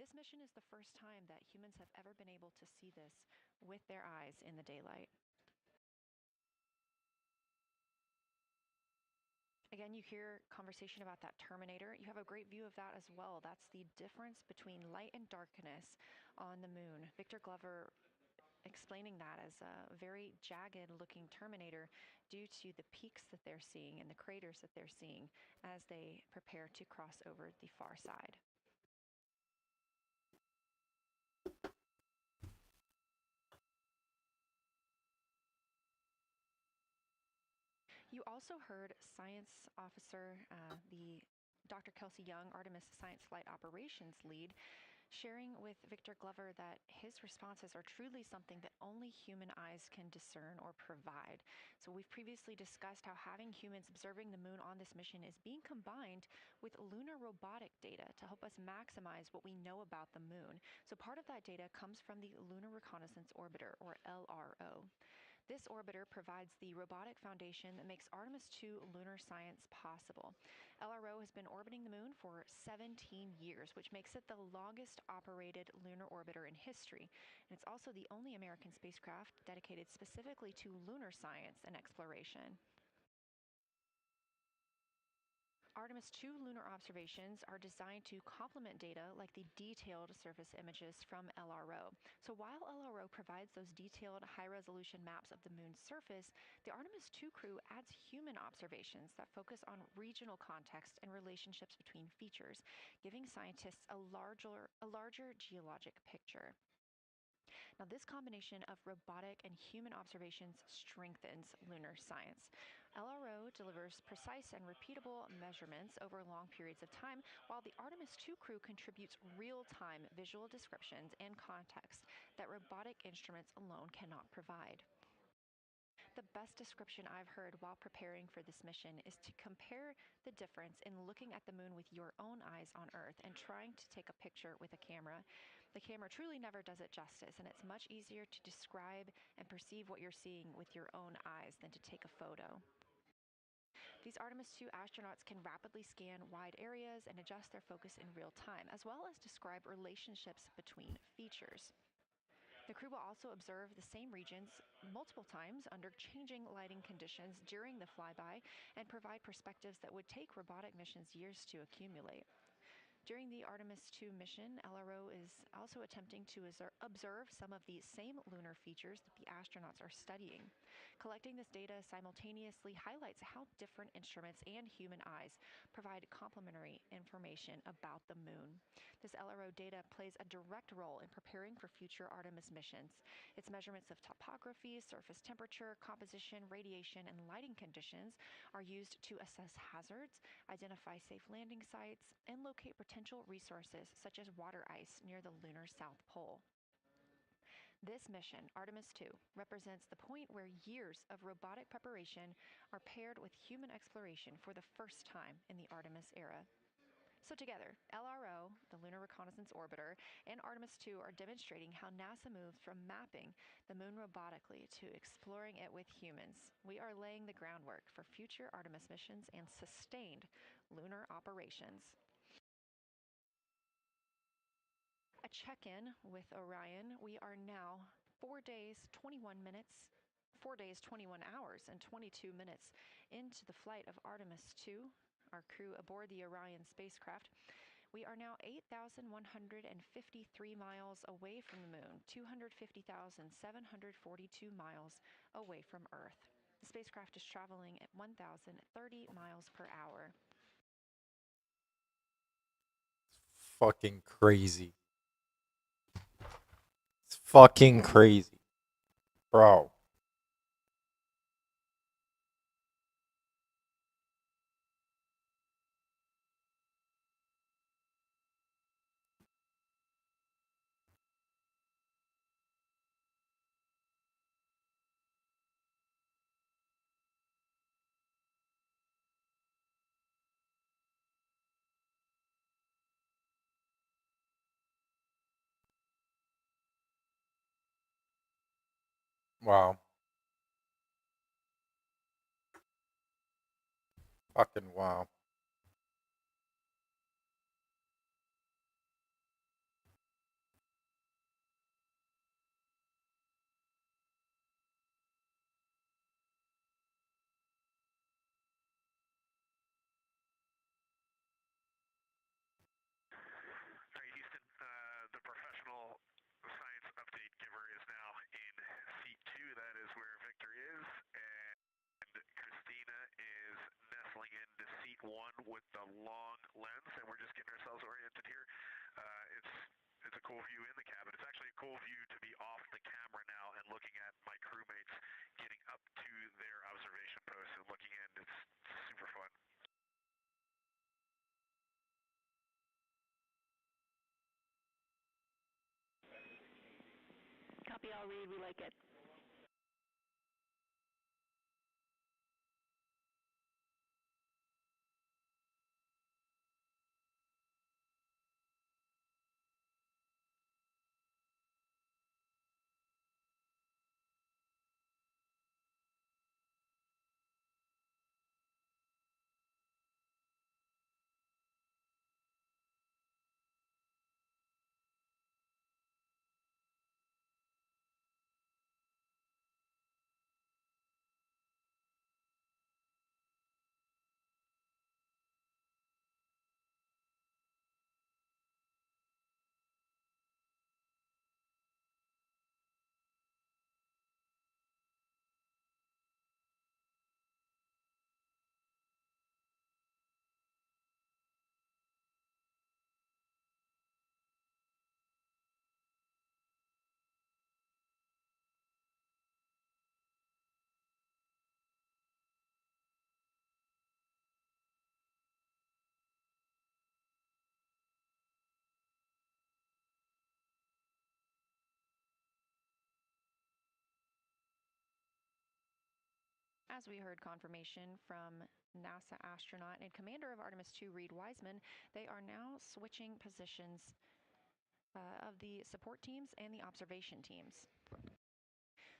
This mission is the first time that humans have ever been able to see this with their eyes in the daylight. Again, you hear conversation about that Terminator. You have a great view of that as well. That's the difference between light and darkness on the moon. Victor Glover explaining that as a very jagged looking Terminator due to the peaks that they're seeing and the craters that they're seeing as they prepare to cross over the far side. You also heard Science Officer, the Dr. Kelsey Young, Artemis Science Flight Operations Lead, sharing with Victor Glover that his responses are truly something that only human eyes can discern or provide. So we've previously discussed how having humans observing the moon on this mission is being combined with lunar robotic data to help us maximize what we know about the moon. So part of that data comes from the Lunar Reconnaissance Orbiter, or LRO. This orbiter provides the robotic foundation that makes Artemis 2 lunar science possible. LRO has been orbiting the moon for 17 years, which makes it the longest operated lunar orbiter in history. And it's also the only American spacecraft dedicated specifically to lunar science and exploration. Artemis 2 lunar observations are designed to complement data like the detailed surface images from LRO. So while LRO provides those detailed high-resolution maps of the moon's surface, the Artemis 2 crew adds human observations that focus on regional context and relationships between features, giving scientists a larger geologic picture. Now, this combination of robotic and human observations strengthens lunar science. LRO delivers precise and repeatable measurements over long periods of time, while the Artemis 2 crew contributes real-time visual descriptions and context that robotic instruments alone cannot provide. The best description I've heard while preparing for this mission is to compare the difference in looking at the moon with your own eyes on Earth and trying to take a picture with a camera. The camera truly never does it justice, and it's much easier to describe and perceive what you're seeing with your own eyes than to take a photo. These Artemis 2 astronauts can rapidly scan wide areas and adjust their focus in real time, as well as describe relationships between features. The crew will also observe the same regions multiple times under changing lighting conditions during the flyby and provide perspectives that would take robotic missions years to accumulate. During the Artemis 2 mission, LRO is also attempting to observe some of the same lunar features that the astronauts are studying. Collecting this data simultaneously highlights how different instruments and human eyes provide complementary information about the moon. This LRO data plays a direct role in preparing for future Artemis missions. Its measurements of topography, surface temperature, composition, radiation, and lighting conditions are used to assess hazards, identify safe landing sites, and locate potential resources such as water ice near the lunar South Pole. This mission, Artemis 2, represents the point where years of robotic preparation are paired with human exploration for the first time in the Artemis era. So together, LRO, the Lunar Reconnaissance Orbiter, and Artemis 2 are demonstrating how NASA moves from mapping the moon robotically to exploring it with humans. We are laying the groundwork for future Artemis missions and sustained lunar operations. A check-in with Orion. We are now 4 days, 21 minutes, 4 days, 21 hours, and 22 minutes into the flight of Artemis 2, our crew aboard the Orion spacecraft. We are now 8,153 miles away from the moon, 250,742 miles away from Earth. The spacecraft is traveling at 1,030 miles per hour. Fucking crazy. It's fucking crazy. Bro. Wow. Fucking wow. long lens, and we're just getting ourselves oriented here. It's a cool view in the cabin. It's actually a cool view to be off the camera now and looking at my crewmates getting up to their observation post and looking in. It's super fun. Copy all, read, we like it. As we heard confirmation from NASA astronaut and commander of Artemis 2, Reed Wiseman, they are now switching positions of the support teams and the observation teams.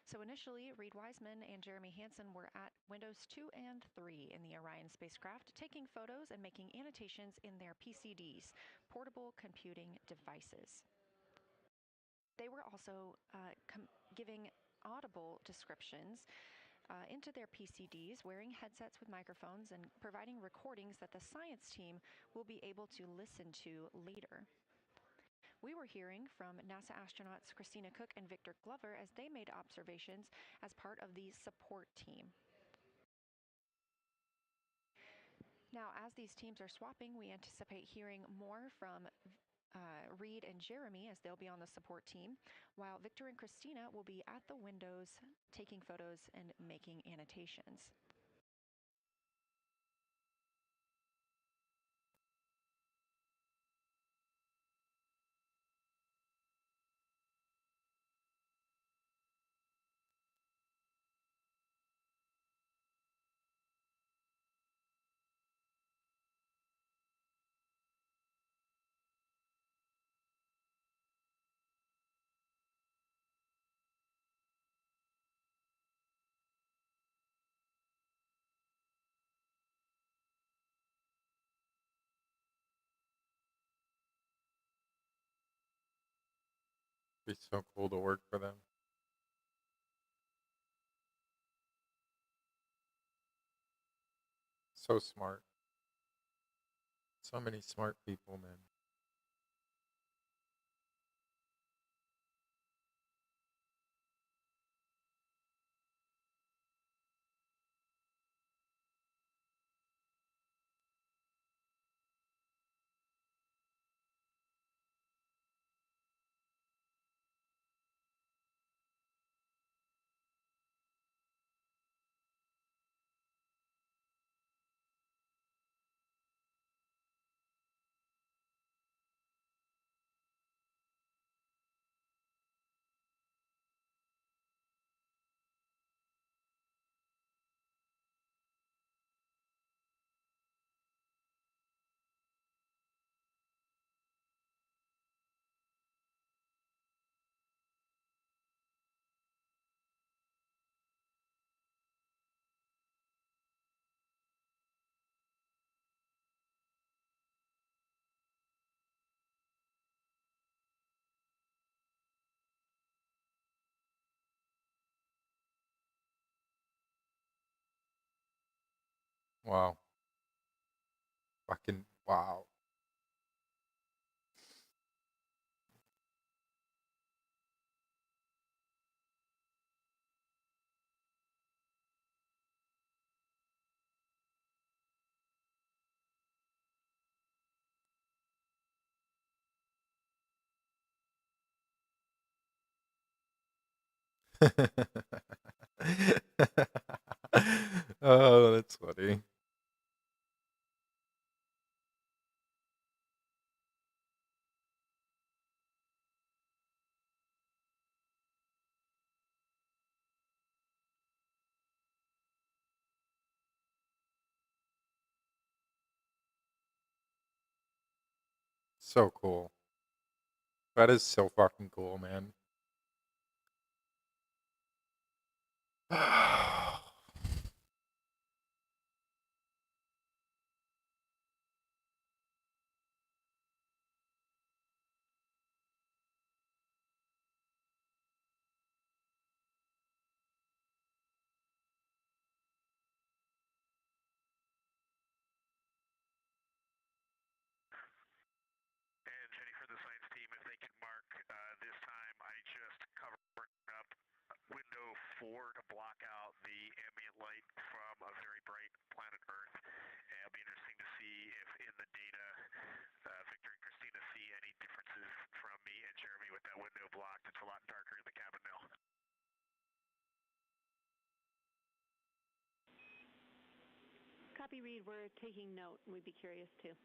So initially, Reed Wiseman and Jeremy Hansen were at windows 2 and 3 in the Orion spacecraft, taking photos and making annotations in their PCDs, portable computing devices. They were also giving audible descriptions into their PCDs, wearing headsets with microphones and providing recordings that the science team will be able to listen to later. We were hearing from NASA astronauts Christina Cook and Victor Glover as they made observations as part of the support team. Now, as these teams are swapping, we anticipate hearing more from Reed and Jeremy as they'll be on the support team, while Victor and Christina will be at the windows taking photos and making annotations. Be so cool to work for them. So smart. So many smart people, man. Wow. Fucking wow. Oh, that's funny. So cool. That is so fucking cool, man. And Jenny, for the science team, if they can mark this time, I just covered up window 4 to block out the ambient light from a very bright planet Earth. And it'll be interesting to see if in the data, Victor and Christina see any differences from me and Jeremy with that window blocked. It's a lot darker in the cabin now. Copy, Reed. We're taking note. We'd be curious too.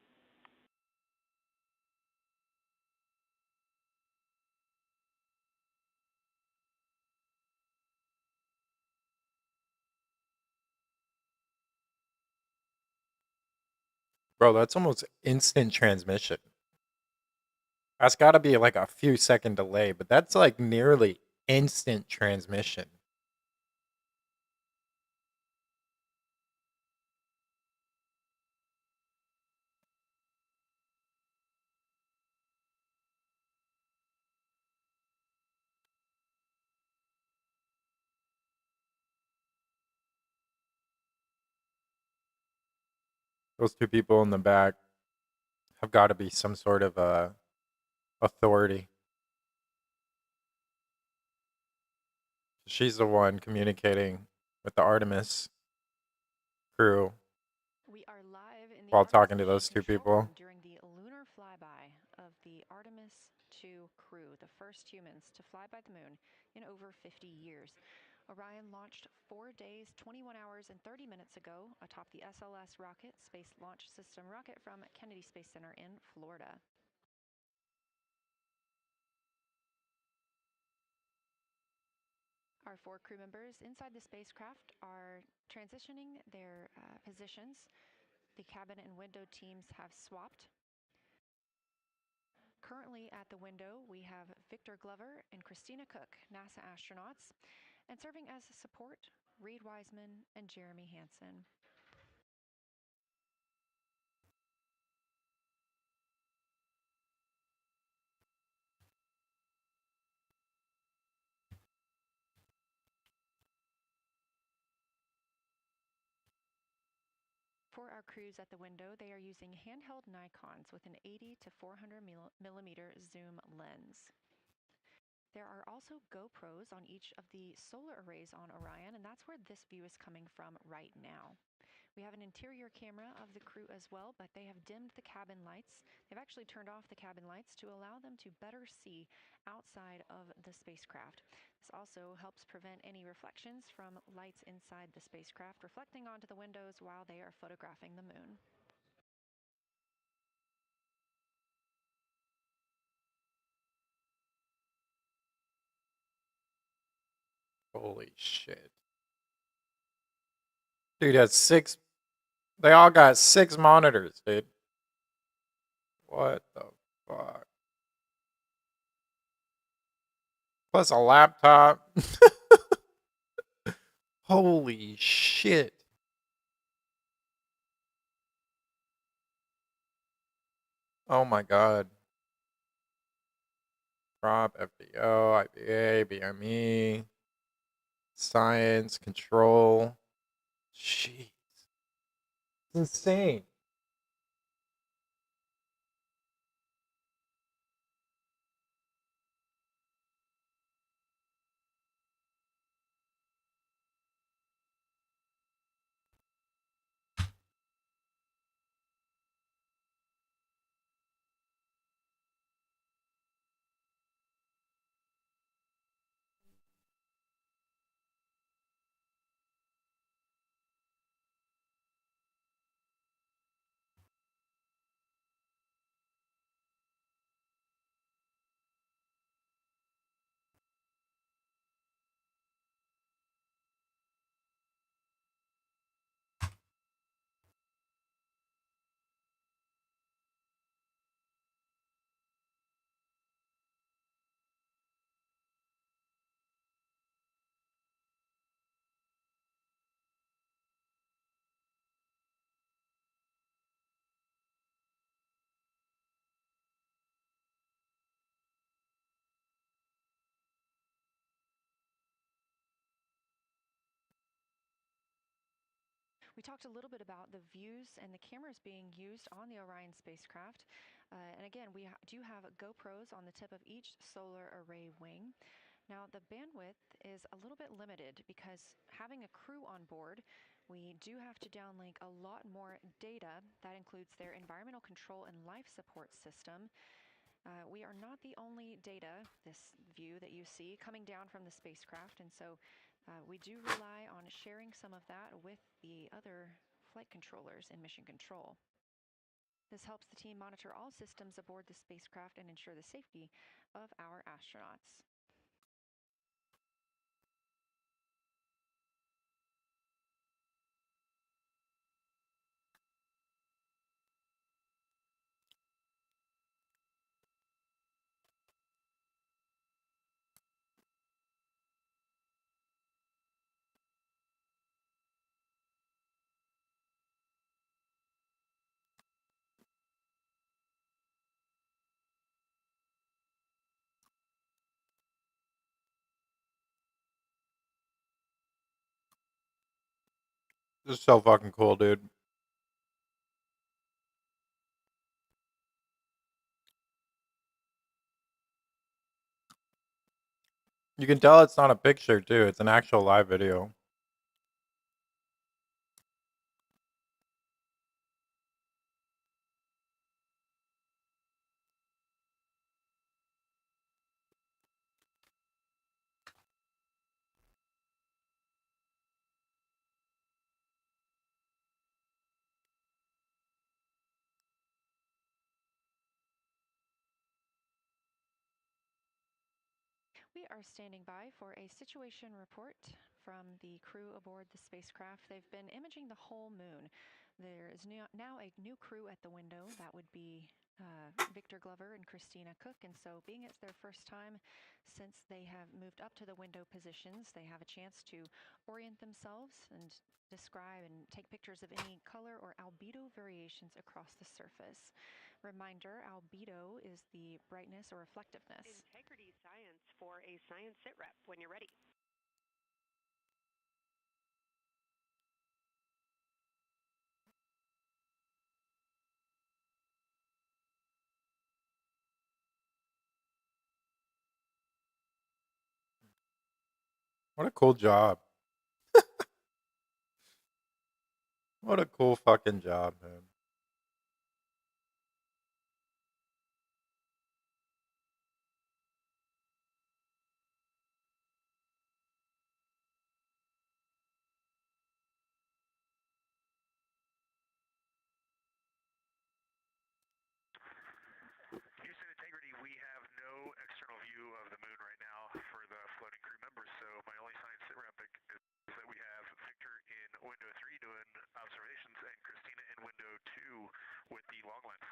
Bro, that's almost instant transmission. That's got to be like a few second delay, but that's like nearly instant transmission. Those two people in the back have got to be some sort of authority. She's the one communicating with the Artemis crew. We are live in the While Artemis talking to mission those two control people. room during the lunar flyby of the Artemis 2 crew, the first humans to fly by the moon in over 50 years. Orion launched 4 days, 21 hours, and 30 minutes ago atop the SLS rocket, Space Launch System rocket from Kennedy Space Center in Florida. Our 4 crew members inside the spacecraft are transitioning their positions. The cabin and window teams have swapped. Currently at the window, we have Victor Glover and Christina Cook, NASA astronauts, and serving as support, Reed Wiseman and Jeremy Hansen. For our crews at the window, they are using handheld Nikons with an 80 to 400 millimeter zoom lens. There are also GoPros on each of the solar arrays on Orion, and that's where this view is coming from right now. We have an interior camera of the crew as well, but they have dimmed the cabin lights. They've actually turned off the cabin lights to allow them to better see outside of the spacecraft. This also helps prevent any reflections from lights inside the spacecraft reflecting onto the windows while they are photographing the moon. Holy shit. Dude has 6. They all got 6 monitors, dude. What the fuck? Plus a laptop. Holy shit. Oh my god. Prop, FDO, IBA, BME, science, control. Jeez. It's insane. We talked a little bit about the views and the cameras being used on the Orion spacecraft. And again, we do have GoPros on the tip of each solar array wing. Now, the bandwidth is a little bit limited because having a crew on board, we do have to downlink a lot more data. That includes their environmental control and life support system. We are not the only data, this view that you see, coming down from the spacecraft, and so we do rely on sharing some of that with the other flight controllers in mission control. This helps the team monitor all systems aboard the spacecraft and ensure the safety of our astronauts. This is so fucking cool, dude. You can tell it's not a picture, too. It's an actual live video. We are standing by for a situation report from the crew aboard the spacecraft. They've been imaging the whole moon. There is now a new crew at the window. That would be Victor Glover and Christina Cook. And so being it's their first time since they have moved up to the window positions, they have a chance to orient themselves and describe and take pictures of any color or albedo variations across the surface. Reminder, albedo is the brightness or reflectiveness. Integrity science for a science sit rep when you're ready. What a cool job. What a cool fucking job, man. Houston Integrity, we have no external view of the moon right now for the floating crew members, so my only science sit rep is that we have Victor in window 3 doing observations and Christina in window 2 with the long lens.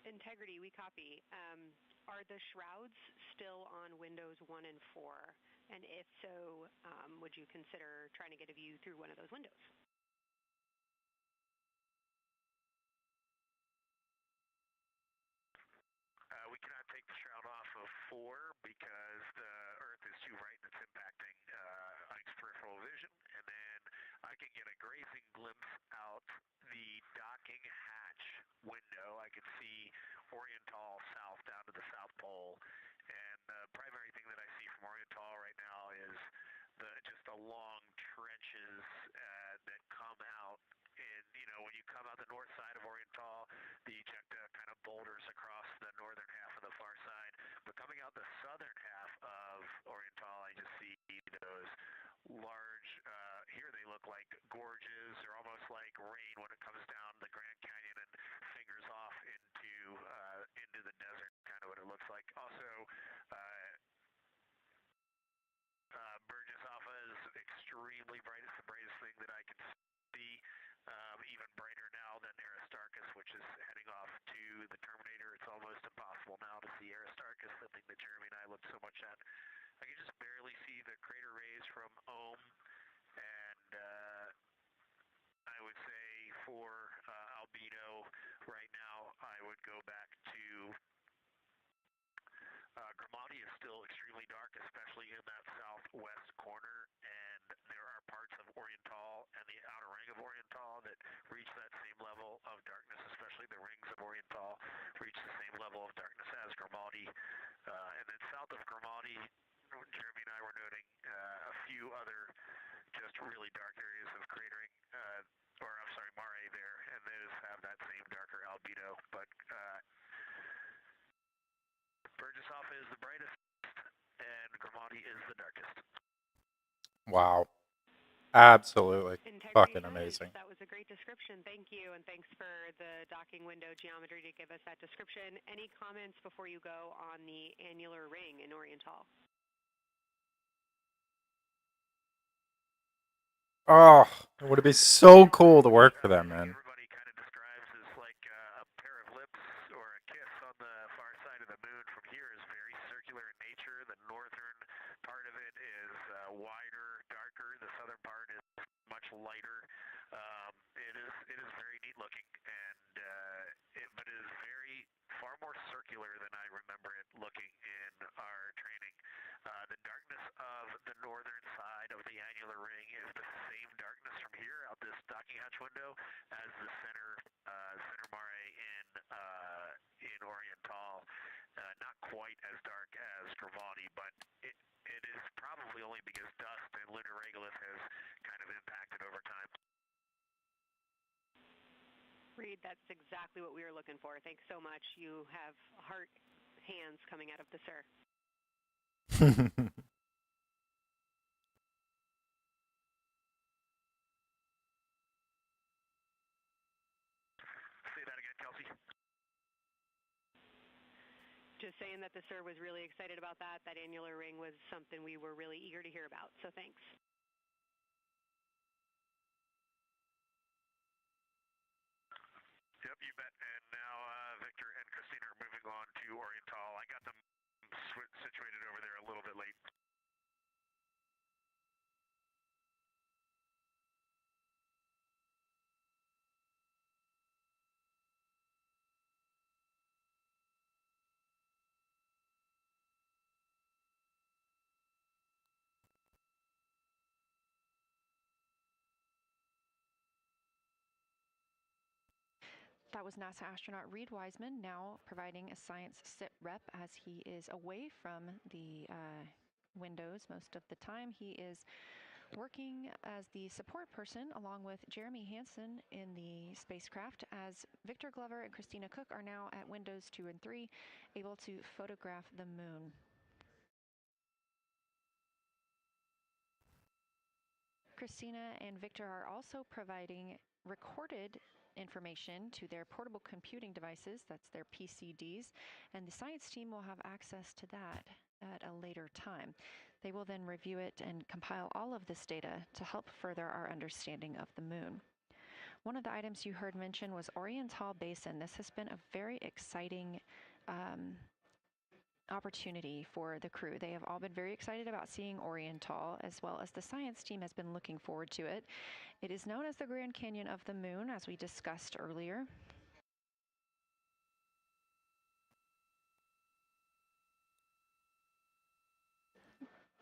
Integrity, we copy. Are the shrouds still on windows 1 and 4? And if so, would you consider trying to get a view through one of those windows? We cannot take the shroud off of 4 because the Earth is too bright and it's impacting Ike's peripheral vision. And then I can get a grazing glimpse out the docking hatch window. I can see Oriental south down to the South Pole. And the primary thing that I see from Oriental right now is just the long trenches that come out. And, you know, when you come out the north side of Oriental, the ejecta kind of boulders across the northern half of the far side. But coming out the southern half of Oriental, I just see those large, here they look like gorges. They're almost like rain when it comes down the Grand Canyon and fingers off into the desert, kind of what it looks like. Also, Burgess Alpha is extremely bright. It's the brightest thing that I can see. Even brighter now than Aristarchus, which is heading off to the Terminator. It's almost impossible now to see Aristarchus, the thing that Jeremy and I looked so much at. I can just barely see the crater rays from Ohm, and I would say for albedo right now, I would go back to Grimati is still extremely extremely dark, especially in that southwest corner, and there are parts of Oriental and the outer ring of Oriental that reach that same level of darkness, especially the rings of Oriental reach the same level of darkness as Grimaldi. And then south of Grimaldi, Jeremy and I were noting a few other just really dark areas of cratering, Mare there, and those have that same darker albedo. But Burgesshoff is the brightest, and Grimaldi is the darkest. Wow. Absolutely. Integrity Fucking science. amazing. That was a great description. Thank you, and thanks for the docking window geometry to give us that description. Any comments before you go on the annular ring in Oriental? Oh, it would be so cool to work for them, man. Everybody kind of describes as like a pair of lips or a kiss on the far side of the moon. From here is very circular in nature. The northern part of it is wider, darker. The southern part is much lighter. It is very neat looking, and but it is far more circular than I remember it looking in our training. The darkness of the northern side of the annular ring is the same darkness from here out this docking hatch window as the center mare in Oriental. Not quite as dark as Grimaldi, but it is probably only because dust and lunar regolith has kind of impacted over time. Reed, that's exactly what we were looking for. Thanks so much. You have heart hands coming out of the SIR. Say that again, Kelsey. Just saying that the SIR was really excited about that. That annular ring was something we were really eager to hear about, so thanks. Yep, you bet. And now Victor and Christina are moving on to Oriental. I got them situated over there a little bit late. That was NASA astronaut Reed Wiseman, now providing a science sit rep as he is away from the windows most of the time. He is working as the support person along with Jeremy Hansen in the spacecraft, as Victor Glover and Christina Cook are now at windows 2 and 3, able to photograph the moon. Christina and Victor are also providing recorded information to their portable computing devices, that's their PCDs, and the science team will have access to that at a later time. They will then review it and compile all of this data to help further our understanding of the moon. One of the items you heard mentioned was Oriental Basin. This has been a very exciting opportunity for the crew. They have all been very excited about seeing Oriental, as well as the science team has been looking forward to it. It is known as the Grand Canyon of the Moon, as we discussed earlier.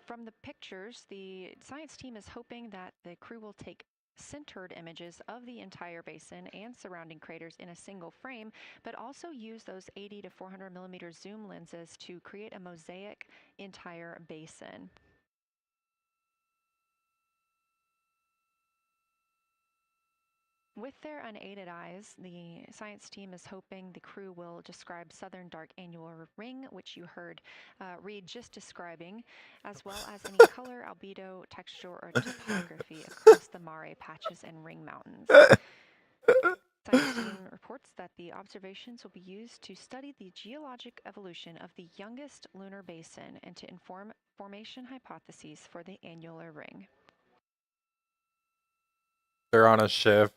From the pictures, the science team is hoping that the crew will take centered images of the entire basin and surrounding craters in a single frame, but also use those 80 to 400 millimeter zoom lenses to create a mosaic entire basin. With their unaided eyes, the science team is hoping the crew will describe southern dark annular ring, which you heard Reed just describing, as well as any color, albedo, texture, or topography across the Mare patches and ring mountains. Science team reports that the observations will be used to study the geologic evolution of the youngest lunar basin and to inform formation hypotheses for the annular ring. They're on a shift.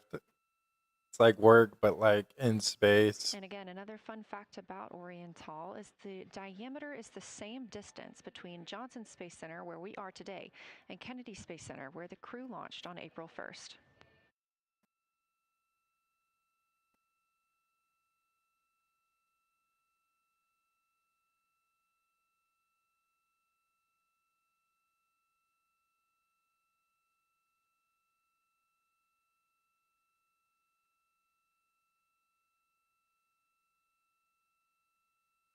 It's like work, but like in space. And again, another fun fact about Oriental is the diameter is the same distance between Johnson Space Center, where we are today, and Kennedy Space Center, where the crew launched on April 1st.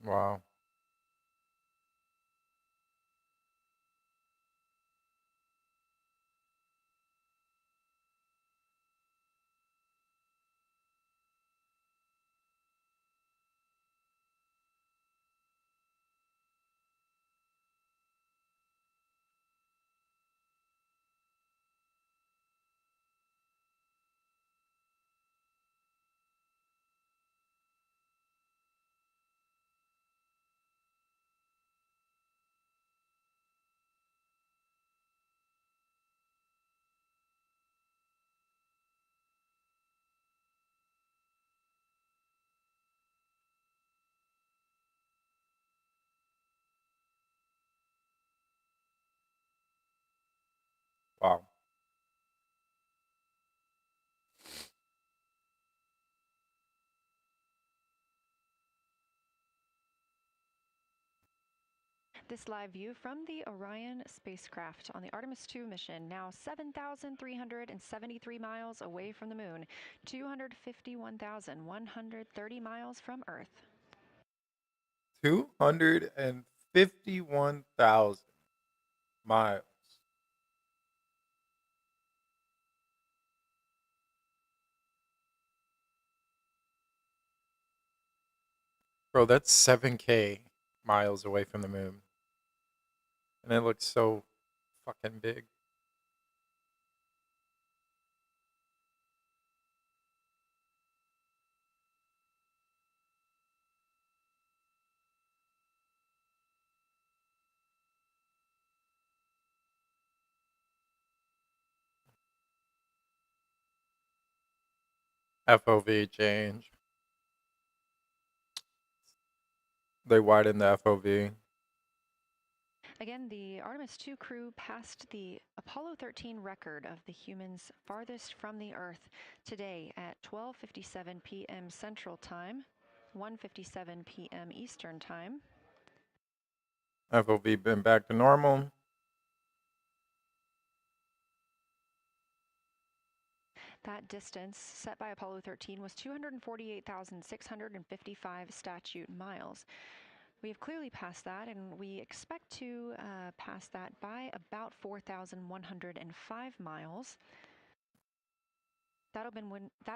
Wow. Wow. This live view from the Orion spacecraft on the Artemis 2 mission, now 7,373 miles away from the moon, 251,130 miles from Earth. 251,000 miles. Bro, that's 7K miles away from the moon. And it looks so fucking big. FOV change. They widen the FOV. Again, the Artemis 2 crew passed the Apollo 13 record of the humans farthest from the Earth today at 12:57 p.m. Central Time, 1:57 p.m. Eastern Time. FOV been back to normal. That distance set by Apollo 13 was 248,655 statute miles. We have clearly passed that, and we expect to pass that by about 4,105 miles. That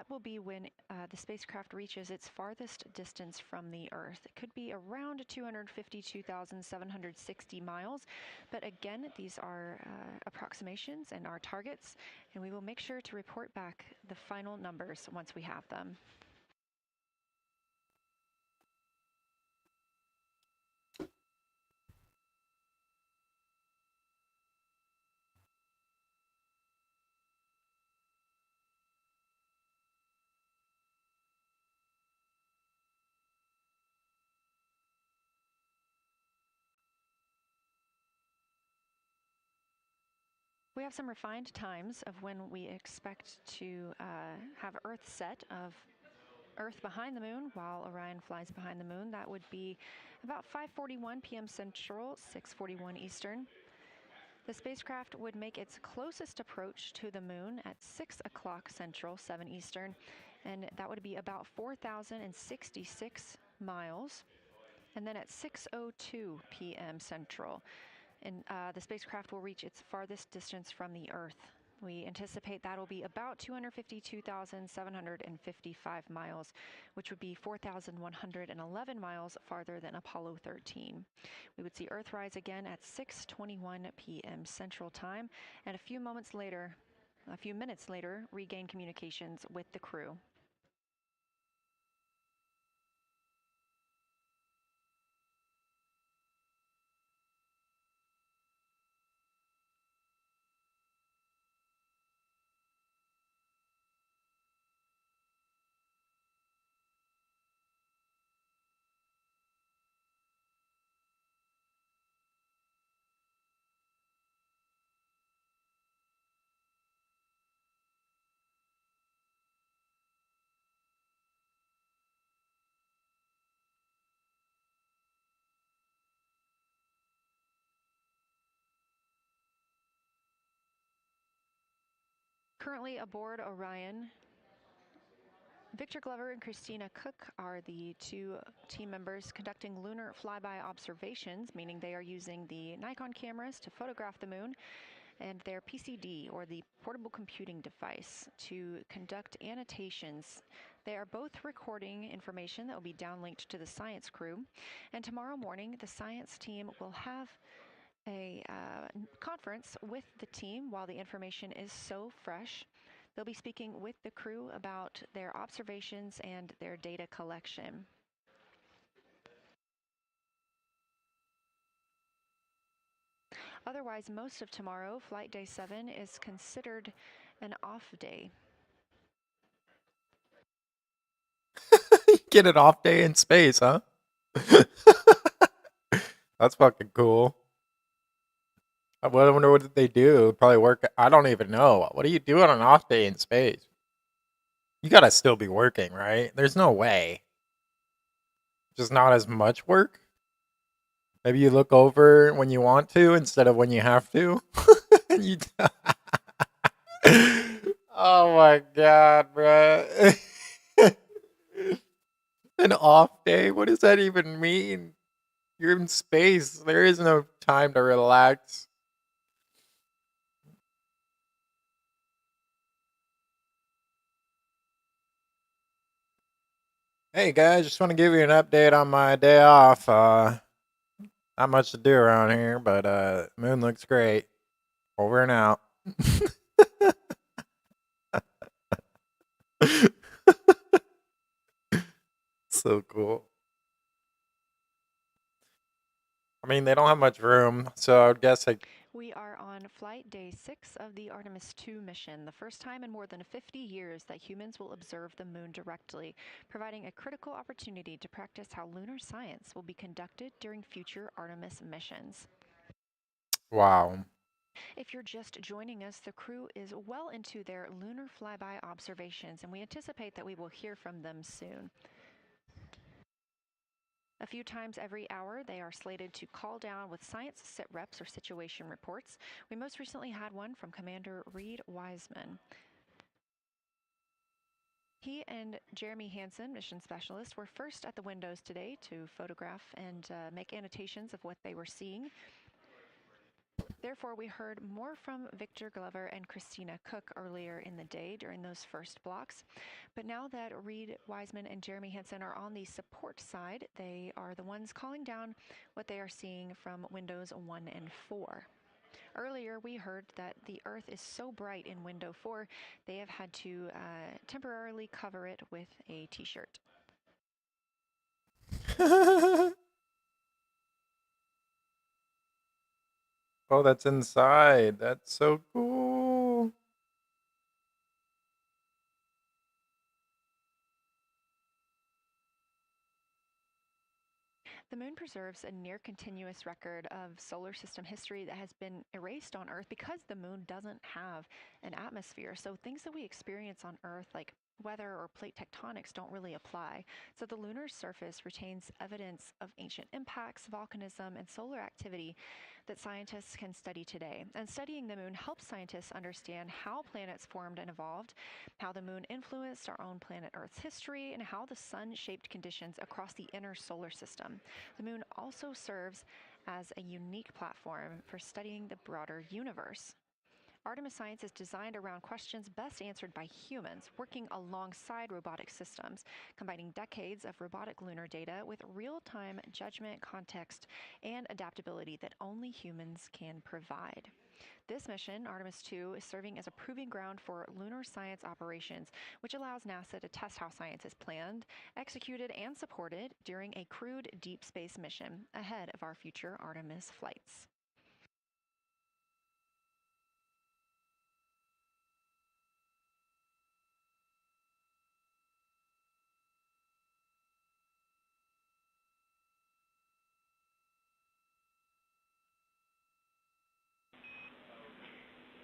will be when the spacecraft reaches its farthest distance from the Earth. It could be around 252,760 miles, but again, these are approximations and our targets, and we will make sure to report back the final numbers once we have them. We have some refined times of when we expect to have Earth set of Earth behind the moon while Orion flies behind the moon. That would be about 5:41 p.m. Central, 6:41 Eastern. The spacecraft would make its closest approach to the moon at 6 o'clock Central, 7 Eastern, and that would be about 4,066 miles. And then at 6:02 p.m. Central, and the spacecraft will reach its farthest distance from the Earth. We anticipate that'll be about 252,755 miles, which would be 4,111 miles farther than Apollo 13. We would see Earthrise again at 6:21 p.m. Central Time, and a few minutes later, regain communications with the crew. Currently aboard Orion, Victor Glover and Christina Cook are the two team members conducting lunar flyby observations, meaning they are using the Nikon cameras to photograph the moon and their PCD, or the portable computing device, to conduct annotations. They are both recording information that will be downlinked to the science crew. And tomorrow morning, the science team will have a conference with the team while the information is so fresh. They'll be speaking with the crew about their observations and their data collection. Otherwise, most of tomorrow, Flight Day 7, is considered an off day. Get an off day in space, huh? That's fucking cool. I wonder what they do. Probably work. I don't even know. What do you do on an off day in space? You gotta still be working, right? There's no way. Just not as much work. Maybe you look over when you want to instead of when you have to. you... oh my god, bro. An off day? What does that even mean? You're in space. There is no time to relax. Hey guys, just want to give you an update on my day off. Not much to do around here, but moon looks great. Over and out. So cool. I mean, they don't have much room, so I would guess We are on Flight Day 6 of the Artemis 2 mission, the first time in more than 50 years that humans will observe the moon directly, providing a critical opportunity to practice how lunar science will be conducted during future Artemis missions. wow. If you're just joining us, the crew is well into their lunar flyby observations, and we anticipate that we will hear from them soon. A few times every hour, they are slated to call down with science sit reps or situation reports. We most recently had one from Commander Reed Wiseman. He and Jeremy Hansen, mission specialist, were first at the windows today to photograph and make annotations of what they were seeing. Therefore, we heard more from Victor Glover and Christina Cook earlier in the day during those first blocks. But now that Reed Wiseman and Jeremy Hansen are on the support side, they are the ones calling down what they are seeing from windows 1 and 4. Earlier, we heard that the Earth is so bright in window 4, they have had to temporarily cover it with a t-shirt. Oh, that's inside. That's so cool. The moon preserves a near continuous record of solar system history that has been erased on Earth because the moon doesn't have an atmosphere. So things that we experience on Earth, like weather or plate tectonics, don't really apply. So the lunar surface retains evidence of ancient impacts, volcanism, and solar activity that scientists can study today. And studying the moon helps scientists understand how planets formed and evolved, how the moon influenced our own planet Earth's history, and how the sun shaped conditions across the inner solar system. The moon also serves as a unique platform for studying the broader universe. Artemis science is designed around questions best answered by humans, working alongside robotic systems, combining decades of robotic lunar data with real-time judgment, context, and adaptability that only humans can provide. This mission, Artemis 2, is serving as a proving ground for lunar science operations, which allows NASA to test how science is planned, executed, and supported during a crewed deep space mission ahead of our future Artemis flights.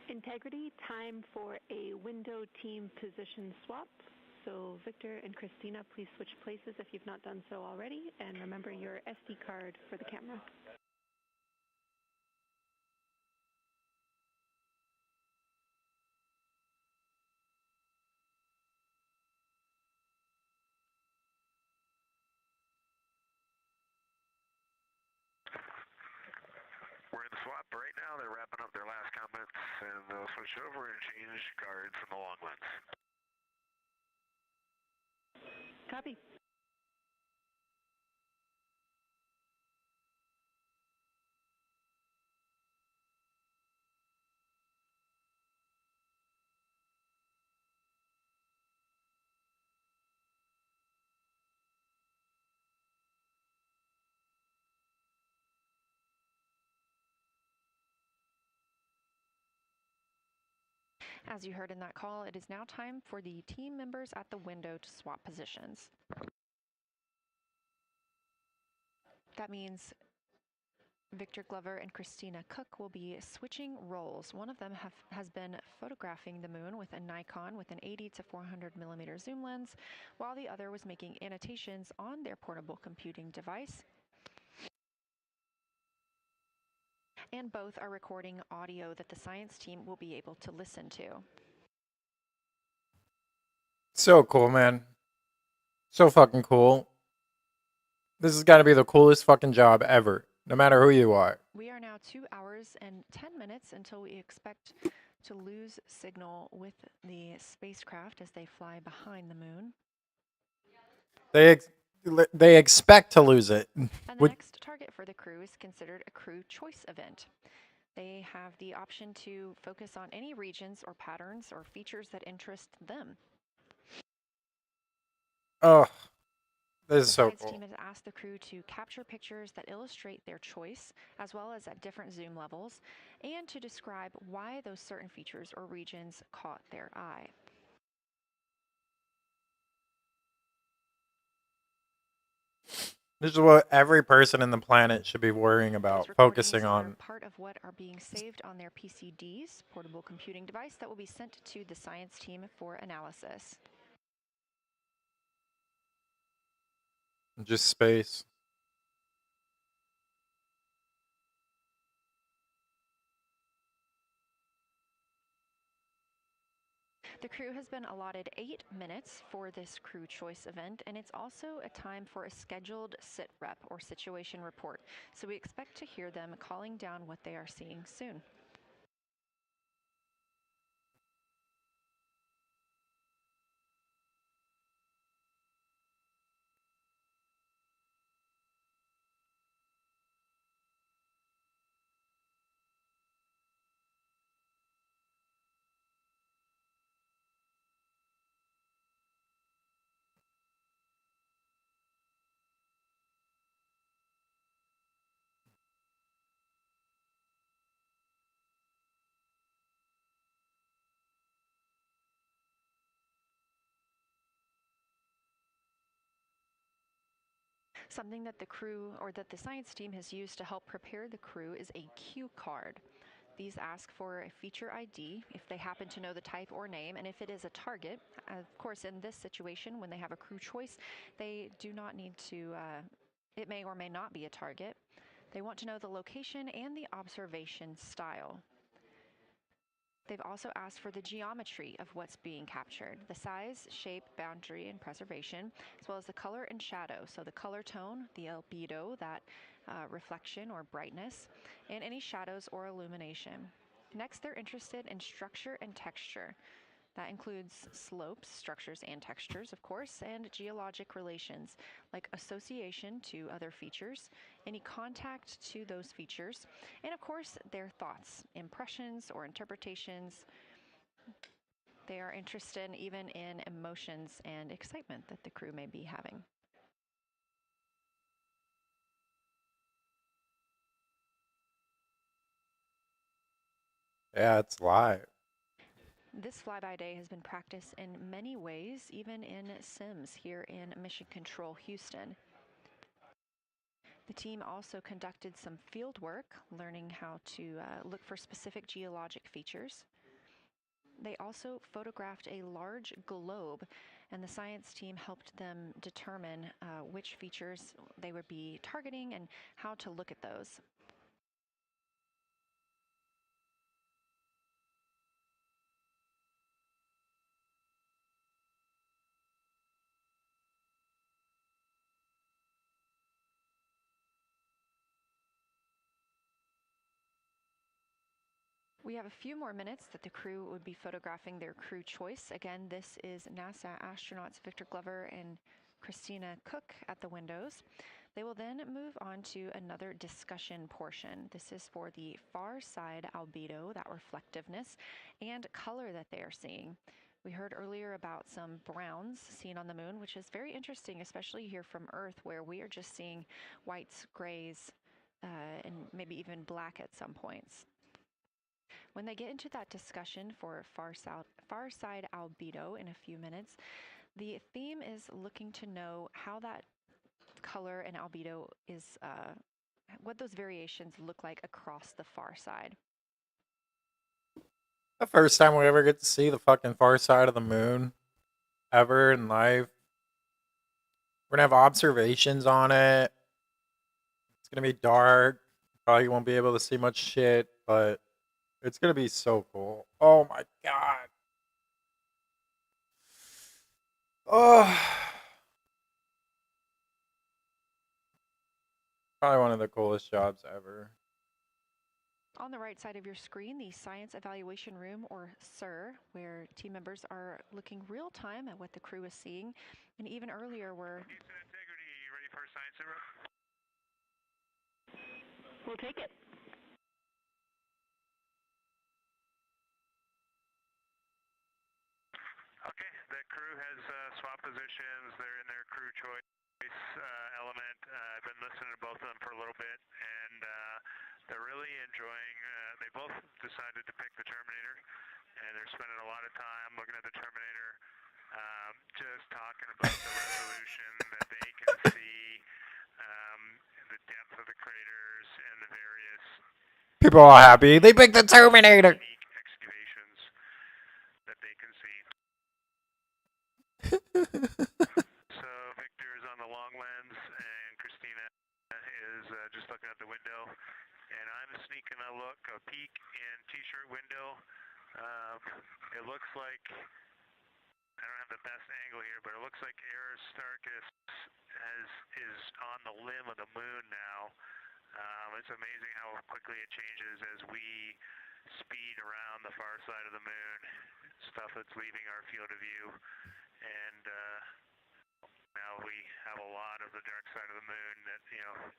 Integrity, time for a window team position swap. So Victor and Christina, please switch places if you've not done so already, and remember your SD card for the camera. and they'll switch over and change guards in the long lens. Copy. As you heard in that call, it is now time for the team members at the window to swap positions. That means Victor Glover and Christina Cook will be switching roles. One of them has been photographing the moon with a Nikon with an 80 to 400 millimeter zoom lens, while the other was making annotations on their portable computing device. And both are recording audio that the science team will be able to listen to. So cool, man. So fucking cool. This has got to be the coolest fucking job ever, no matter who you are. We are now 2 hours and 10 minutes until we expect to lose signal with the spacecraft as they fly behind the moon. They expect to lose it. And the next target for the crew is considered a crew choice event. They have the option to focus on any regions or patterns or features that interest them. Oh, this is so The science cool. team has asked the crew to capture pictures that illustrate their choice, as well as at different zoom levels, and to describe why those certain features or regions caught their eye. This is what every person in the planet should be worrying about, focusing on. Part of what are being saved on their PCDs, portable computing device, that will be sent to the science team for analysis. Just space. The crew has been allotted 8 minutes for this crew choice event, and it's also a time for a scheduled sit rep or situation report. So we expect to hear them calling down what they are seeing soon. Something that the crew or that the science team has used to help prepare the crew is a cue card. These ask for a feature ID if they happen to know the type or name, and if it is a target. Of course, in this situation, when they have a crew choice, they do not need to, it may or may not be a target. They want to know the location and the observation style. They've also asked for the geometry of what's being captured, the size, shape, boundary, and preservation, as well as the color and shadow. So the color tone, the albedo, that reflection or brightness, and any shadows or illumination. Next, they're interested in structure and texture. That includes slopes, structures, and textures, of course, and geologic relations, like association to other features, any contact to those features, and of course, their thoughts, impressions, or interpretations. They are interested even in emotions and excitement that the crew may be having. Yeah, it's live. This flyby day has been practiced in many ways, even in Sims here in Mission Control Houston. The team also conducted some field work, learning how to look for specific geologic features. They also photographed a large globe, and the science team helped them determine which features they would be targeting and how to look at those. We have a few more minutes that the crew would be photographing their crew choice. Again, this is NASA astronauts Victor Glover and Christina Cook at the windows. They will then move on to another discussion portion. This is for the far side albedo, that reflectiveness, and color that they are seeing. We heard earlier about some browns seen on the moon, which is very interesting, especially here from Earth, where we are just seeing whites, grays, and maybe even black at some points. When they get into that discussion for far side albedo in a few minutes, the theme is looking to know how that color and albedo is, what those variations look like across the far side. The first time we ever get to see the fucking far side of the moon ever in life. We're gonna have observations on it. It's gonna be dark. Probably won't be able to see much shit, but it's gonna be so cool. Oh my god. Oh. Probably one of the coolest jobs ever. On the right side of your screen, the Science Evaluation Room, or SIR, where team members are looking real time at what the crew is seeing. And even earlier, we're... Houston Integrity, you ready for science zero? We'll take it. Okay, the crew has swapped positions. They're in their crew choice element. I've been listening to both of them for a little bit, and they're really enjoying. They both decided to pick the Terminator, and they're spending a lot of time looking at the Terminator, just talking about the resolution that they can see, the depth of the craters, and the various People are happy. They picked the Terminator. unique excavations that they can see. So Victor is on the long lens, and Christina is just looking out the window, and I'm sneaking a peek in T-shirt window. It looks like, I don't have the best angle here, but it looks like Aristarchus is on the limb of the moon now. It's amazing how quickly it changes as we speed around the far side of the moon, stuff that's leaving our field of view, and now we have a lot of the dark side of the moon that, you know,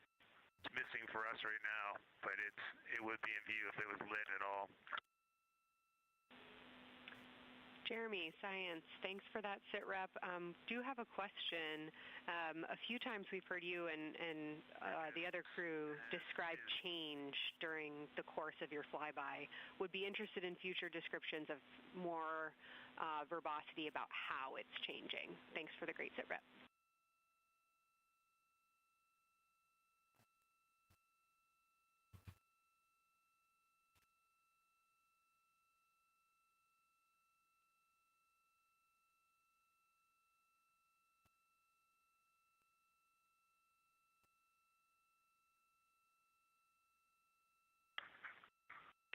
it's missing for us right now, but it would be in view if it was lit at all. Jeremy, Science, thanks for that sit rep. Do have a question. A few times we've heard you and the other crew describe change during the course of your flyby. Would be interested in future descriptions of more verbosity about how it's changing. Thanks for the great sit rep.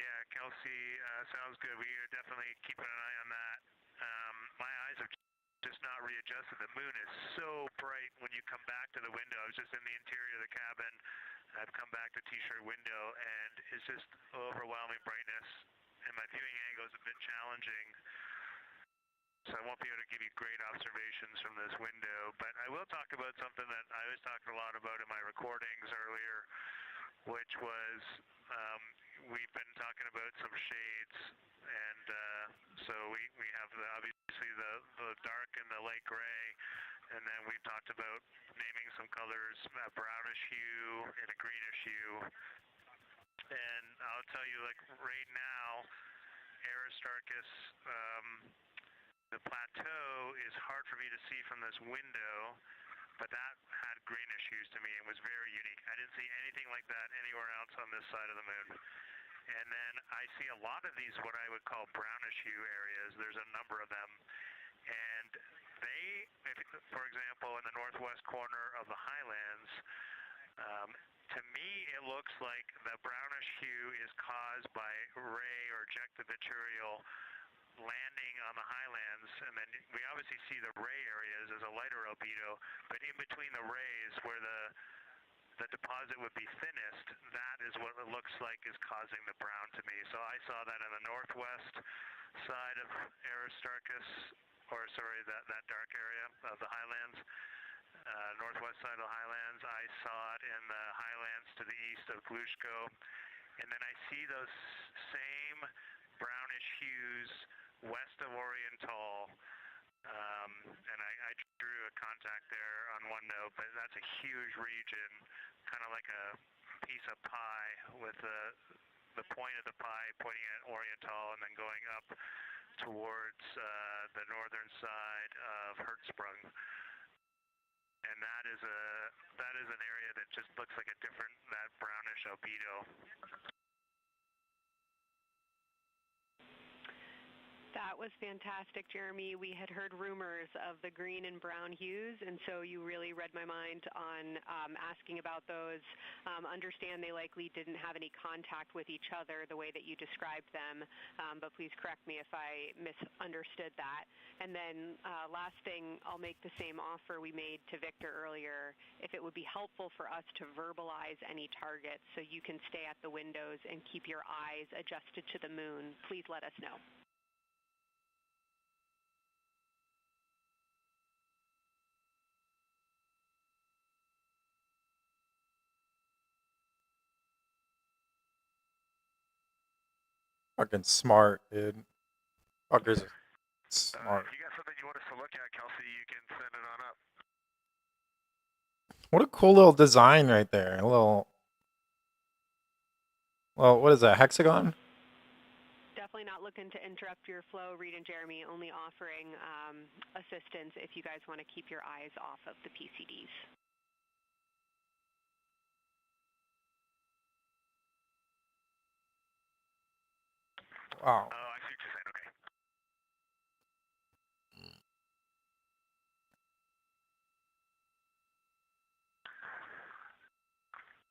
Yeah, Kelsey, sounds good. We are definitely keeping an eye on that. My eyes have just not readjusted. The moon is so bright when you come back to the window. I was just in the interior of the cabin. I've come back to T-shirt window, and it's just overwhelming brightness, and my viewing angle is a bit challenging, so I won't be able to give you great observations from this window. But I will talk about something that I was talking a lot about in my recordings earlier, which was we've been talking about some shades, and so we have obviously the dark and the light gray, and then we've talked about naming some colors, a brownish hue and a greenish hue. And I'll tell you, like right now, Aristarchus, the plateau is hard for me to see from this window, but that had greenish hues to me and was very unique. I didn't see anything like that anywhere else on this side of the moon. And then I see a lot of these, what I would call brownish hue areas. There's a number of them. And they, for example, in the northwest corner of the highlands, to me it looks like the brownish hue is caused by ray or ejected material landing on the highlands, and then we obviously see the ray areas as a lighter albedo, but in between the rays where the deposit would be thinnest, that is what looks like is causing the brown to me. So I saw that on the northwest side of Aristarchus, or sorry, that dark area of the highlands, northwest side of the highlands. I saw it in the highlands to the east of Glushko, and then I see those same brownish hues west of Oriental. And I drew a contact there on OneNote, but that's a huge region, kind of like a piece of pie with the point of the pie pointing at Oriental and then going up towards the northern side of Hertzsprung. And that is an area that just looks like that brownish albedo. That was fantastic, Jeremy. We had heard rumors of the green and brown hues, and so you really read my mind on asking about those. Understand they likely didn't have any contact with each other the way that you described them, but please correct me if I misunderstood that. And then last thing, I'll make the same offer we made to Victor earlier. If it would be helpful for us to verbalize any targets so you can stay at the windows and keep your eyes adjusted to the moon, please let us know. Fucking smart, dude. Fuckers are smart. If you got something you want us to look at, Kelsey, you can send it on up. What a cool little design right there. A little, well, what is that, hexagon? Definitely not looking to interrupt your flow, Reed and Jeremy, only offering assistance if you guys want to keep your eyes off of the PCDs. Wow. Oh, I see what you're saying. Okay.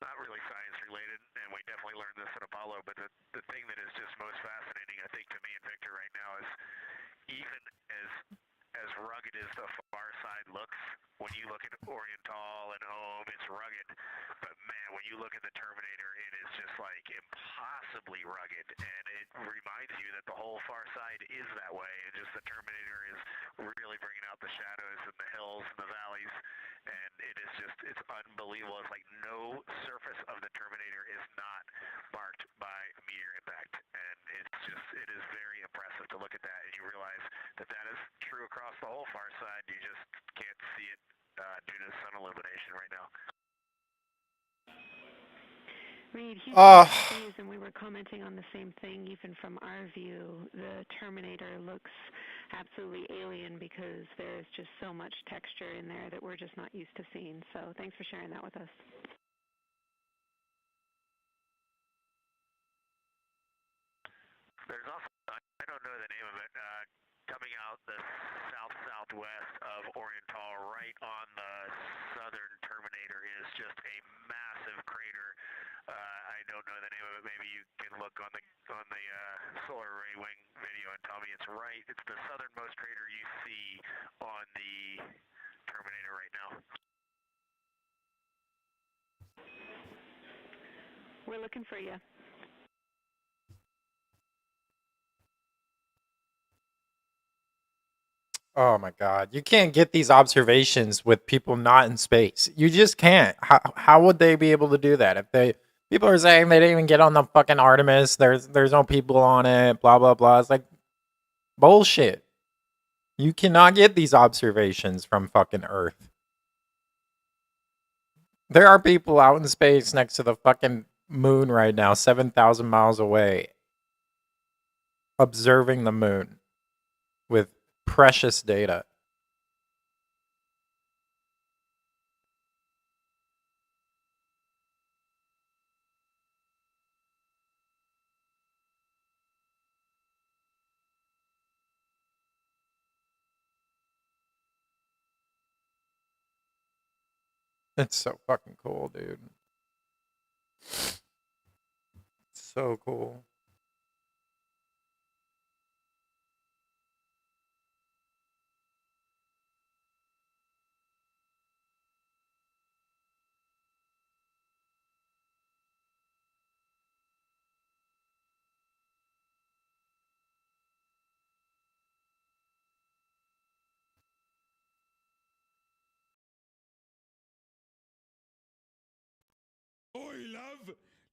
Not really science related, and we definitely learned this at Apollo, but the thing that is just most fascinating, I think, to me and Victor right now is even as rugged as the far side looks, when you look at Oriental and Ohm, it's rugged. But man, when you look at the Terminator, it is just like impossibly rugged, and it reminds you that the whole far side is that way. And just the Terminator is really bringing out the shadows and the hills and the valleys, and it's unbelievable. It's like no surface of the Terminator is not marked by meteor impact, and it is very impressive to look at that, and you realize that is true across the whole far side. You just can't see it due to sun illumination right now. Reed, Houston, and we were commenting on the same thing. Even from our view, the Terminator looks absolutely alien because there's just so much texture in there that we're just not used to seeing. So thanks for sharing that with us. There's also, I don't know the name of it, coming out the southwest of Oriental, right on the southern Terminator, is just a massive crater. I don't know the name of it. Maybe you can look on the solar array wing video and tell me it's right. It's the southernmost crater you see on the Terminator right now. We're looking for you. Oh my God. You can't get these observations with people not in space. You just can't. How would they be able to do that? If people are saying they didn't even get on the fucking Artemis, there's no people on it, blah, blah, blah. It's like bullshit. You cannot get these observations from fucking Earth. There are people out in space next to the fucking moon right now, 7,000 miles away, observing the moon with precious data. It's so fucking cool, dude. So cool.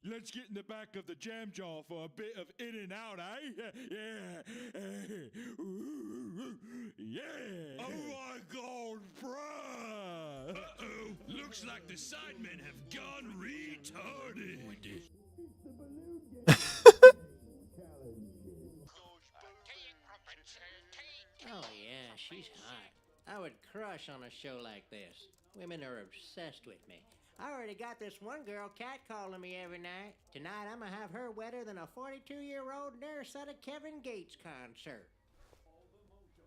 Let's get in the back of the jam jar for a bit of in and out, eh? Yeah. Yeah. Oh my God, bruh. Uh-oh. Looks like the sidemen have gone retarded. Oh yeah, she's hot. I would crush on a show like this. Women are obsessed with me. I already got this one girl catcalling me every night. Tonight I'm gonna have her wetter than a 42-year-old nurse at a Kevin Gates concert.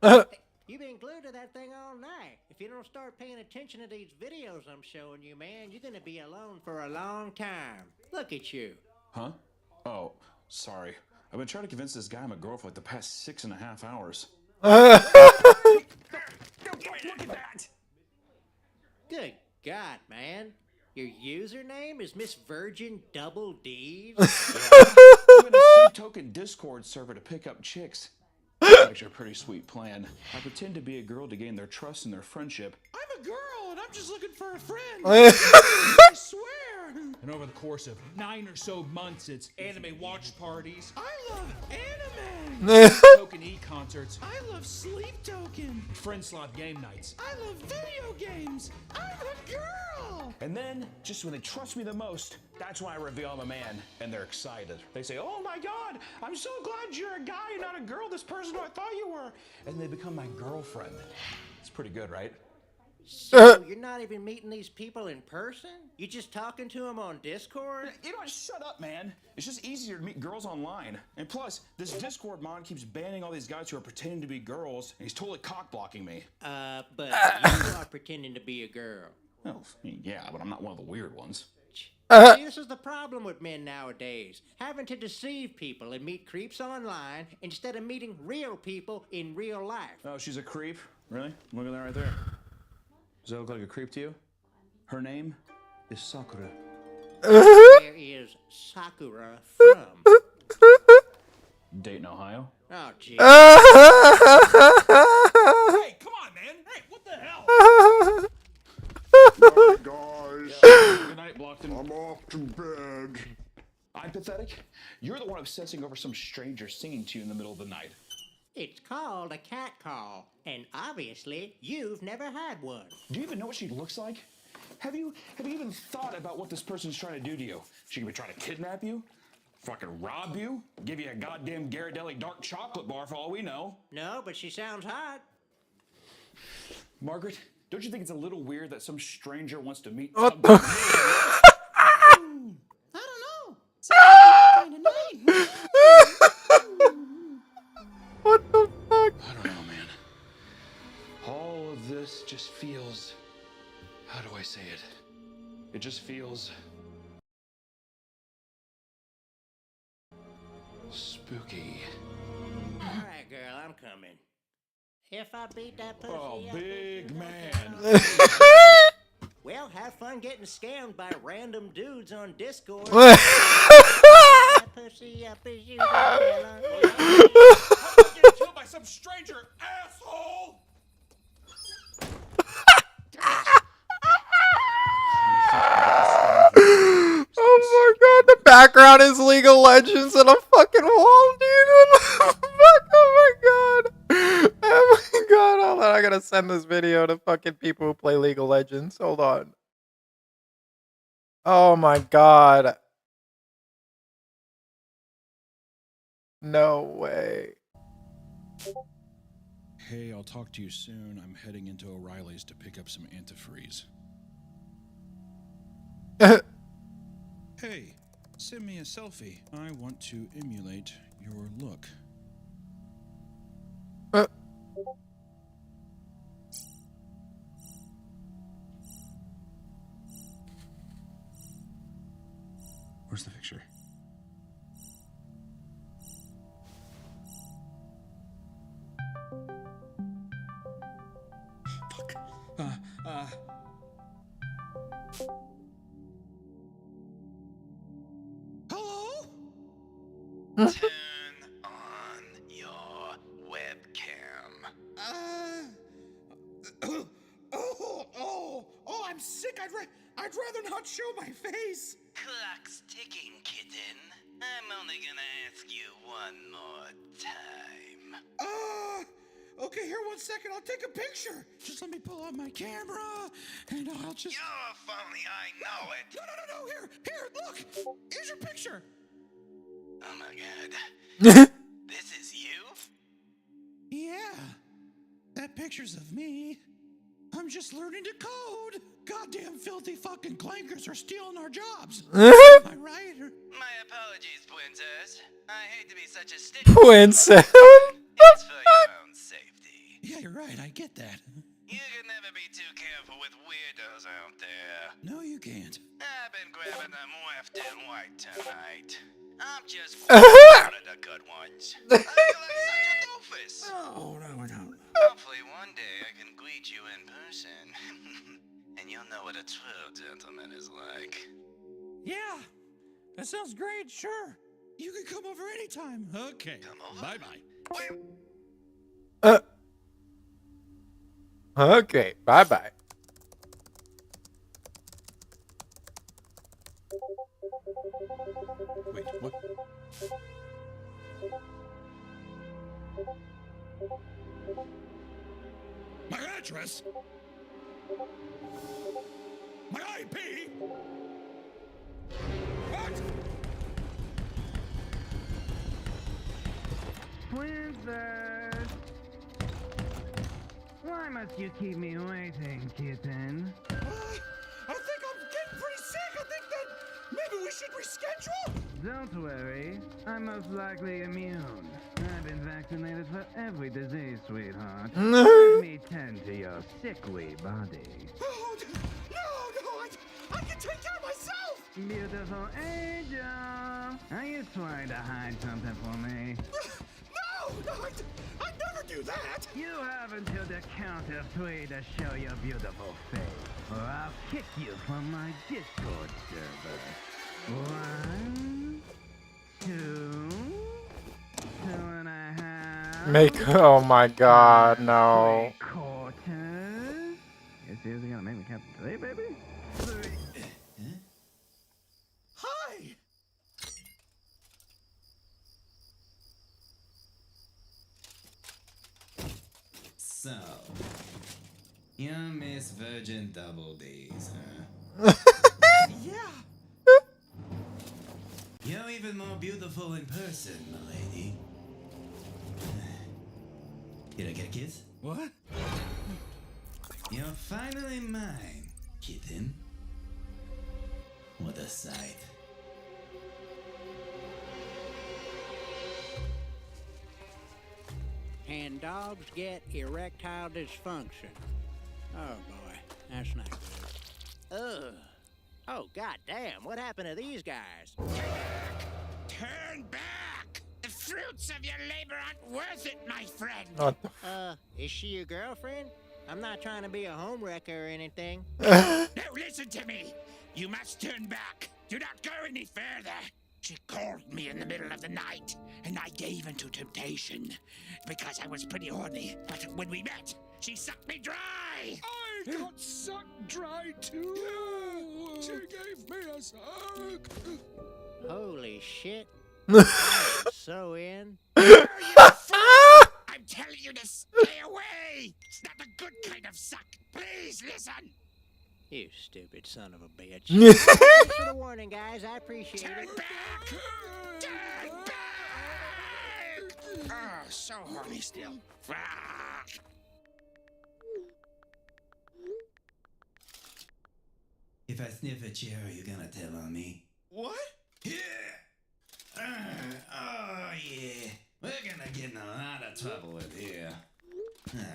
Hey, you've been glued to that thing all night. If you don't start paying attention to these videos I'm showing you, man, you're gonna be alone for a long time. Look at you. Huh? Oh, sorry. I've been trying to convince this guy I'm a girl for like the past 6.5 hours. Look at that! Good God, man. Your username is Miss Virgin Double D's? I'm in a Sleep Token Discord server to pick up chicks. It's actually a pretty sweet plan. I pretend to be a girl to gain their trust and their friendship. I'm a girl and I'm just looking for a friend. I swear. And over the course of 9 or so months, it's anime watch parties. I love anime. Token E concerts. I love Sleep Token. Friend slot game nights. I love video games. I'm a girl. And then, just when they trust me the most, that's when I reveal I'm a man, and they're excited. They say, "Oh my God, I'm so glad you're a guy and not a girl, this person who I thought you were." And they become my girlfriend. It's pretty good, right? So you're not even meeting these people in person? You just talking to them on Discord? You know what? Shut up, man. It's just easier to meet girls online. And plus, this Discord mod keeps banning all these guys who are pretending to be girls, and he's totally cock-blocking me. But you are pretending to be a girl. Oh, yeah, but I'm not one of the weird ones. See, this is the problem with men nowadays. Having to deceive people and meet creeps online instead of meeting real people in real life. Oh, she's a creep? Really? Look at that right there. Does that look like a creep to you? Her name is Sakura. Where is Sakura from? Dayton, Ohio. Oh, gee. Hey, come on, man. Hey, what the hell? Night, guys. Good night, Blockton. I'm off to bed. I'm pathetic. You're the one obsessing over some stranger singing to you in the middle of the night. It's called a cat call, and obviously you've never had one. Do you even know what she looks like? Have you even thought about what this person's trying to do to you? She could be trying to kidnap you, fucking rob you, give you a goddamn Ghirardelli dark chocolate bar for all we know. No, but she sounds hot. Margaret, don't you think it's a little weird that some stranger wants to meet? I don't know. Sounds kind of nice. What the fuck? I don't know, man. All of this just feels... How do I say it? It just feels... spooky. All right, girl, I'm coming. If I beat that pussy, Oh, I'll beat big you. man. Well, have fun getting scammed by random dudes on Discord. Pussy up as you Get killed by some stranger, asshole! Oh my god, the background is League of Legends and a fucking wall, dude. What the fuck? Oh my god. Oh my god, hold on. I gotta send this video to fucking people who play League of Legends. Hold on. Oh my god. No way. Hey, I'll talk to you soon. I'm heading into O'Reilly's to pick up some antifreeze. Hey, send me a selfie. I want to emulate your look. Where's the picture? Fuck. Hello? Turn on your webcam. I'm sick. I'd rather not show my face. Clock's ticking, kitten. I'm only gonna ask you one more time. Okay, here 1 second. I'll take a picture. Just let me pull out my camera, and I'll just... You're a phony, I know it. No. Here, look. Here's your picture. Oh my god. This is you? Yeah. That picture's of me. I'm just learning to code. Goddamn filthy fucking clankers are stealing our jobs. Am I right? My apologies, Princess. I hate to be such a stickler. Princess. It's for your own safety. Yeah, you're right. I get that. You can never be too careful with weirdos out there. No, you can't. I've been grabbing them left and right tonight. I'm just one of the good ones. I feel like such a doofus. Oh, no. Hopefully one day I can greet you in person. And you'll know what a true gentleman is like. Yeah, that sounds great. Sure. You can come over anytime. Okay. Come over. Bye-bye. Okay, bye-bye. Wait, what? My address? My IP? What? Princess! Why must you keep me waiting, kitten? I think I'm getting pretty sick. I think that maybe we should reschedule. Don't worry, I'm most likely immune. I've been vaccinated for every disease, sweetheart. Let me tend to your sickly body. Oh, no, I can take care of myself. Beautiful angel! Are you trying to hide something from me? No, I'd never do that. You have until the count of 3 to show your beautiful face, or I'll kick you from my Discord server. 1, 2, 2.5. Oh my god, no. 3 quarters. You seriously gonna make me count to 3, baby? 3. Hi. So, you miss Virgin Double D's, huh? Yeah. You're even more beautiful in person, milady. Did I get a kiss? What? You're finally mine, kitten. What a sight. And dogs get erectile dysfunction. Oh boy, that's not good. Ugh. Oh goddamn, what happened to these guys? Turn back! The fruits of your labor aren't worth it, my friend. What the Is she your girlfriend? I'm not trying to be a homewrecker or anything. Now listen to me. You must turn back. Do not go any further. She called me in the middle of the night, and I gave in to temptation because I was pretty horny. But when we met, she sucked me dry. I got sucked dry too. Yeah, she gave me a suck. Holy shit. I'm so in. I'm telling you to stay away. It's not the good kind of suck. Please listen. You stupid son of a bitch. Thanks for the warning, guys. I appreciate Turn it. back! Turn back! Oh, so horny still. Fuck! If I sniff at you, are you gonna tell on me? What? Yeah! Oh, yeah. We're gonna get in a lot of trouble with here.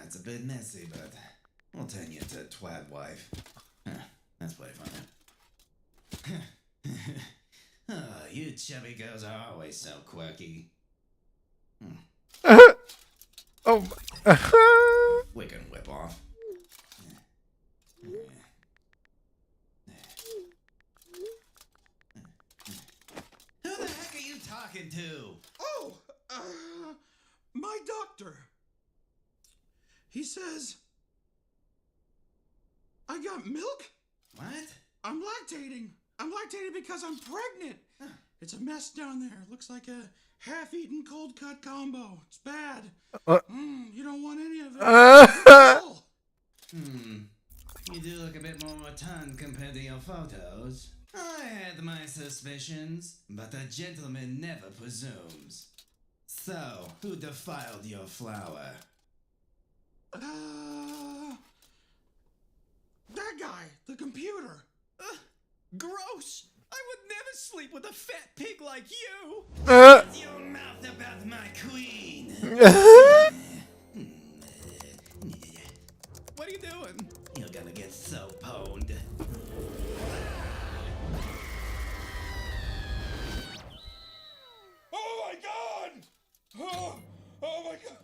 It's a bit messy, but we'll turn you into a twat wife. That's pretty funny. Oh, you chubby girls are always so quirky. Oh my. We can whip off. Who the heck are you talking to? Oh, my doctor. He says I got milk. What? I'm lactating. I'm lactating because I'm pregnant. It's a mess down there. Looks like a half-eaten cold-cut combo. It's bad. You don't want any of it. You do look a bit more rotund compared to your photos. I had my suspicions, but a gentleman never presumes. So, who defiled your flower? That guy, the computer. Gross! I would never sleep with a fat pig like you! Uh. Shut your mouth about my queen! What are you doing? You're gonna get so pwned. Oh my god! Oh my god!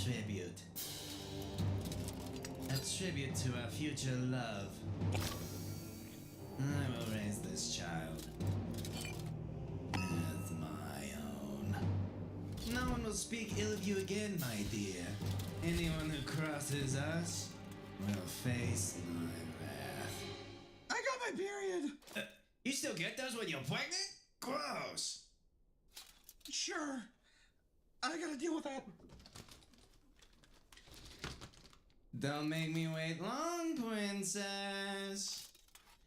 Tribute. A tribute to our future love. I will raise this child as my own. No one will speak ill of you again, my dear. Anyone who crosses us will face my wrath. I got my period. You still get those when you're pregnant? Gross. Sure. I gotta deal with that. Don't make me wait long, princess.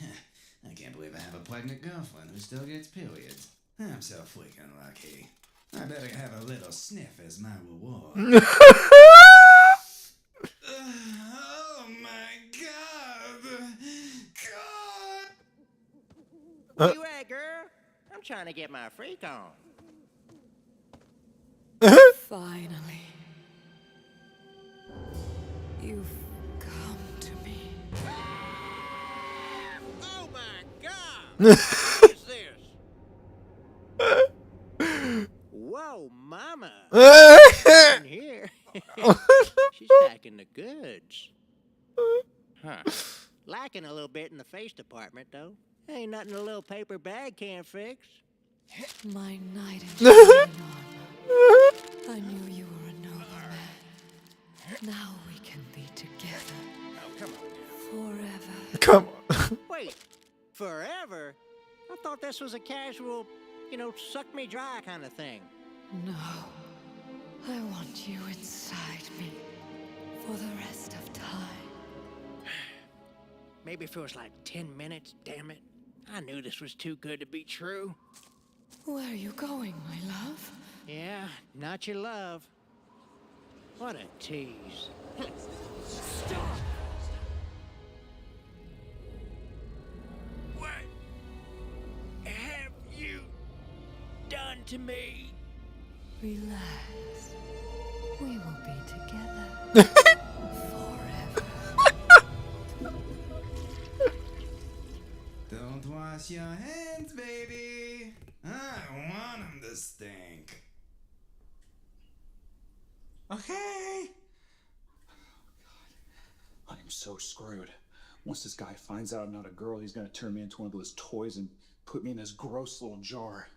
I can't believe I have a pregnant girlfriend who still gets periods. I'm so freaking lucky. I better have a little sniff as my reward. Oh my god! God! Where you at, girl? I'm trying to get my freak on. Finally. You've come to me. Oh my god! What is this? Whoa, mama! In here. She's packing the goods. Huh. Lacking a little bit in the face department, though. Ain't nothing a little paper bag can't fix. My knight in shining armor. I knew you were a noble man. Now we can be together. Oh, come on now. Forever. Come on. Wait, forever? I thought this was a casual, suck me dry kind of thing. No. I want you inside me. For the rest of time. Maybe if it was like 10 minutes, damn it. I knew this was too good to be true. Where are you going, my love? Yeah, not your love. What a tease. Stop! What have you done to me? Relax. We will be together. Forever. Don't wash your hands, baby. I want them to stink. Okay. I am so screwed. Once this guy finds out I'm not a girl, he's gonna turn me into one of those toys and put me in this gross little jar.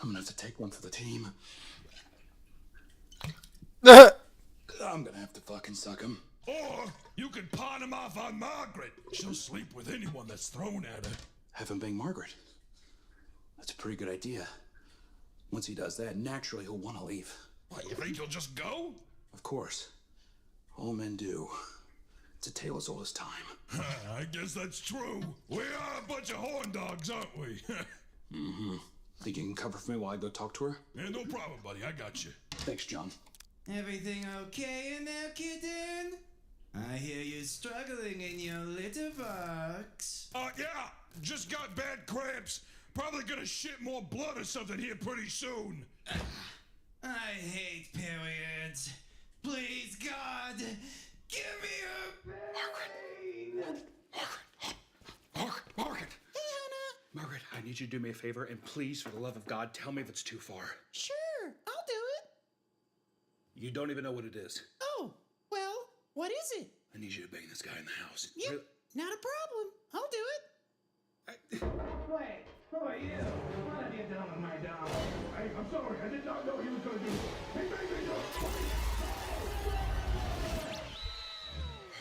I'm gonna have to take one for the team. I'm gonna have to fucking suck him. Or you could pawn him off on Margaret. She'll sleep with anyone that's thrown at her. Have him bang Margaret. That's a pretty good idea. Once he does that, naturally he'll want to leave. What, you think he'll just go? Of course. All men do. It's a tale as old as time. I guess that's true. We are a bunch of horn dogs, aren't we? Mm-hmm. Think you can cover for me while I go talk to her? Yeah, no problem, buddy. I got you. Thanks, John. Everything okay in there, kitten? I hear you struggling in your litter box. Yeah. Just got bad cramps. Probably gonna shit more blood or something here pretty soon. I hate periods. Please, God, give me a pain. Margaret! Margaret, I need you to do me a favor, and please, for the love of God, tell me if it's too far. Sure, I'll do it. You don't even know what it is. Oh, well, what is it? I need you to bang this guy in the house. Yep, not a problem. I'll do it. Wait, who are you? What have you done with my dog? I'm sorry, I did not know he was going to do this. Hey, baby,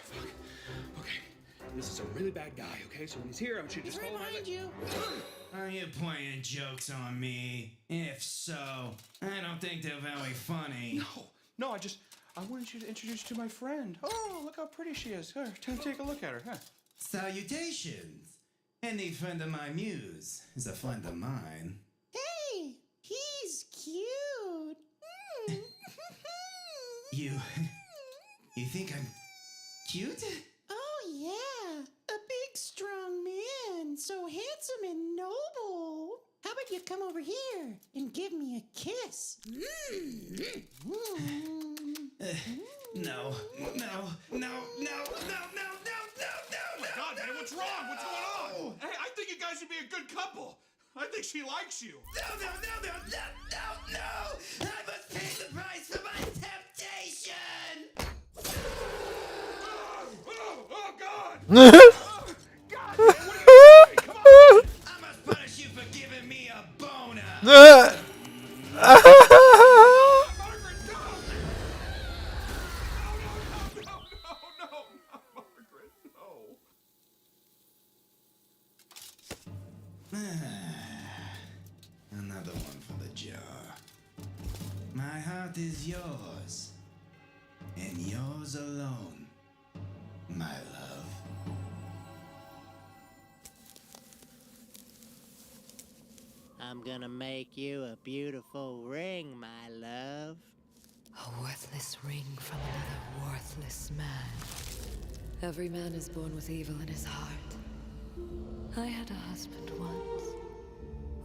Fuck. Okay, Artemis is a really bad guy, okay? So when he's here, I want you to just follow my Remind lead. you. Are you playing jokes on me? If so, I don't think they're very funny. No, I wanted you to introduce you to my friend. Oh, look how pretty she is. Here, take a look at her. Huh? Salutations. Any friend of my muse is a friend of mine. Hey, he's cute. You think I'm cute? Oh, yeah. A big, strong man. So handsome and noble. How about you come over here and give me a kiss? No. Oh my God, man, what's wrong? What's going on? Hey, I think you guys would be a good couple. I think she likes you. No! I must pay the price for my temptation! Oh God! God, man, what are you doing? Come on! I must punish you for giving me a boner! Margaret, no! No, Margaret, no. Another one for the jar. My heart is yours, and yours alone, my love. I'm gonna make you a beautiful ring, my love. A worthless ring from another worthless man. Every man is born with evil in his heart. I had a husband once.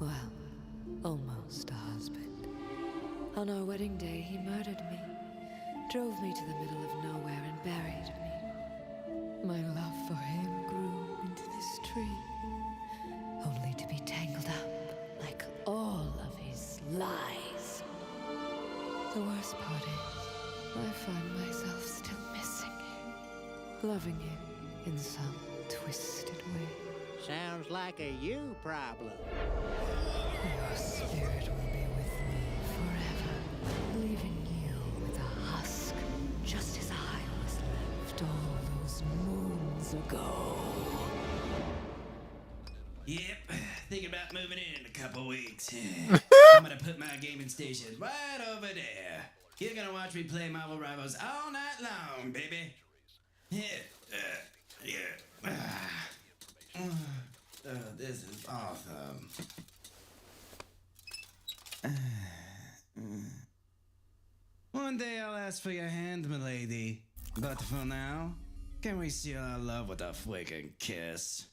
Well, almost a husband. On our wedding day, he murdered me, drove me to the middle of nowhere and buried me. My love for him grew into this tree, only to be tangled up like all of his lies. The worst part is, I find myself still missing him, loving him in some twisted way. Sounds like a you problem. Your spirit will be with me forever, leaving you with a husk, just as I was left all those moons ago. Yep, thinking about moving in a couple weeks. I'm gonna put my gaming station right over there. You're gonna watch me play Marvel Rivals all night long, baby. This is awesome. One day I'll ask for your hand, milady. But for now, can we seal our love with a freaking kiss?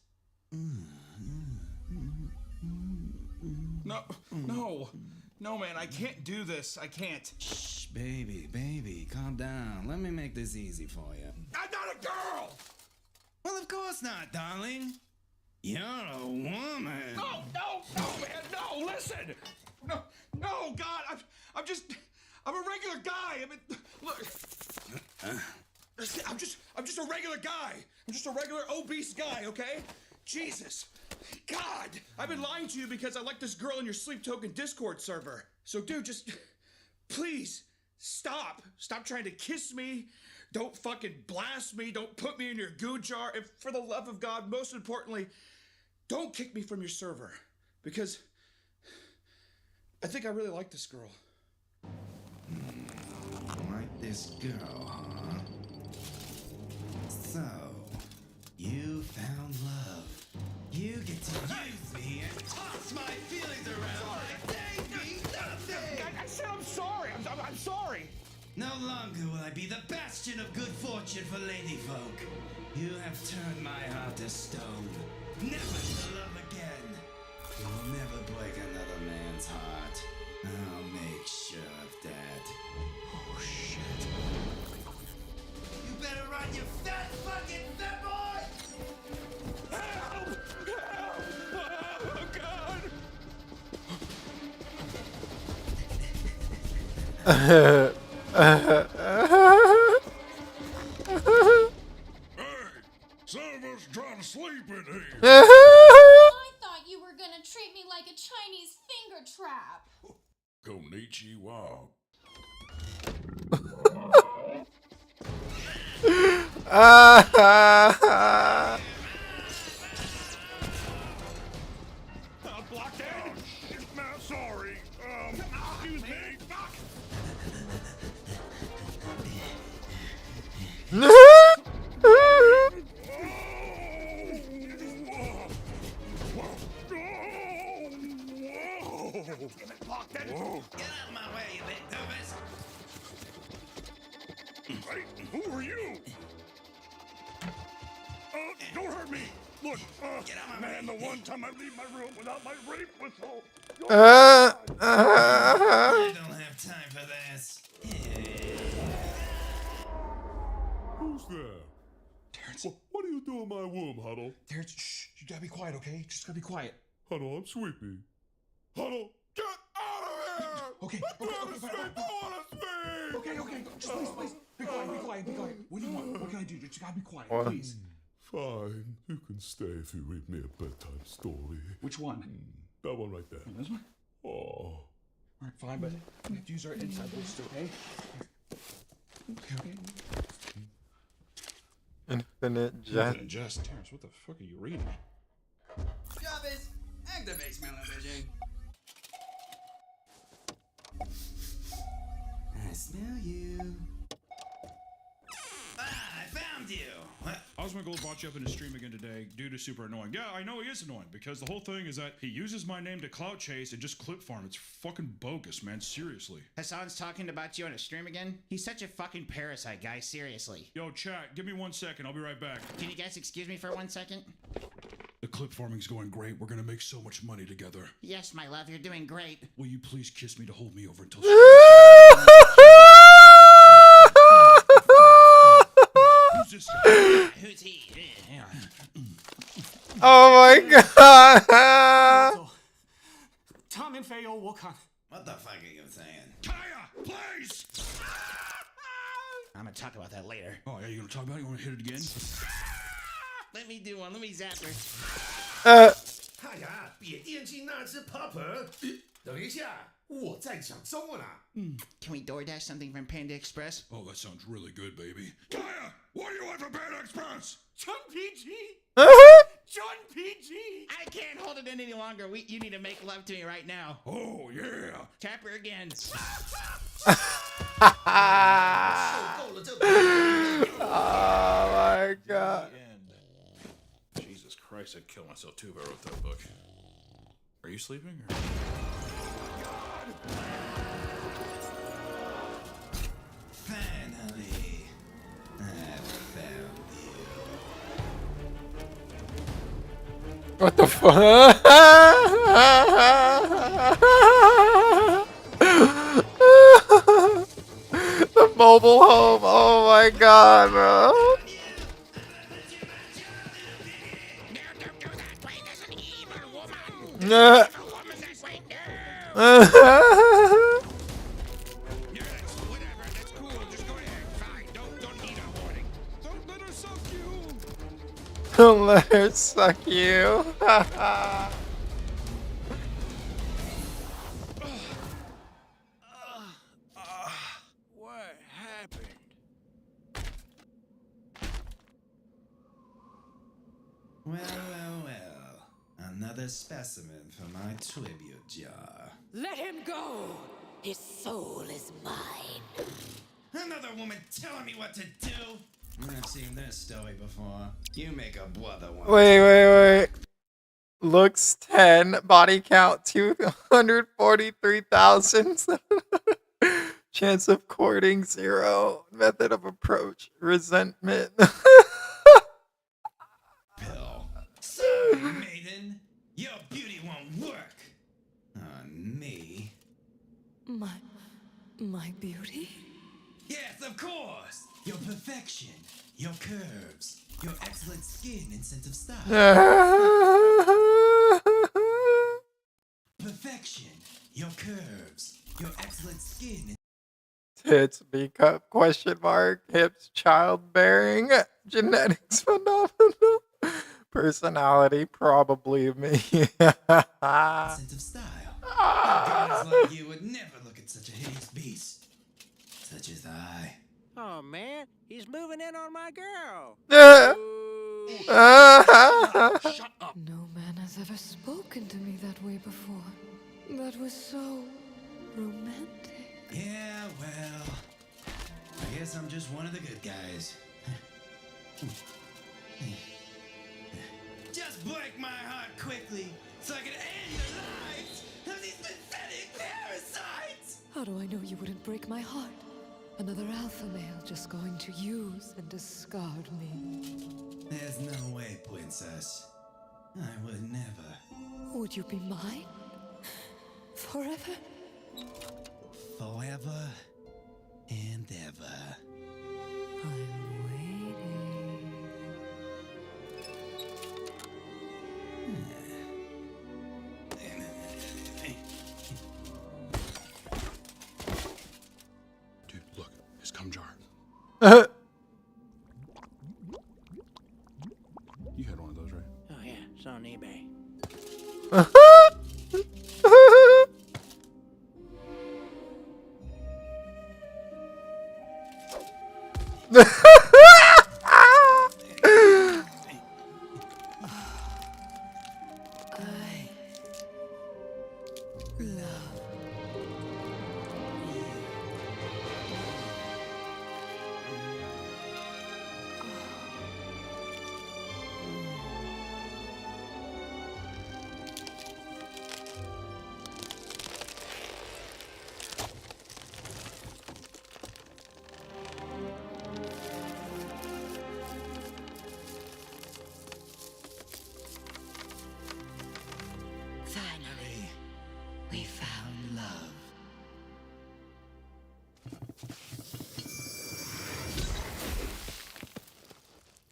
No, man, I can't do this. I can't. Shh, baby, calm down. Let me make this easy for you. I'm not a girl! Well, of course not, darling. You're a woman. No, man, no, listen! No, God, I'm a regular guy. I mean, look. I'm just a regular guy. I'm just a regular obese guy, okay? Jesus. God, I've been lying to you because I like this girl in your Sleep Token Discord server. So, dude, just please stop. Stop trying to kiss me. Don't fucking blast me. Don't put me in your goo jar. And for the love of God, most importantly, don't kick me from your server. Because I think I really like this girl. Like this girl, huh? So, you found love. You get to use me and toss my feelings around like they mean nothing! I said I'm sorry. I'm sorry. No longer will I be the bastion of good fortune for ladyfolk. You have turned my heart to stone. Never to love again. You will never break another man's heart. I'll make sure of that. Oh, shit. You better run, you fat fucking fat boy! Help! Oh, God! Hey, some of us trying to sleep in here. I thought you were gonna treat me like a Chinese finger trap. Konnichiwa. Ah, Whoa. Get out of my way, you big doofus! Hey, who are you? Don't hurt me. Look, man, the one time I leave my room without my rape whistle. I don't have time for this. Who's there? Terrence. What do you do in my womb, Huddle? Terrence, shh. You gotta be quiet, okay? Just gotta be quiet. Huddle, I'm sleepy. Huddle, get out of here! Okay, I want to sleep. Okay. Just please. Be quiet. What do you want? What can I do? You just gotta be quiet, What? please. Fine, you can stay if you read me a bedtime story. Which one? That one right there. This one? Oh. All right, fine, but we have to use our inside voice, okay? Okay. Infinite Jest. Terrence, what the fuck are you reading? Jarvis, activate smell-o-vision. I smell you. I found you. What? Osmongold brought you up in his stream again today. Dude is super annoying. Yeah, I know he is annoying because the whole thing is that he uses my name to clout chase and just clip farm. It's fucking bogus, man. Seriously. Hassan's talking about you on a stream again? He's such a fucking parasite, guy. Seriously. Yo, chat, give me 1 second. I'll be right back. Can you guys excuse me for 1 second? The clip farming's going great. We're gonna make so much money together. Yes, my love, you're doing great. Will you please kiss me to hold me over until Who's this guy? Who's he? Oh my god! What the fuck are you saying? Kaya, please! I'm gonna talk about that later. Oh, yeah, you gonna talk about it? You wanna hit it again? Let me do one. Let me zap her. 哎呀，别惦记那只 Popper。等一下，我在讲中文啊。 Can we DoorDash something from Panda Express? Oh, that sounds really good, baby. Kaya, what do you want from Panda Express? John PG. John PG. I can't hold it in any longer. You need to make love to me right now. Oh, yeah. Tap her again. Oh my god. Jesus Christ, I'd kill myself too if I wrote that book. Are you sleeping? Or? Finally, I found you. What the fuck? The mobile home. Oh my god, bro. Nah. Don't let her suck you. What happened? Well. Another specimen for my tribute jar. Let him go! His soul is mine. Another woman telling me what to do? I've seen this story before. You make a brother one. Wait. Looks 10, body count 243,000. Chance of courting 0. Method of approach resentment. Pill. Sorry, maiden. Your beauty won't work on me. My beauty? Yes, of course. Your perfection, your curves, your excellent skin and sense of style. Perfection, your curves, your excellent skin. Tits, B cup, question mark, hips, childbearing, genetics phenomenal, personality, probably me. Sense of style. Guys like you would never look at such a hideous beast, such as I. Oh man, he's moving in on my girl. Shut up. No man has ever spoken to me that way before. That was so romantic. Yeah, well, I guess I'm just one of the good guys. Just break my heart quickly so I can end the lives of these pathetic How do I know you wouldn't break my heart? Another alpha male just going to use and discard me. There's no way, princess. I would never. Would you be mine? Forever? Forever and ever. I'm waiting. Dude, look, his cum jar. You had one of those, right? Oh yeah, it's on eBay. Finally, we found love.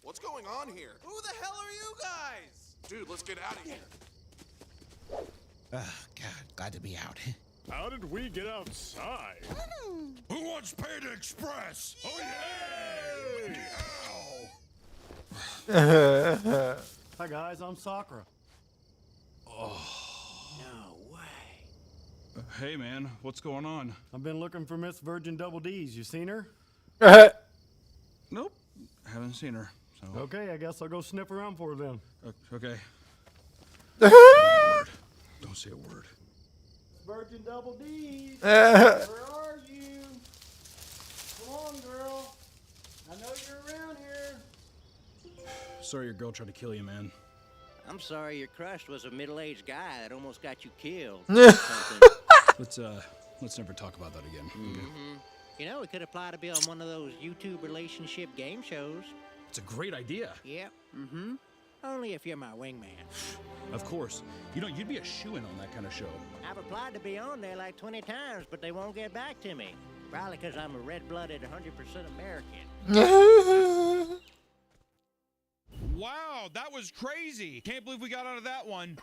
What's going on here? Who the hell are you guys? Dude, let's get out of here. Oh, God, glad to be out. How did we get outside? Who wants Panda Express? Oh, yeah! Ow! Hi, guys. I'm Sakura. No way. Hey, man, what's going on? I've been looking for Miss Virgin Double D's. You seen her? Nope, haven't seen her. So. Okay, I guess I'll go sniff around for her then. Okay. Don't say a word. Virgin Double D's. Where are you? Come on, girl. I know you're around here. Sorry your girl tried to kill you, man. I'm sorry your crush was a middle-aged guy that almost got you killed. Let's never talk about that again. Mm-hmm. You know, it could apply to be on one of those YouTube relationship game shows. It's a great idea. Yep. Mm-hmm. Only if you're my wingman. Of course. You know, you'd be a shoo-in on that kind of show. I've applied to be on there like 20 times, but they won't get back to me. Probably because I'm a red-blooded 100% American. Wow, that was crazy. Can't believe we got out of that one.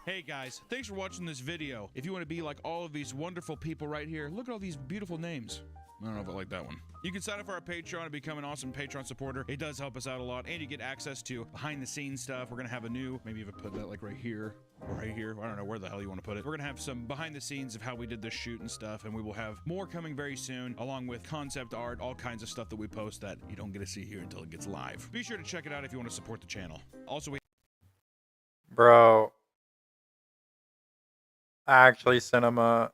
Hey guys, thanks for watching this video. If you want to be like all of these wonderful people right here, look at all these beautiful names. I don't know if I like that one. You can sign up for our Patreon and become an awesome Patreon supporter. It does help us out a lot, and you get access to behind-the-scenes stuff. We're gonna have a new, maybe even put that like right here, or right here. I don't know where the hell you want to put it. We're gonna have some behind-the-scenes of how we did this shoot and stuff, and we will have more coming very soon, along with concept art, all kinds of stuff that we post that you don't get to see here until it gets live. Be sure to check it out if you want to support the channel. Also, Bro. Actually, cinema.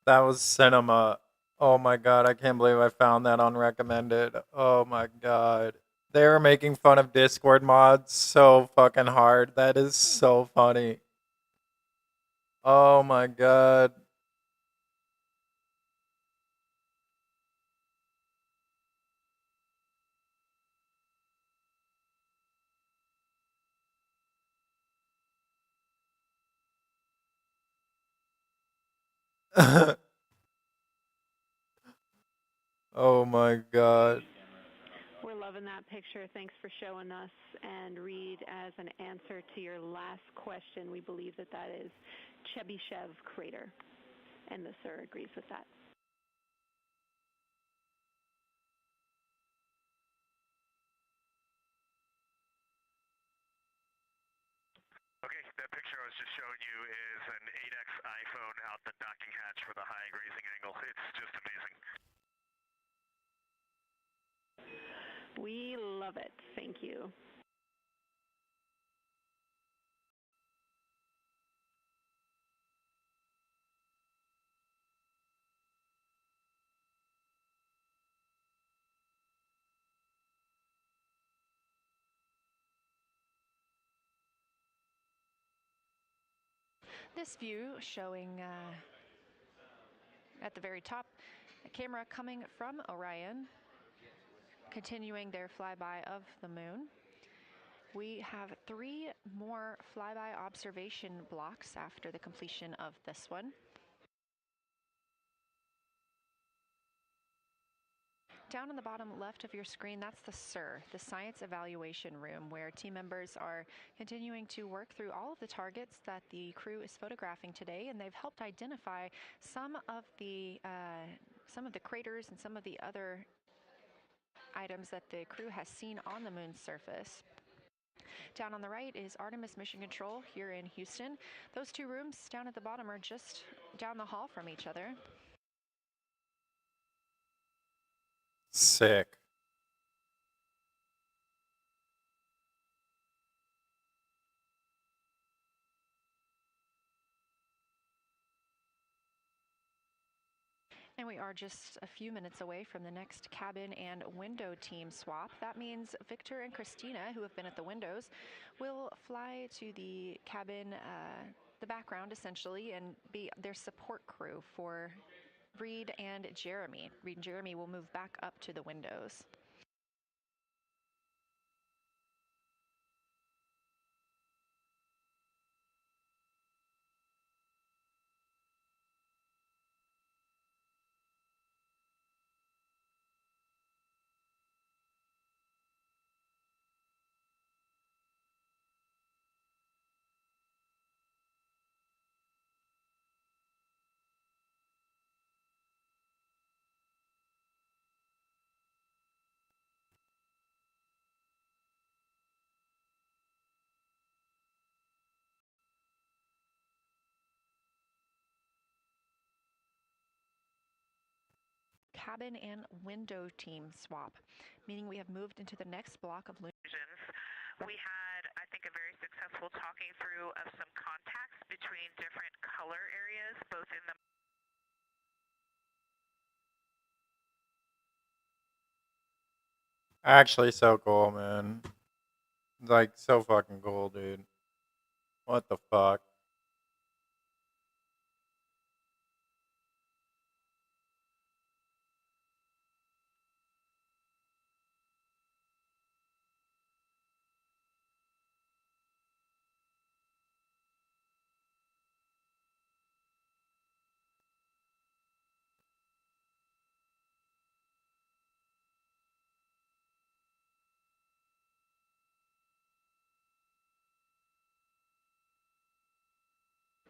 That was cinema. Oh my god, I can't believe I found that unrecommended. Oh my god. They were making fun of Discord mods so fucking hard. That is so funny. Oh my god. Oh my god. We're loving that picture. Thanks for showing us. And Reed, as an answer to your last question, we believe that that is Chebyshev crater. And the sir agrees with that. Okay, that picture I was just showing you is an 8X iPhone out the docking hatch for the high grazing angle. It's just amazing. We love it. Thank you. This view showing at the very top, a camera coming from Orion, continuing their flyby of the moon. We have 3 more flyby observation blocks after the completion of this one. Down on the bottom left of your screen, that's the SIR, the Science Evaluation Room, where team members are continuing to work through all of the targets that the crew is photographing today, and they've helped identify some of the craters and some of the other items that the crew has seen on the moon's surface. Down on the right is Artemis Mission Control here in Houston. Those 2 rooms down at the bottom are just down the hall from each other. Sick. And we are just a few minutes away from the next cabin and window team swap. That means Victor and Christina, who have been at the windows, will fly to the cabin, the background essentially, and be their support crew for Reed and Jeremy. Reed and Jeremy will move back up to the windows. Cabin and window team swap, meaning we have moved into the next block of lunar. We had, I think, a very successful talking through of some contacts between different color areas, both in the Actually, so cool, man. Like, so fucking cool, dude. What the fuck?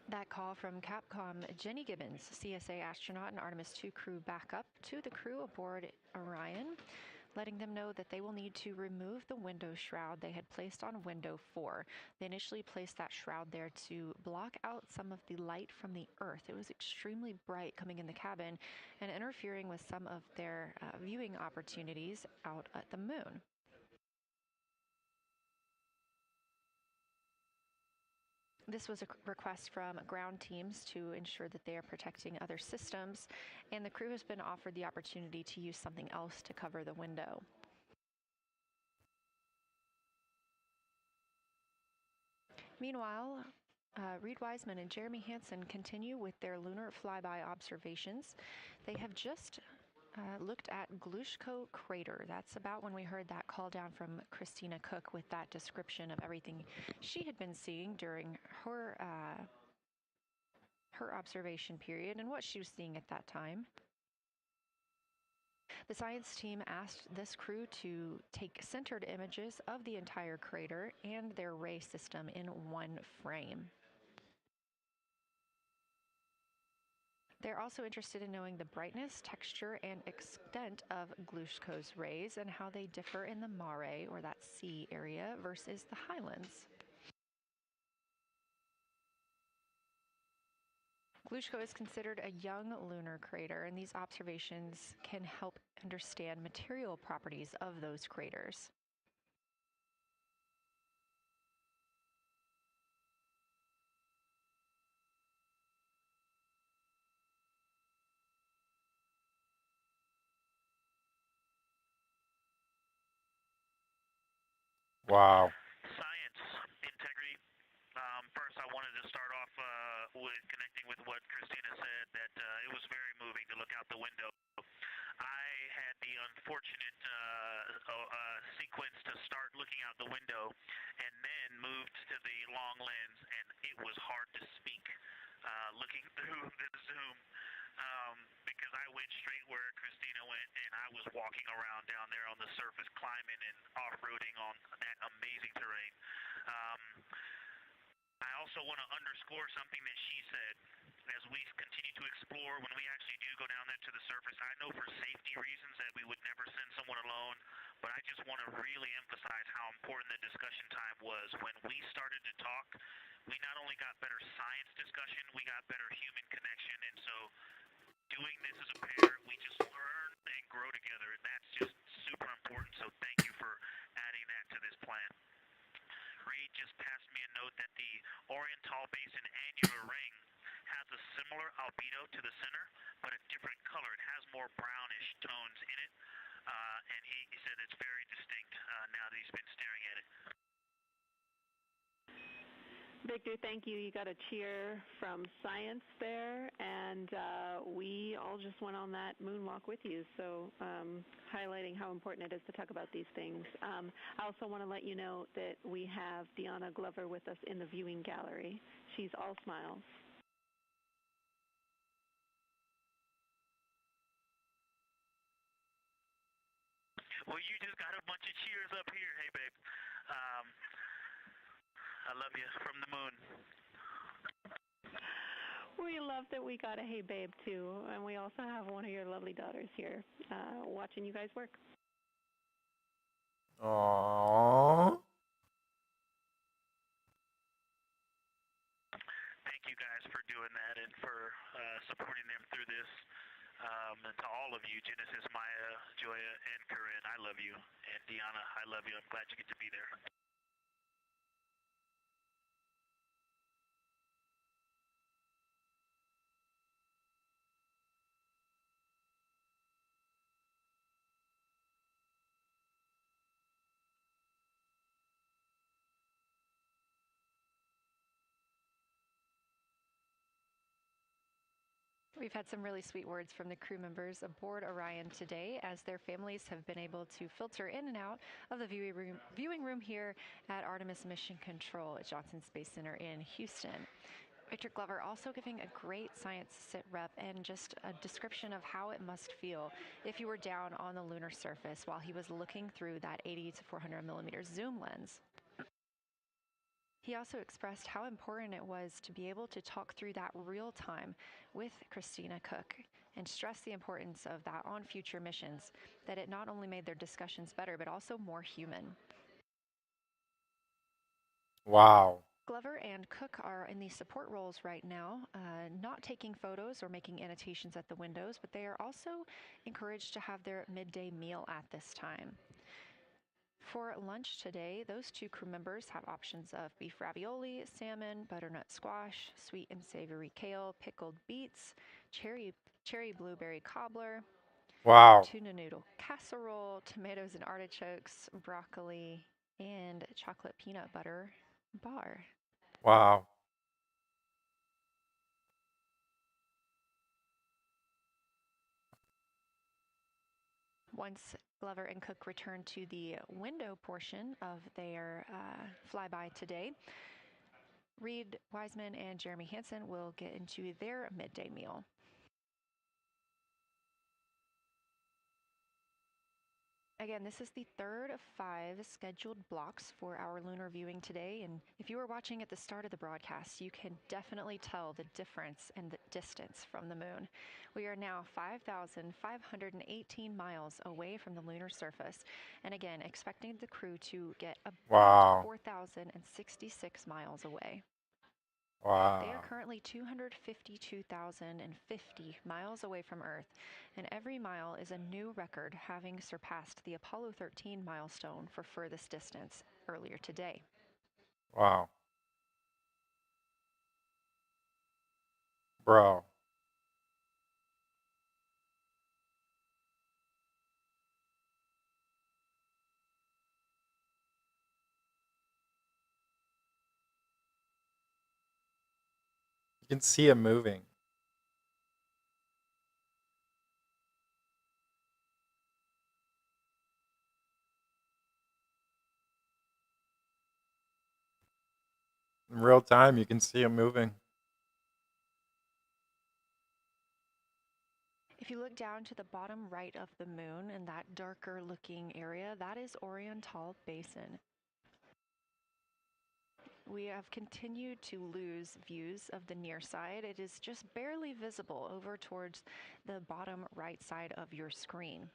That call from Capcom, Jenny Gibbons, CSA astronaut and Artemis 2 crew backup to the crew aboard Orion, letting them know that they will need to remove the window shroud they had placed on window 4. They initially placed that shroud there to block out some of the light from the Earth. It was extremely bright coming in the cabin and interfering with some of their viewing opportunities out at the moon. This was a request from ground teams to ensure that they are protecting other systems, and the crew has been offered the opportunity to use something else to cover the window. Meanwhile, Reed Wiseman and Jeremy Hansen continue with their lunar flyby observations. They have just looked at Glushko Crater. That's about when we heard that call down from Christina Cook with that description of everything she had been seeing during her her observation period and what she was seeing at that time. The science team asked this crew to take centered images of the entire crater and their ray system in one frame. They're also interested in knowing the brightness, texture, and extent of Glushko's rays and how they differ in the mare, or that sea area, versus the highlands. Glushko is considered a young lunar crater, and these observations can help understand material properties of those craters. Wow. Science, integrity. First, I wanted to start off connecting with what Christina said, that it was very moving to look out the window. I had the unfortunate sequence to start looking out the window and then moved to the long lens, and it was hard to speak looking through the zoom because I went straight where Christina went, and I was walking around down there on the surface, climbing and off-roading on that amazing terrain. I also want to underscore something that she said. As we continue to explore, when we actually do go down there to the surface, I know for safety reasons that we would never send someone alone, but I just want to really emphasize how important the discussion time was. When we started to talk, we not only got better science discussion, we got better human connection, and so doing this as a pair, we just learn and grow together, and that's just super important, so thank you for adding that to this plan. Reed just passed me a note that the Oriental Basin annular ring has a similar albedo to the center, but a different color. It has more brownish tones in it, and he said it's very distinct now that he's been staring at it. Victor, thank you. You got a cheer from science there, and we all just went on that moonwalk with you, so highlighting how important it is to talk about these things. I also want to let you know that we have Deanna Glover with us in the viewing gallery. She's all smiles. Well, you just got a bunch of cheers up here. Hey, babe. I love you from the moon. We love that we got a hey babe too, and we also have one of your lovely daughters here watching you guys work. Aww. Thank you guys for doing that and for supporting them through this. And to all of you, Genesis, Maya, Joya, and Corinne, I love you. And Deanna, I love you. I'm glad you get to be there. We've had some really sweet words from the crew members aboard Orion today, as their families have been able to filter in and out of the viewing room here at Artemis Mission Control at Johnson Space Center in Houston. Victor Glover also giving a great science sit rep and just a description of how it must feel if you were down on the lunar surface while he was looking through that 80 to 400 millimeter zoom lens. He also expressed how important it was to be able to talk through that real time with Christina Cook and stress the importance of that on future missions, that it not only made their discussions better, but also more human. Wow. Glover and Cook are in the support roles right now, not taking photos or making annotations at the windows, but they are also encouraged to have their midday meal at this time. For lunch today, those two crew members have options of beef ravioli, salmon, butternut squash, sweet and savory kale, pickled beets, cherry blueberry cobbler, wow, tuna noodle casserole, tomatoes and artichokes, broccoli, and chocolate peanut butter bar. Wow. Once Glover and Cook return to the window portion of their flyby today, Reed Wiseman and Jeremy Hansen will get into their midday meal. Again, this is the third of 5 scheduled blocks for our lunar viewing today, and if you were watching at the start of the broadcast, you can definitely tell the difference in the distance from the moon. We are now 5,518 miles away from the lunar surface, and again, expecting the crew to get about 4,066 miles away. Wow. They are currently 252,050 miles away from Earth, and every mile is a new record, having surpassed the Apollo 13 milestone for furthest distance earlier today. Wow. Bro. You can see him moving. In real time, you can see him moving. If you look down to the bottom right of the moon in that darker looking area, that is Oriental Basin. We have continued to lose views of the near side. It is just barely visible over towards the bottom right side of your screen.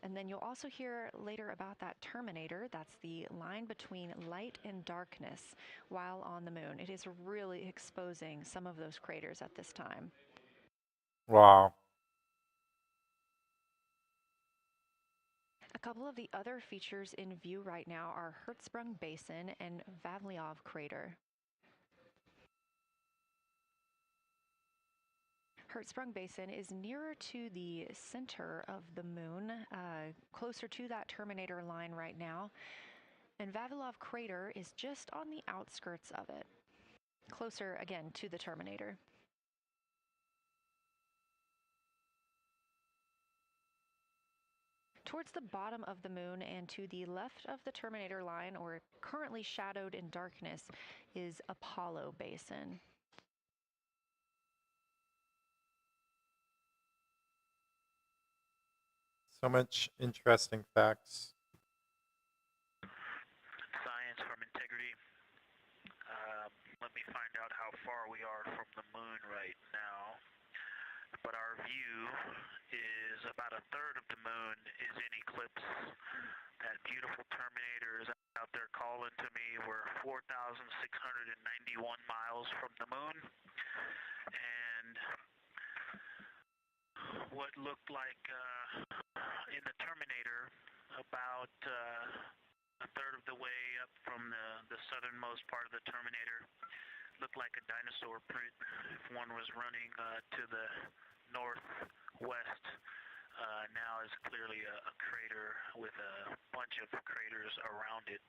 And then you'll also hear later about that terminator. That's the line between light and darkness while on the moon. It is really exposing some of those craters at this time. Wow. A couple of the other features in view right now are Hertzsprung Basin and Vavilov Crater. Hertzsprung Basin is nearer to the center of the moon, closer to that terminator line right now, and Vavilov Crater is just on the outskirts of it, closer again to the terminator. Towards the bottom of the moon and to the left of the terminator line, or currently shadowed in darkness, is Apollo Basin. So much interesting facts. Science from integrity. Let me find out how far we are from the moon right now. But our view is about a third of the moon is in eclipse. That beautiful terminator is out there calling to me. We're 4,691 miles from the moon. And what looked like in the terminator about a third of the way up from the southernmost part of the terminator looked like a dinosaur print if one was running to the northwest. Now is clearly a crater with a bunch of craters around it.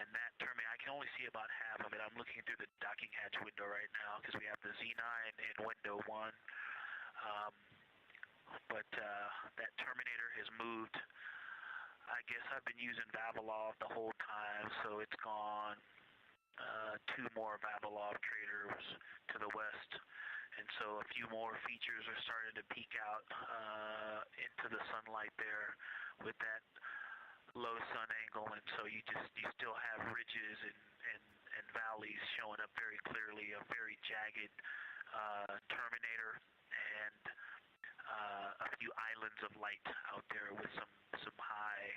And that terminator, I can only see about half of it. I'm looking through the docking hatch window right now because we have the Z9 in window 1. But that terminator has moved. I guess I've been using Vavilov the whole time, so it's gone 2 more Vavilov craters to the west. And so a few more features are starting to peek out into the sunlight there with that low sun angle. And so you still have ridges and valleys showing up very clearly, a very jagged terminator, and a few islands of light out there with some high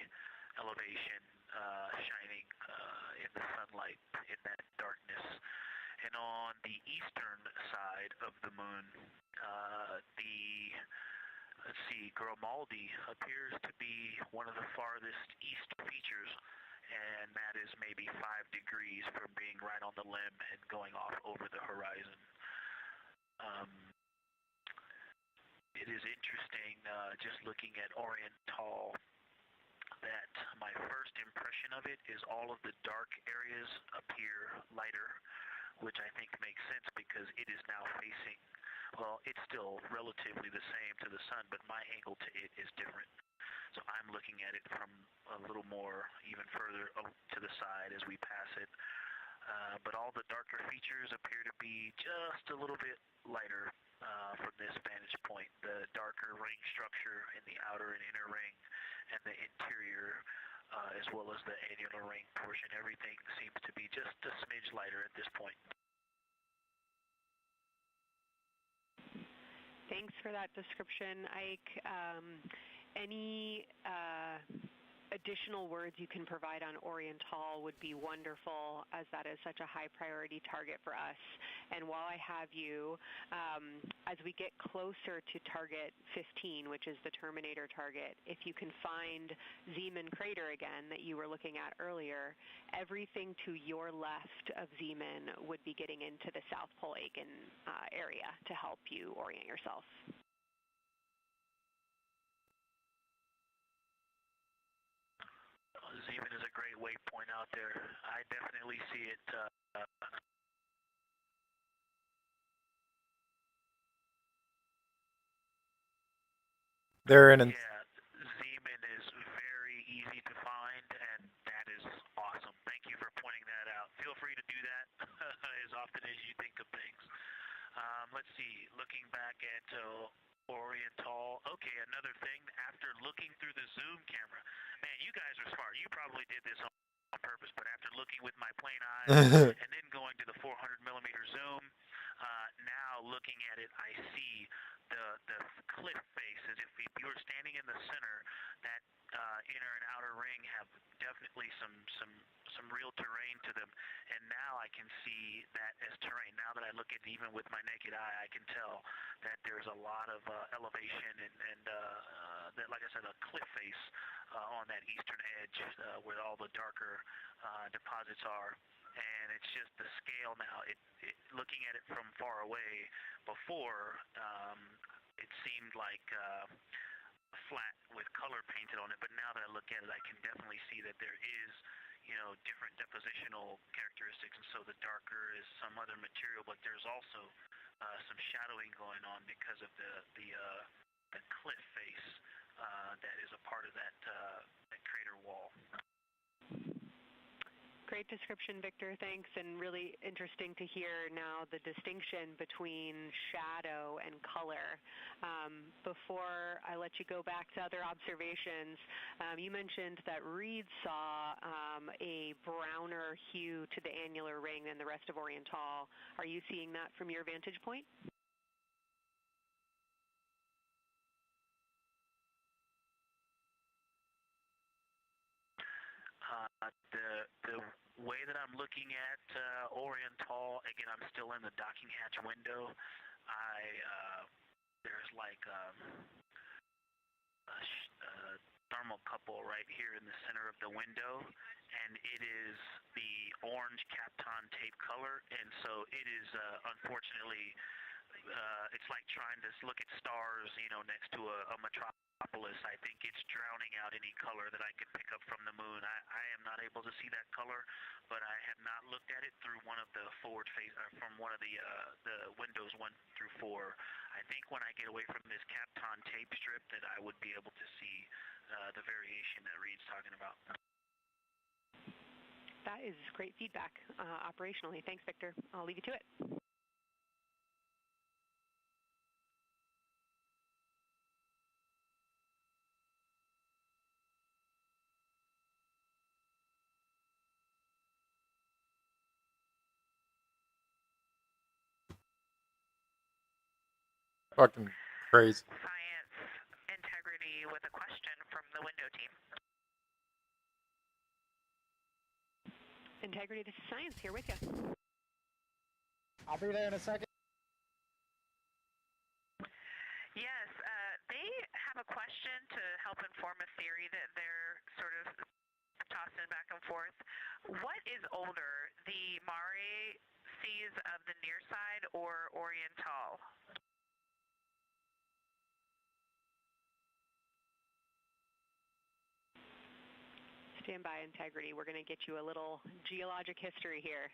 elevation shining in the sunlight in that darkness. And on the eastern side of the moon, let's see, Grimaldi appears to be one of the farthest east features, and that is maybe 5 degrees from being right on the limb and going off over the horizon. It is interesting, just looking at Oriental, that my first impression of it is all of the dark areas appear lighter, which I think makes sense because it is now facing, well, it's still relatively the same to the sun, but my angle to it is different. So I'm looking at it from a little more, even further to the side as we pass it. But all the darker features appear to be just a little bit lighter from this vantage point. The darker ring structure in the outer and inner ring and the interior, as well as the annular ring portion, everything seems to be just a smidge lighter at this point. Thanks for that description, Ike. Any additional words you can provide on Oriental would be wonderful, as that is such a high priority target for us. And while I have you, as we get closer to target 15, which is the terminator target, if you can find Zeeman Crater again that you were looking at earlier, everything to your left of Zeeman would be getting into the South Pole Aiken area to help you orient yourself. Zeeman is a great waypoint out there. I definitely see it They're in. Yeah, Zeman is very easy to find, and that is awesome. Thank you for pointing that out. Feel free to do that as often as you think of things. Let's see, looking back at Oriental. Okay, another thing, after looking through the zoom camera, man, you guys are smart. You probably did this on purpose, but after looking with my plain eyes and then going to the 400 millimeter zoom, now looking at it, I see the cliff face as if you were standing in the center. That inner and outer ring have definitely some real terrain to them, and now I can see that as terrain. Now that I look at it even with my naked eye, I can tell that there's a lot of elevation and that, like I said, a cliff face on that eastern edge where all the darker deposits are. And it's just the scale now. Looking at it from far away before, it seemed like flat with color painted on it, but now that I look at it, I can definitely see that there is, different depositional characteristics, and so the darker is some other material, but there's also some shadowing going on because of the cliff face that is a part of that crater wall. Great description, Victor. Thanks, and really interesting to hear now the distinction between shadow and color. Before I let you go back to other observations, you mentioned that Reed saw a browner hue to the annular ring than the rest of Oriental. Are you seeing that from your vantage point? The way that I'm looking at Oriental, again, I'm still in the docking hatch window. There's like a thermocouple right here in the center of the window, and it is the orange Kapton tape color, and so it is unfortunately, it's like trying to look at stars, next to a metropolis. I think it's drowning out any color that I could pick up from the moon. I am not able to see that color, but I have not looked at it through one of the forward face from one of the windows 1 through 4. I think when I get away from this Kapton tape strip that I would be able to see the variation that Reed's talking about. That is great feedback operationally. Thanks, Victor. I'll leave you to it. Fucking crazy. Science integrity with a question from the window team. Integrity, this is Science here with you. I'll be there in a second. Yes, they have a question to help inform a theory that they're sort of tossing back and forth. What is older, the Mare seas of the near side or Oriental? Stand by, Integrity. We're going to get you a little geologic history here.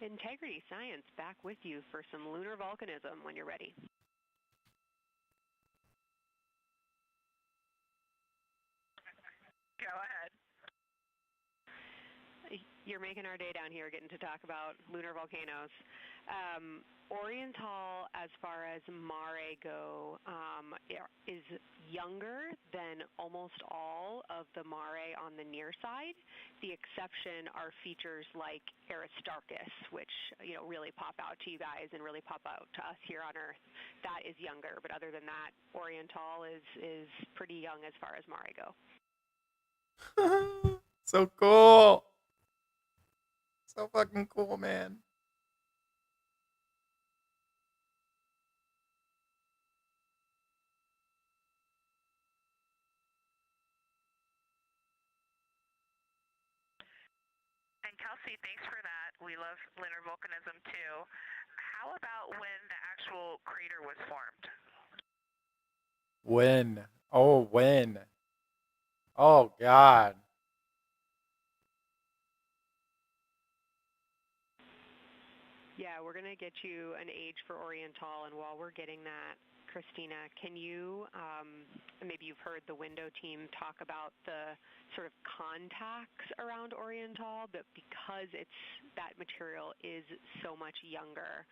Integrity Science back with you for some lunar volcanism when you're ready. Go ahead. You're making our day down here getting to talk about lunar volcanoes. Oriental, as far as mare go, is younger than almost all of the mare on the near side. The exception are features like Aristarchus, which really pop out to you guys and really pop out to us here on Earth. That is younger, but other than that, Oriental is pretty young as far as mare go. So cool. So fucking cool, man. And Kelsey, thanks for that. We love lunar volcanism too. How about when the actual crater was formed? When? Oh, when? Oh, God. Yeah, we're going to get you an age for Oriental, and while we're getting that, Christina, can you, maybe you've heard the window team talk about the sort of contacts around Oriental, but because that material is so much younger,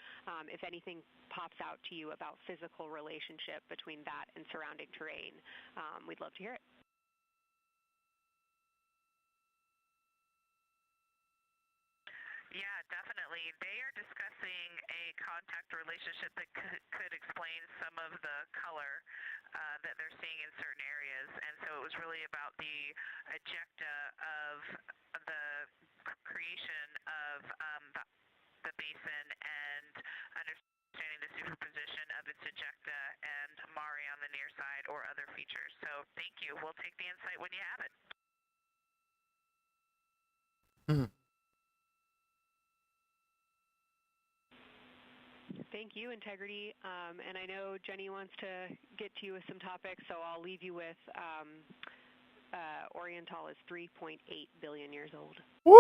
if anything pops out to you about physical relationship between that and surrounding terrain, we'd love to hear it. Yeah, definitely. They are discussing a contact relationship that could explain some of the color that they're seeing in certain areas. And so it was really about the ejecta of the creation of the basin and understanding the superposition of its ejecta and mare on the near side or other features. So thank you. We'll take the insight when you have it. Thank you, Integrity. And I know Jenny wants to get to you with some topics, so I'll leave you with Oriental is 3.8 billion years old. Woo!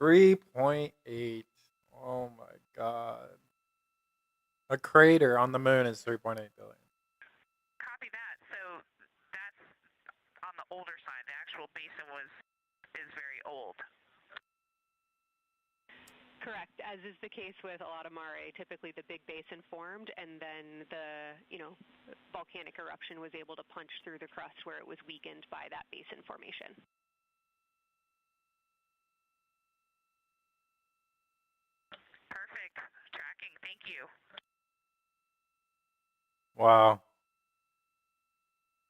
3.8. Oh my God. A crater on the moon is 3.8 billion. Copy that. So that's on the older side. The actual basin is very old. Correct, as is the case with a lot of mare. Typically the big basin formed, and then the volcanic eruption was able to punch through the crust where it was weakened by that basin formation. Perfect. Tracking. Thank you. Wow.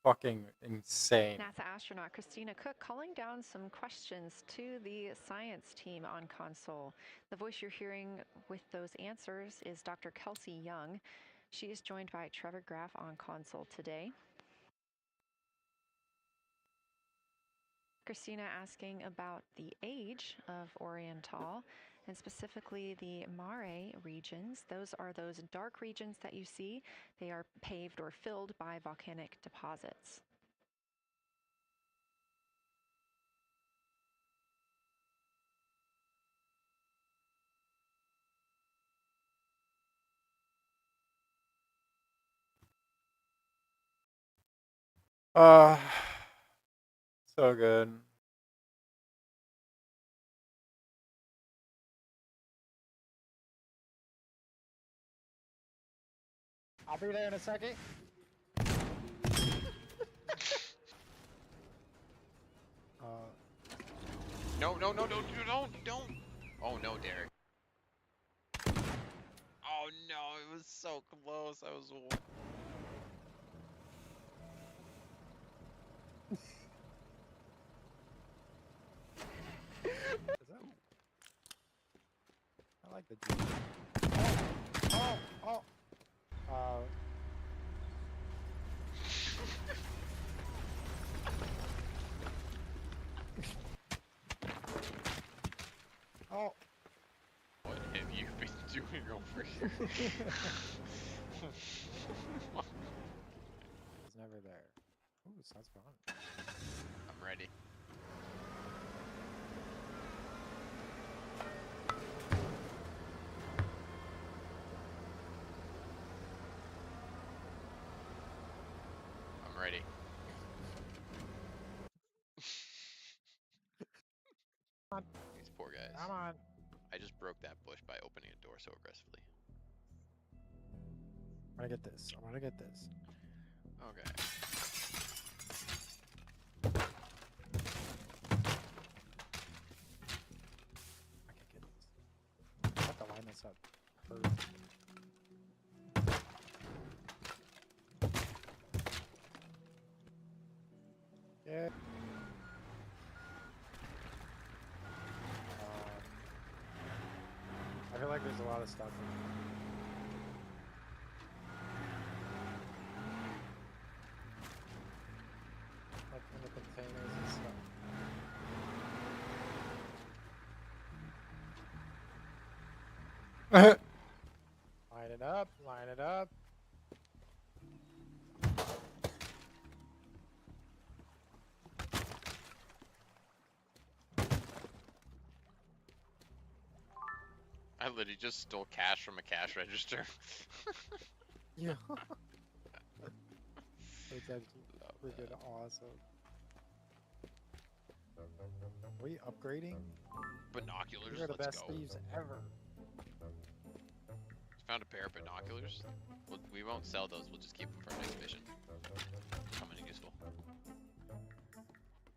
Fucking insane. NASA astronaut Christina Cook calling down some questions to the science team on console. The voice you're hearing with those answers is Dr. Kelsey Young. She is joined by Trevor Graff on console today. Christina asking about the age of Oriental, and specifically the mare regions. Those are those dark regions that you see. They are paved or filled by volcanic deposits. So good. I'll be there in a second. No, don't. Oh no, Derek. Oh no, it was so close. I was. I like the G. Oh. Oh. What have you been doing over here? It's never there. Ooh, sounds fun. I'm ready. I'm ready. These poor guys. Come on. I just broke that bush by opening a door so aggressively. I want to get this. I want to get this. Okay. I can get this. I have to line this up. Perfect. Yeah. I feel like there's a lot of stuff in here. Like in the containers and stuff. Line it up, line it up. I literally just stole cash from a cash register. Yeah. That's actually freaking awesome. Are we upgrading? Binoculars, These are the let's best go. thieves ever. Found a pair of binoculars. We won't sell those, we'll just keep them for our next mission. They'll come in useful.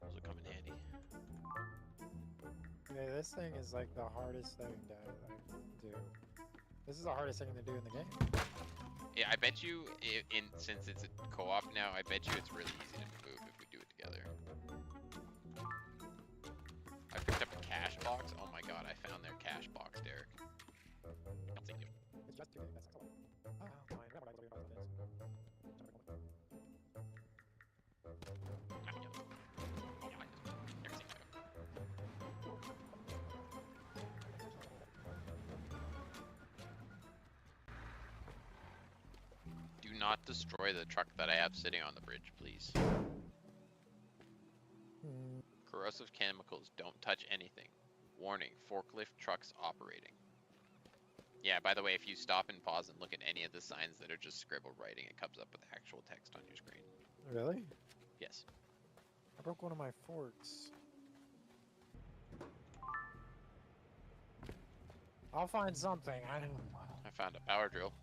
Those will come in handy. Yeah, this thing is like the hardest thing to do. This is the hardest thing to do in the game. Yeah, I bet you, since it's a co-op now, I bet you it's really easy to move if we do it together. I picked up a cash box. Oh my god, I found their cash box, Derek. Don't think you. It's just too big, that's all. Oh, fine, never mind, I'll do Do not destroy the truck that I have sitting on the bridge, please. Corrosive chemicals, don't touch anything. Warning, forklift trucks operating. Yeah, by the way, if you stop and pause and look at any of the signs that are just scribbled writing, it comes up with actual text on your screen. Really? Yes. I broke one of my forks. I'll find something. I don't know. I found a power drill.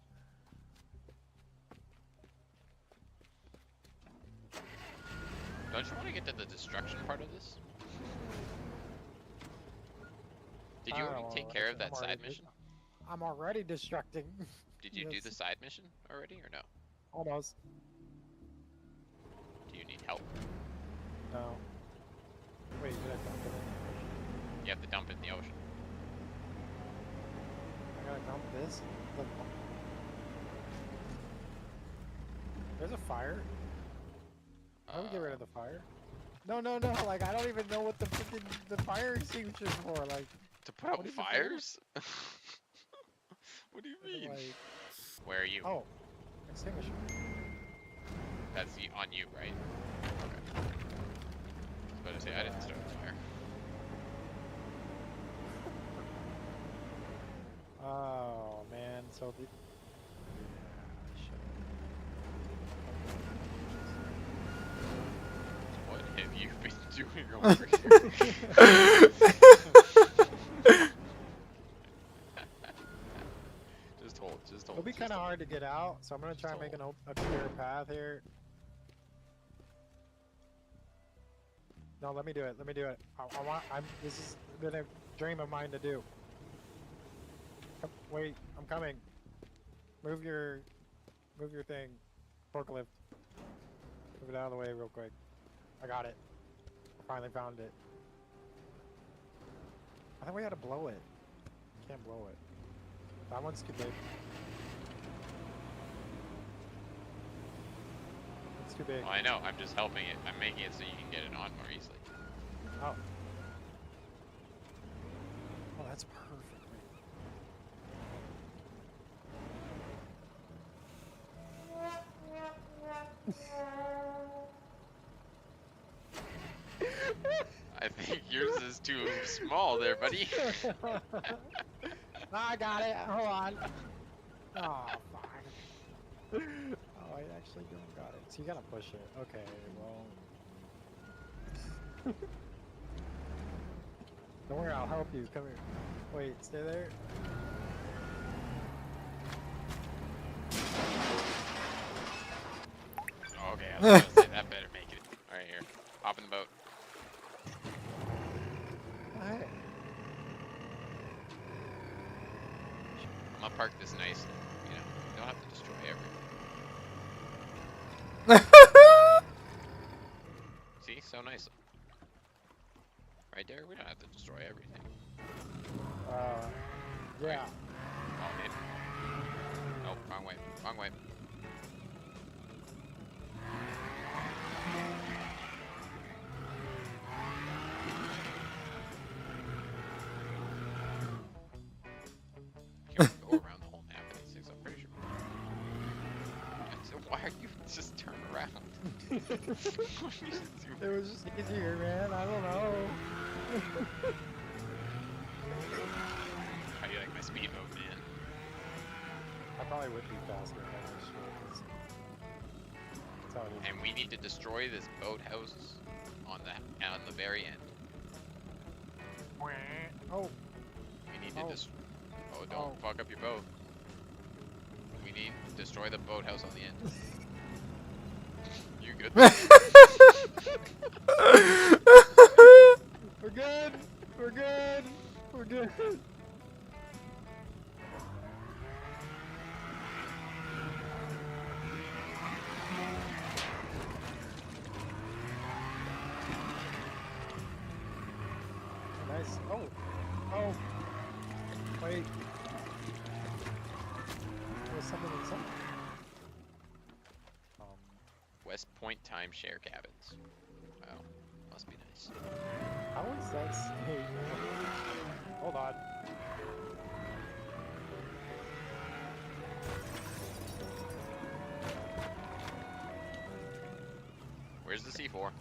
Don't you want to get to the destruction part of this? Did you already take care of that side mission? I'm already destructing. Did you do the side mission already or no? Almost. Do you need help? No. Wait, did I dump it in? You have to dump it in the ocean. I gotta dump this? There's a fire? How do we get rid of the fire? No, no, no, like, I don't even know what the freaking the fire extinguisher's for, like... To put out fires? What do you mean? Like... Where are you? Oh, extinguisher. That's on you, right? Okay. I was about to say, I didn't start the fire. Oh, man, so the... What have you been doing over here? Just hold. It'll be kind of hard to get out, so I'm gonna try and make a clear path here. No, let me do it. Let me do it. This has been a dream of mine to do. Wait, I'm coming. Move your thing. Forklift. Move it out of the way real quick. I got it. I finally found it. I think we had to blow it. Can't blow it. That one's too big. It's too big. Well, I know. I'm just helping it. I'm making it so you can get it on more easily. Oh. Oh, that's perfect. is too small there, buddy. I got it. Hold on. Oh, fuck. Oh, I actually don't got it. So you gotta push it. Okay, well. Don't worry, I'll help you. Come here. Wait, stay there. Okay, I was gonna say that better make it. Alright, here. Hop in the boat. Alright. I'm gonna park this nice, you know, you don't have to destroy everything. See, so nice. Right there, we don't have to destroy everything. Yeah. Oh, man. Nope, wrong way, wrong way. Can we go around the whole map in these things? I'm pretty sure. So why are you just turn around? It was just easier, man. I don't know. How do you like my speed mode, man? I probably would be faster if I was sure. That's how it is. And we need to destroy this boathouse on the very end. Oh. We need to Oh, don't fuck up your boat. We need to destroy the boathouse on the end. You good? We're good. We're good. We're good. Nice. Oh. Oh. Wait. There's something in something. West Point timeshare cabins. Wow, must be nice. How is that state? Hold on. Where's the C4?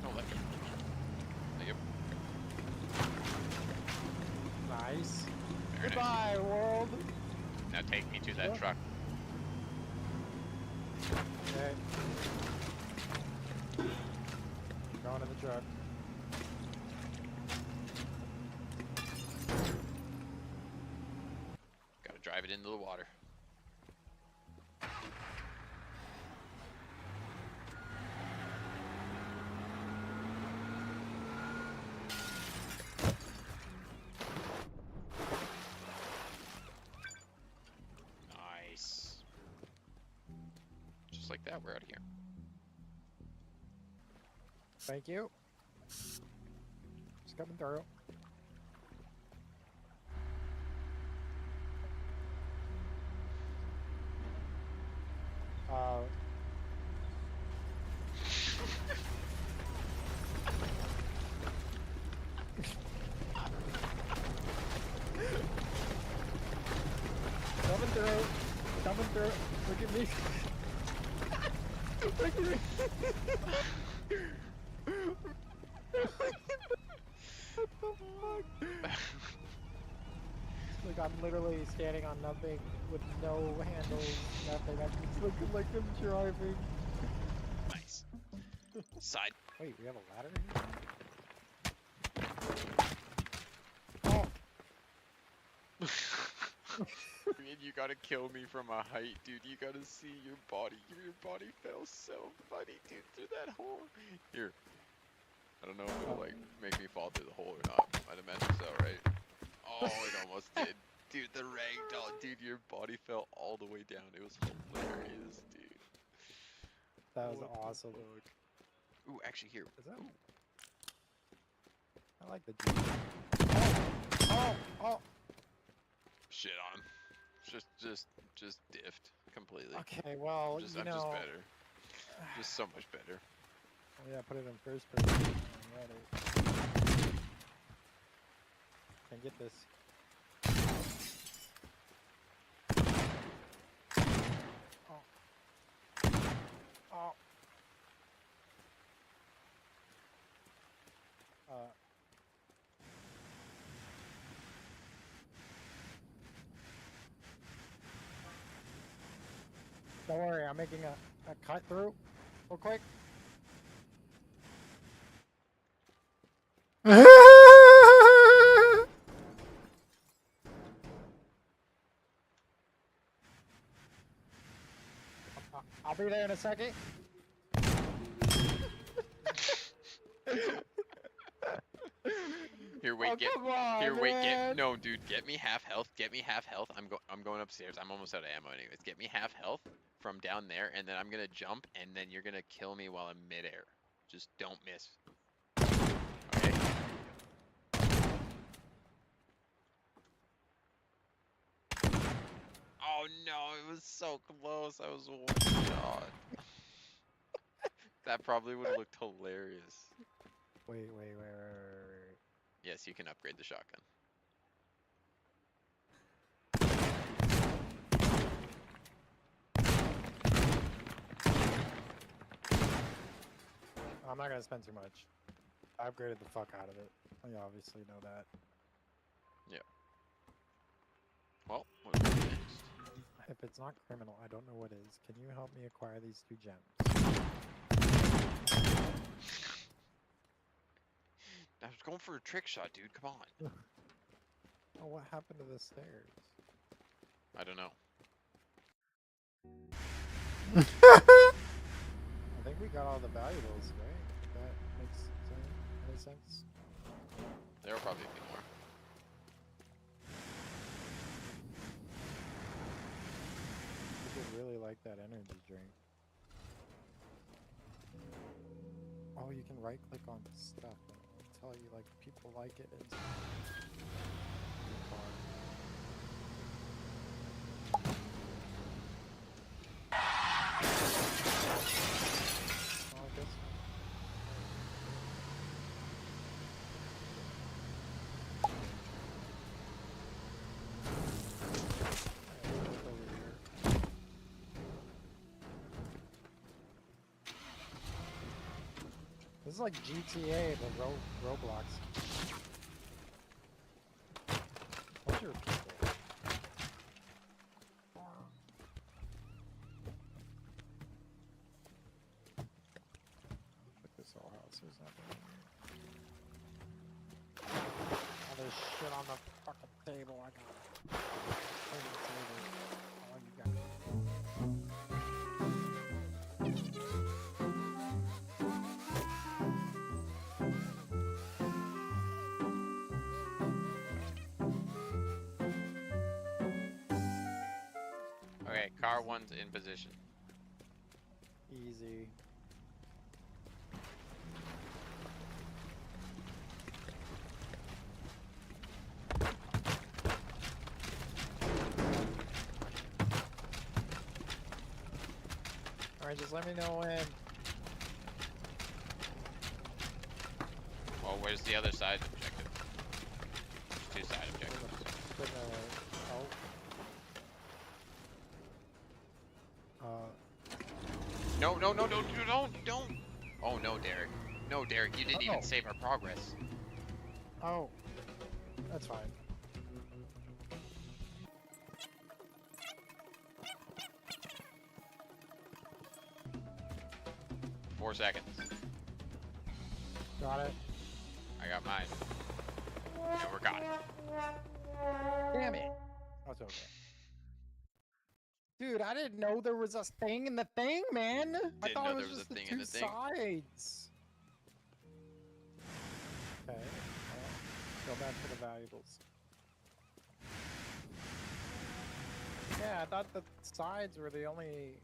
Oh, let go. Yep. Nice. Very Goodbye, nice. world. Now take me to that truck. Okay. Going to the truck. Gotta drive it into the water. Nice. Just like that, we're out of here. Thank you. Just coming through. Coming through. Coming through. Look at me. Look at me. What the fuck? Look, I'm literally standing on nothing with no handles, nothing. I'm just looking like I'm driving. Nice. Side. Wait, we have a ladder here? Oh! Man, you gotta kill me from a height, dude. You gotta see your body. Your body fell so funny, dude, through that hole. Here. I don't know if it'll, like, make me fall through the hole or not. I'd imagine so, right? Oh, it almost did. Dude, the ragdoll. Dude, your body fell all the way down. It was hilarious, dude. That was awesome. Ooh, actually, here. Is that? Ooh. I like the Jeep. Oh! Oh! Shit on. Just diffed completely. Okay, well, I'm just better. Just so much better. Oh yeah, put it in first person. Can get this. Oh. Don't worry, I'm making a cut through real quick. I'll be there in a second. Here, wait, Oh, get. come on, Here, wait, man. get. No, dude, get me half health. Get me half health. I'm going upstairs. I'm almost out of ammo, anyways. Get me half health from down there, and then I'm gonna jump, and then you're gonna kill me while I'm midair. Just don't miss. Okay. Oh no, it was so close. I was one shot. That probably would have looked hilarious. Wait. Yes, you can upgrade the shotgun. I'm not gonna spend too much. I upgraded the fuck out of it. You obviously know that. Yeah. Well, what do we do next? If it's not criminal, I don't know what is. Can you help me acquire these 2 gems? I was going for a trick shot, dude. Come on. Oh, what happened to the stairs? I don't know. I think we got all the valuables, right? If that makes any sense? There'll probably be more. People really like that energy drink. Oh, you can right click on stuff and it'll tell you like people like it. It's This is like GTA, but Roblox. What's your people? Check this whole house. There's nothing in here. Oh, there's shit on the fucking table. I got it. Clean the table. Oh, you got it. Okay, car 1's in position. Easy. Alright, just let me know when. Well, where's the other side objective? There's 2 side objectives. No, don't! Oh no, Derek. No, Derek, you didn't even save our progress. Oh, that's fine. Four seconds. Got it. I got mine. And we're gone. Damn it. That's okay. Dude, I didn't know there was a thing in the thing, man. I thought it was just the 2 sides. Okay. Go back to the valuables. Yeah, I thought the sides were the only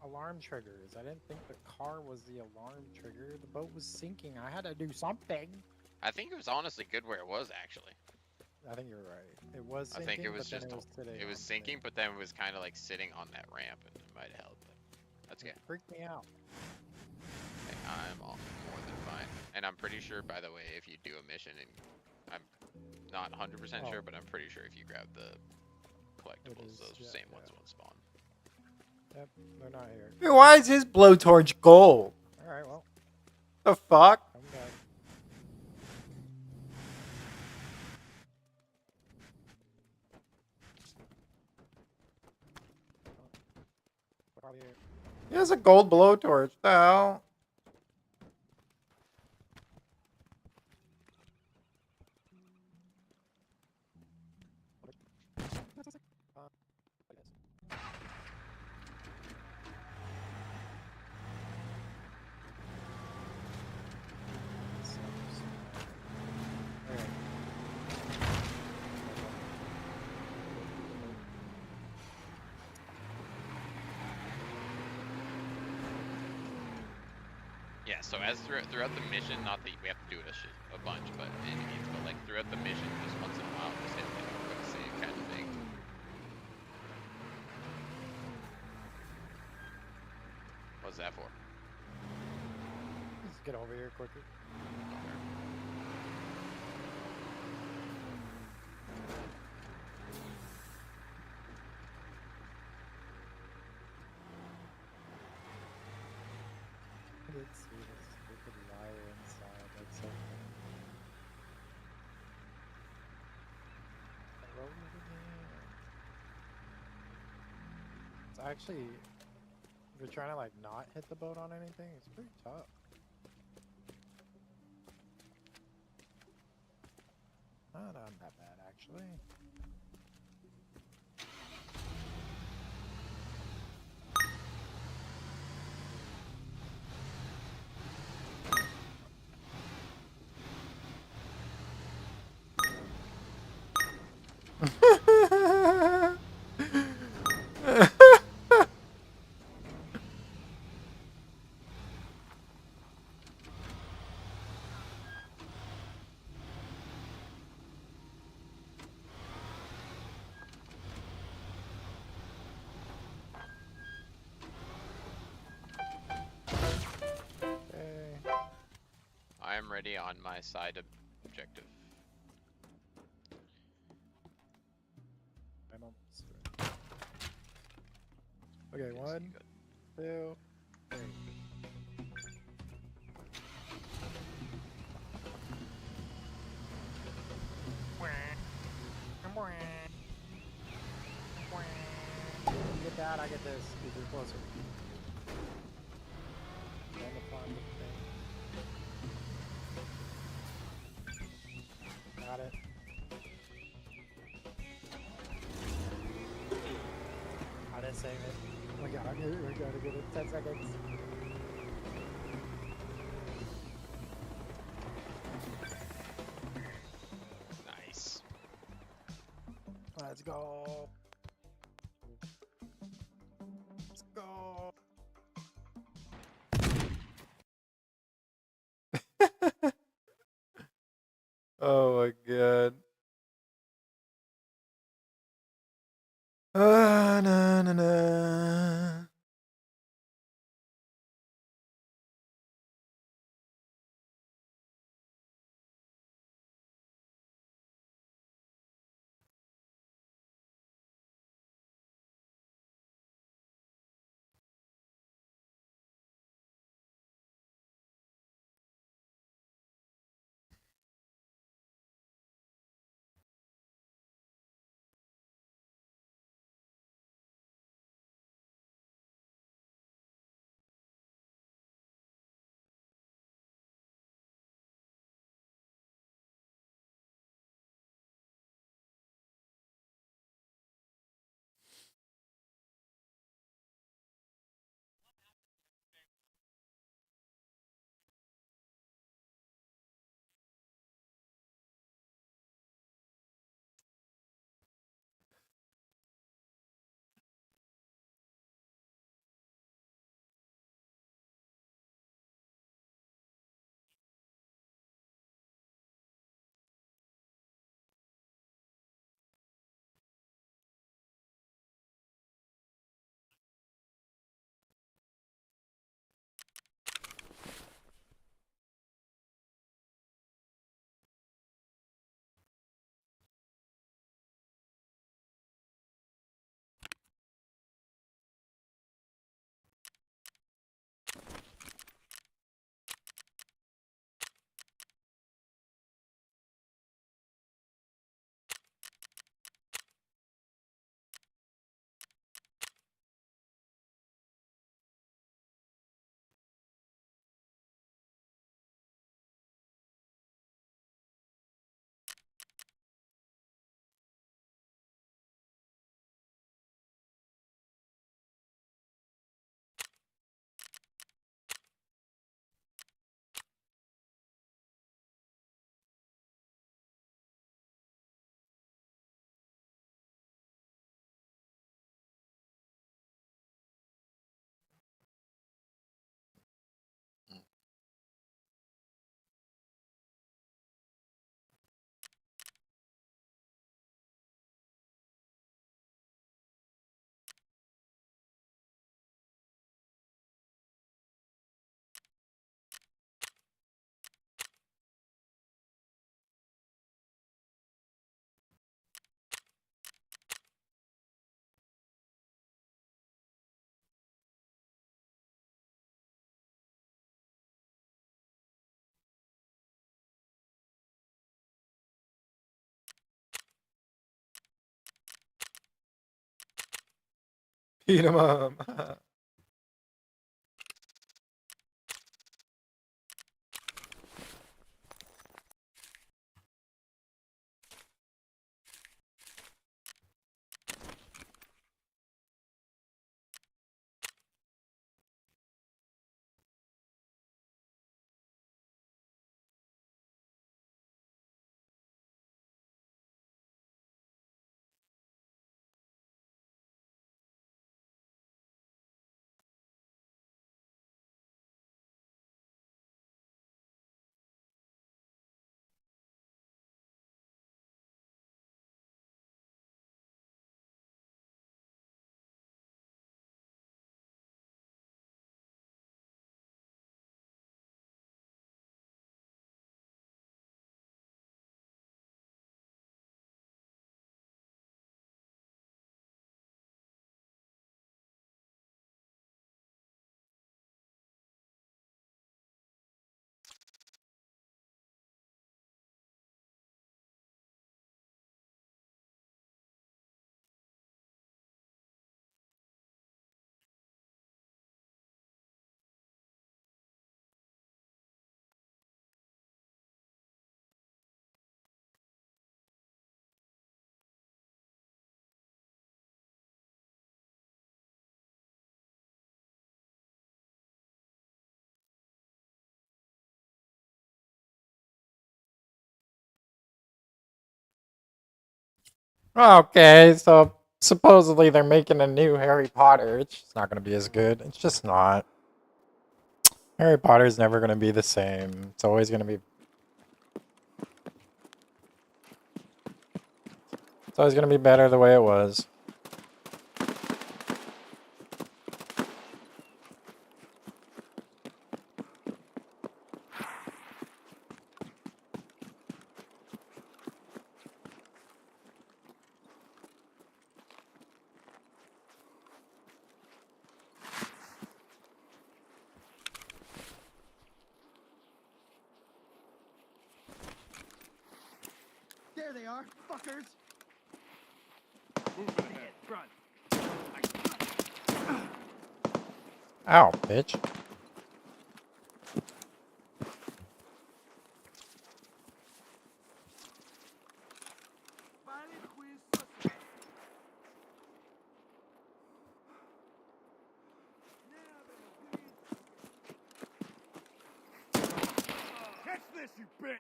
alarm triggers. I didn't think the car was the alarm trigger. The boat was sinking. I had to do something. I think it was honestly good where it was, actually. I think you're right. It was sinking, I think it was but just then it was sinking, but then it was kind of like sitting on that ramp, and it might have helped. But that's good. It freaked me out. Hey, I'm all more than fine, and I'm pretty sure, by the way, if you do a mission, and I'm not 100% sure, but I'm pretty sure if you grab the collectibles, those same ones won't spawn. Yep, they're not here. Hey, why is his blowtorch gold? All right, well. The fuck? I'm done. out here. He has a gold blowtorch. The hell? Yeah, so as throughout the mission, not that we have to do it a bunch, but any means, but like throughout the mission, just once in a while, just hit like a quick save kind of thing. What's that for? Let's get over here quicker. Let's see this stupid liar inside. That's so funny. Roll it again. It's actually, if you're trying to like not hit the boat on anything, it's pretty tough. Not that bad actually. I am ready on my side objective. I'm almost ready. Okay, 1, 2, 3. You get that, I get this. Because you're closer. On the farm thing. Got it. I didn't save it. We gotta get it. 10 seconds. Nice. Let's go. Let's go. Oh my god. Na na na. Eat 'em up. Okay, so supposedly they're making a new Harry Potter. It's just not going to be as good. It's just not. Harry Potter's never going to be the same. It's always going to be... It's always going to be better the way it was. There they are, fuckers. Move ahead, front. Ow, bitch. Catch this, you bitch!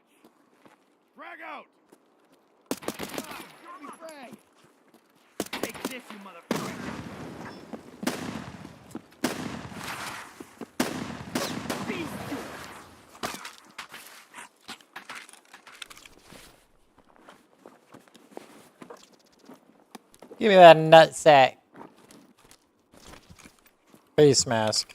Drag out! Jeremy Frey! Take this, you motherfucker! Give me that nutsack. Face mask.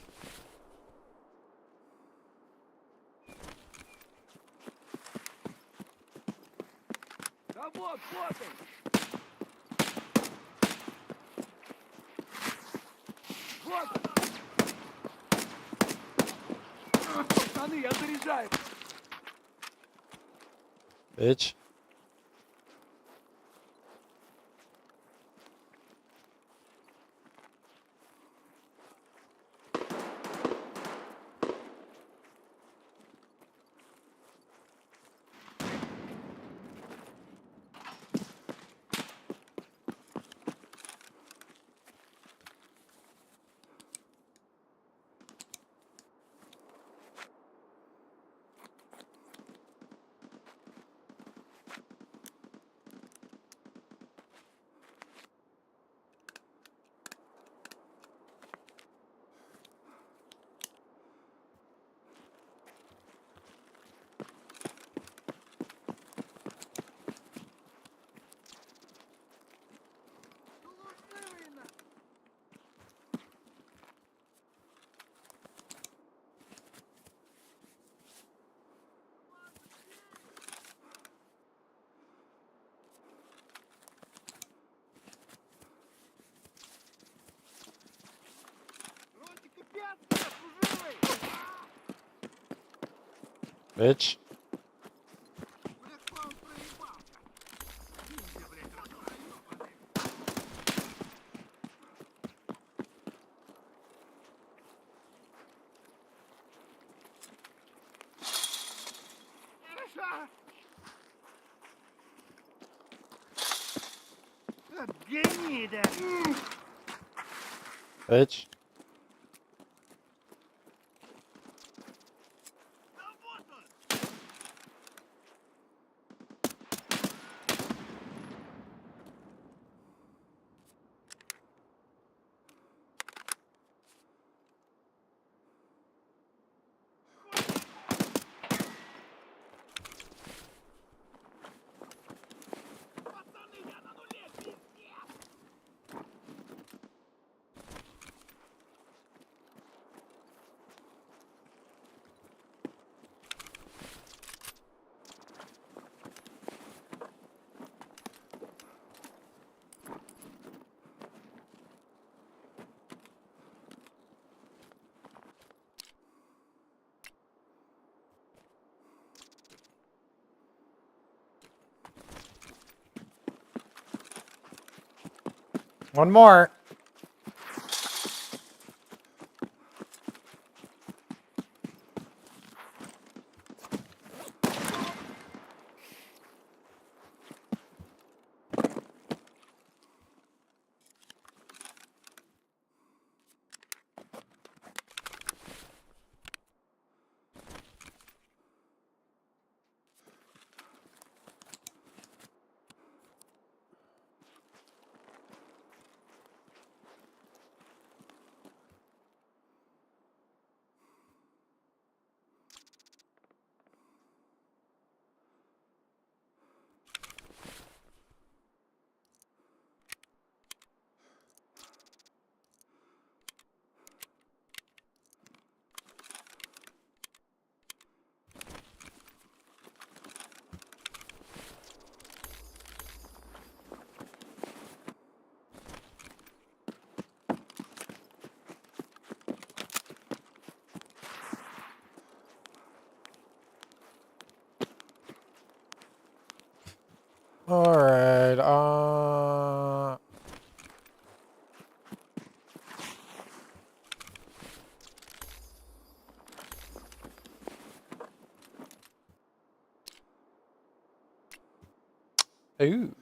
Bitch. Bitch. Bitch. One more. All right. Ooh.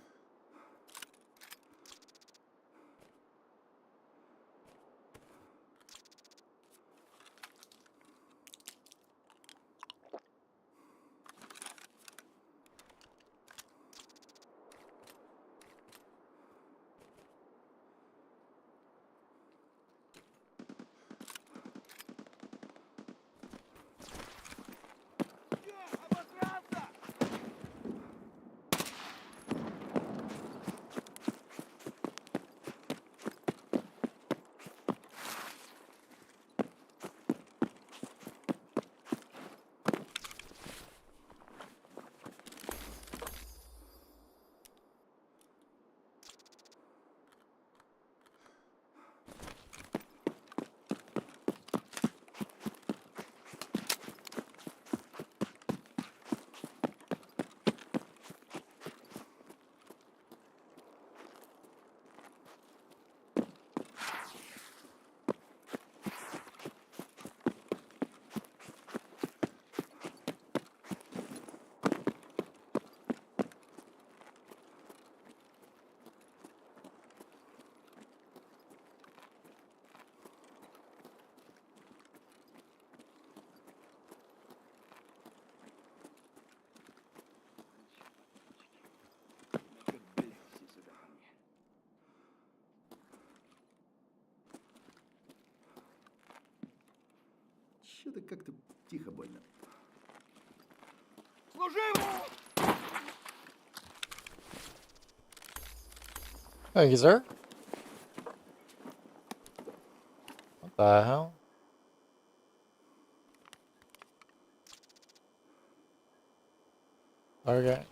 Что-то как-то тихо больно. Thank you, sir. What the hell? Okay.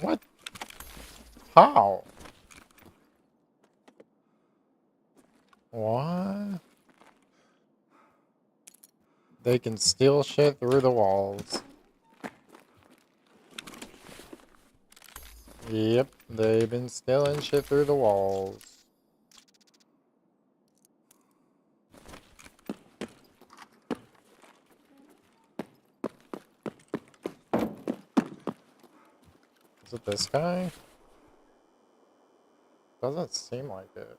What? How? What? They can steal shit through the walls. Yep, they've been stealing shit through the walls. Is it this guy? Doesn't seem like it.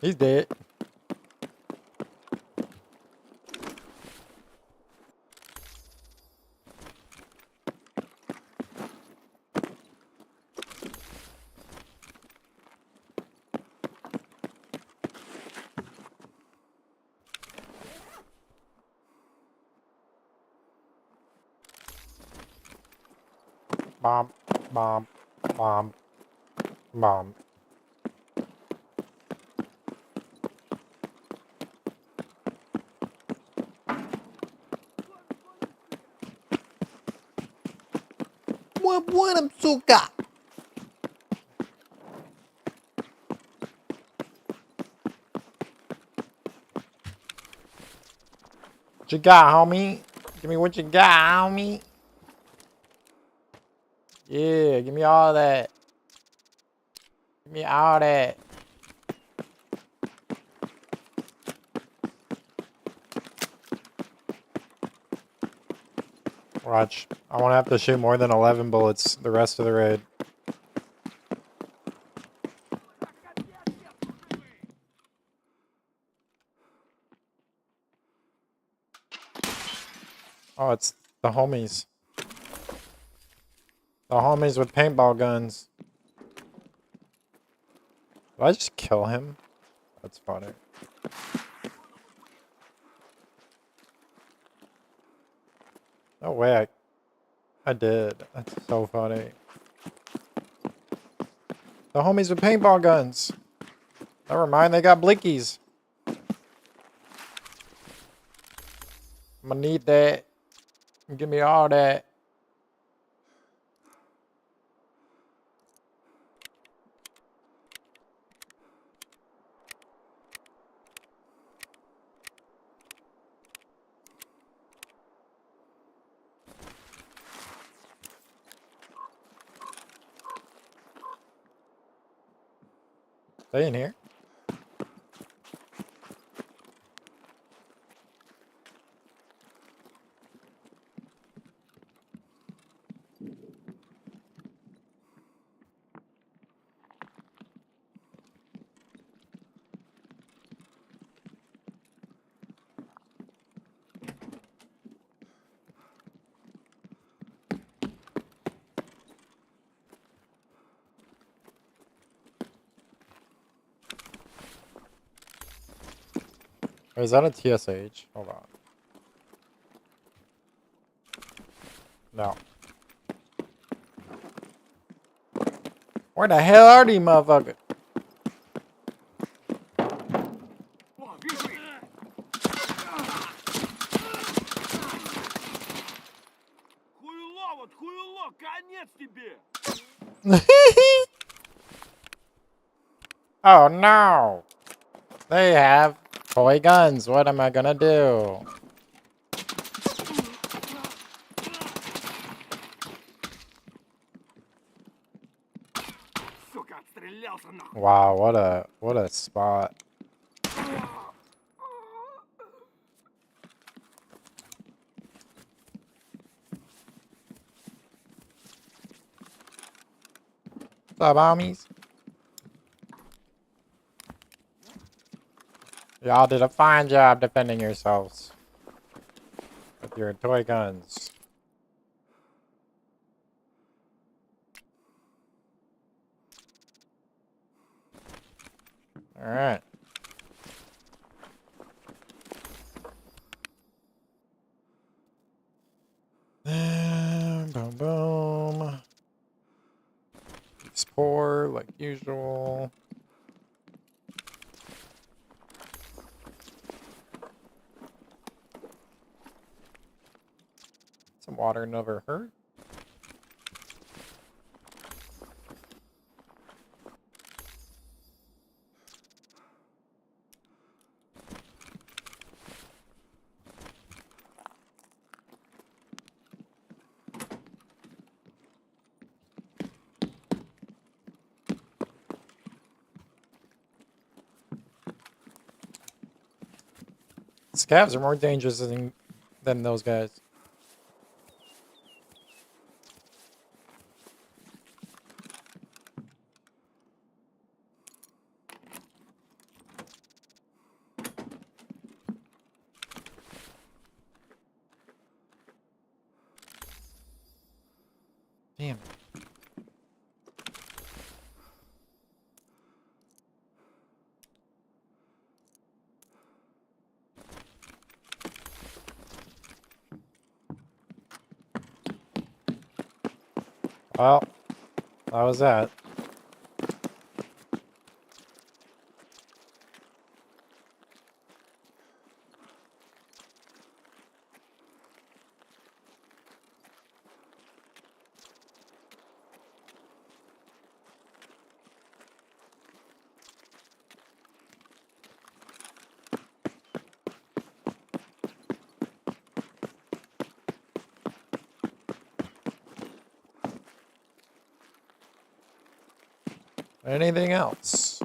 He's dead. Bomb, bomb, bomb, bomb. What suka? What you got, homie? Give me what you got, homie. Yeah, give me all that. Give me all that. Watch. I won't have to shoot more than 11 bullets the rest of the raid. Oh, it's the homies. The homies with paintball guns. Did I just kill him? That's funny. No way I did. That's so funny. The homies with paintball guns. Never mind, they got blickies. gonna need that. Give me all that. They in here? Or is that a TSH? Hold on. No. Where the hell are these motherfuckers? Oh no! They have toy guns. What am I gonna do? Wow, what a spot. What's up, homies? Y'all did a fine job defending yourselves with your toy guns. All right. Boom, boom. Explore like usual. Some water never hurt. Scavs are more dangerous than those guys. Damn it. Well, that was that. Anything else?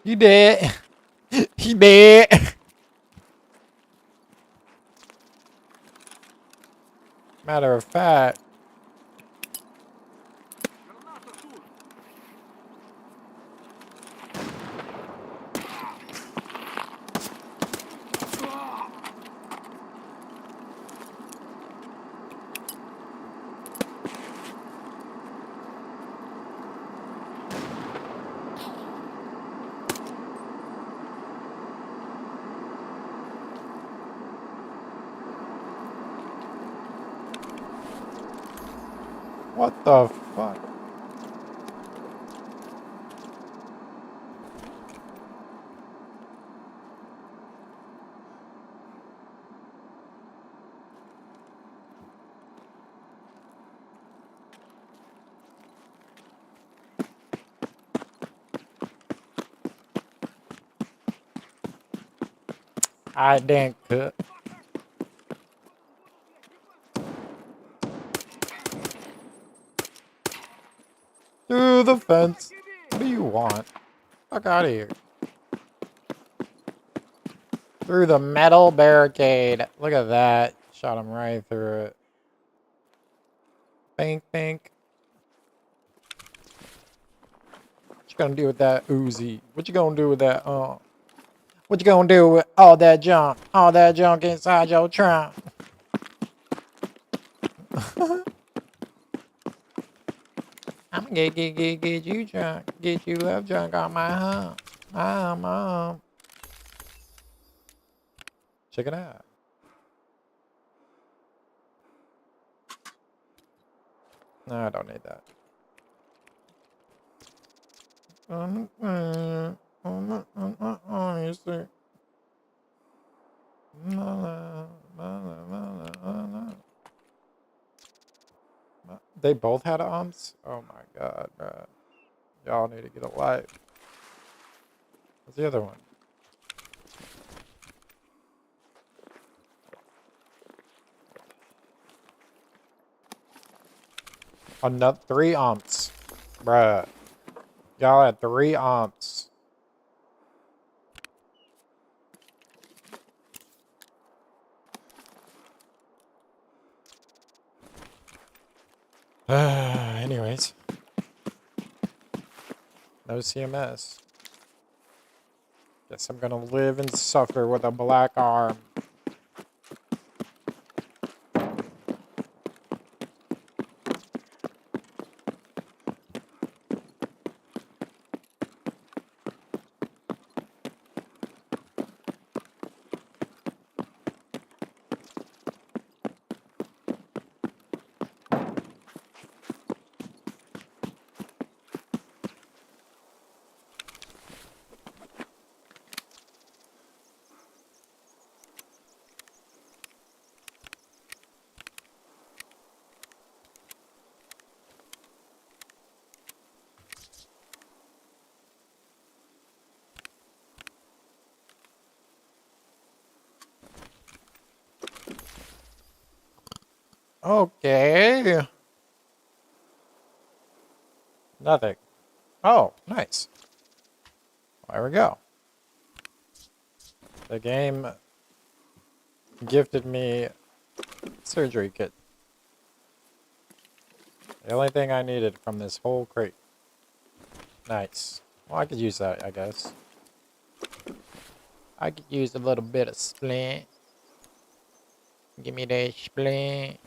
You did. He did. Matter of fact. What the fuck? I didn't cook. Through the fence. What do you want? Fuck out of here. Through the metal barricade. Look at that. Shot him right through it. Bink, bink. What you gonna do with that Uzi? What you gonna do with that, what you gonna do with all that junk? All that junk inside your trunk? I'm gonna get you drunk. Get you love drunk on my hump. Mom. Check it out. No, I don't need that. You see. They both had arms? Oh my god, bro. Y'all need to get a life. What's the other one? Another 3 amps. Bruh. Y'all had 3 amps. Anyways. No CMS. Guess I'm gonna live and suffer with a black arm. Okay. Nothing. Oh, nice. There we go. The game gifted me surgery kit. The only thing I needed from this whole crate. Nice. Well, I could use that, I guess. I could use a little bit of splint. Give me that splint.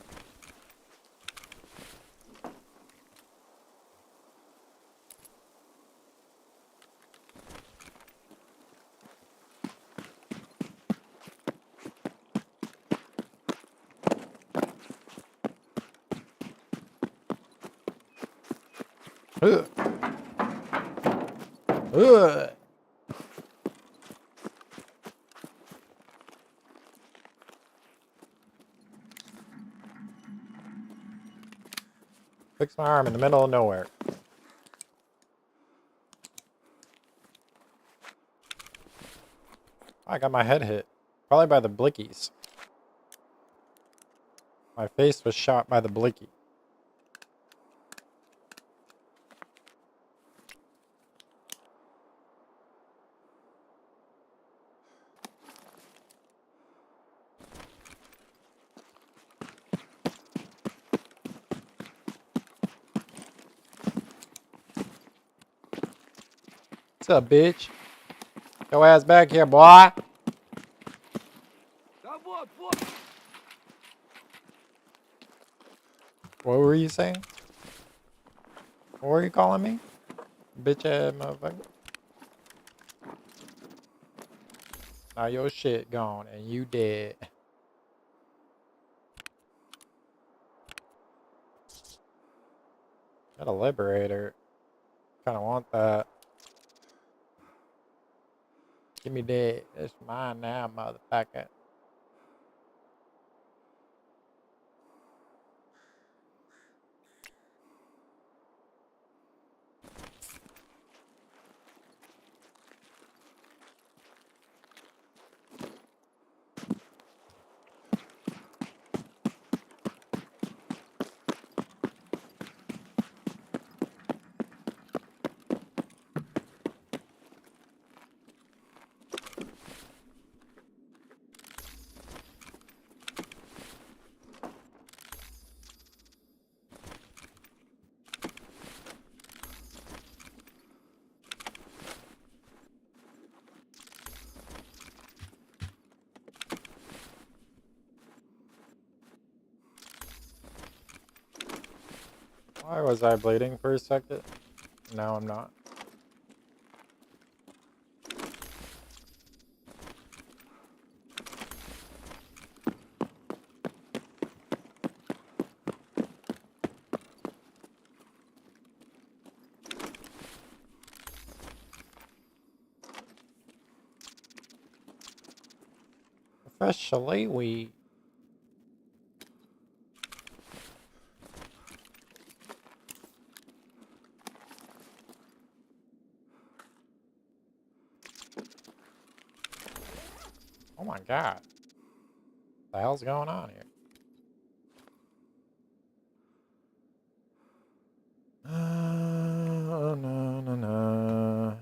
Ugh. Ugh. Fix my arm in the middle of nowhere. I got my head hit. Probably by the blickies. My face was shot by the blicky. What's up, bitch? Go ass back here, boy. What were you saying? What were you calling me? Bitch ass motherfucker. Now your shit gone and you dead. Got a liberator. Kind of want that. Give me that. It's mine now, motherfucker. Why was I bleeding for a second? No, I'm not. Especially we. Oh my god. What the hell's going on here? No.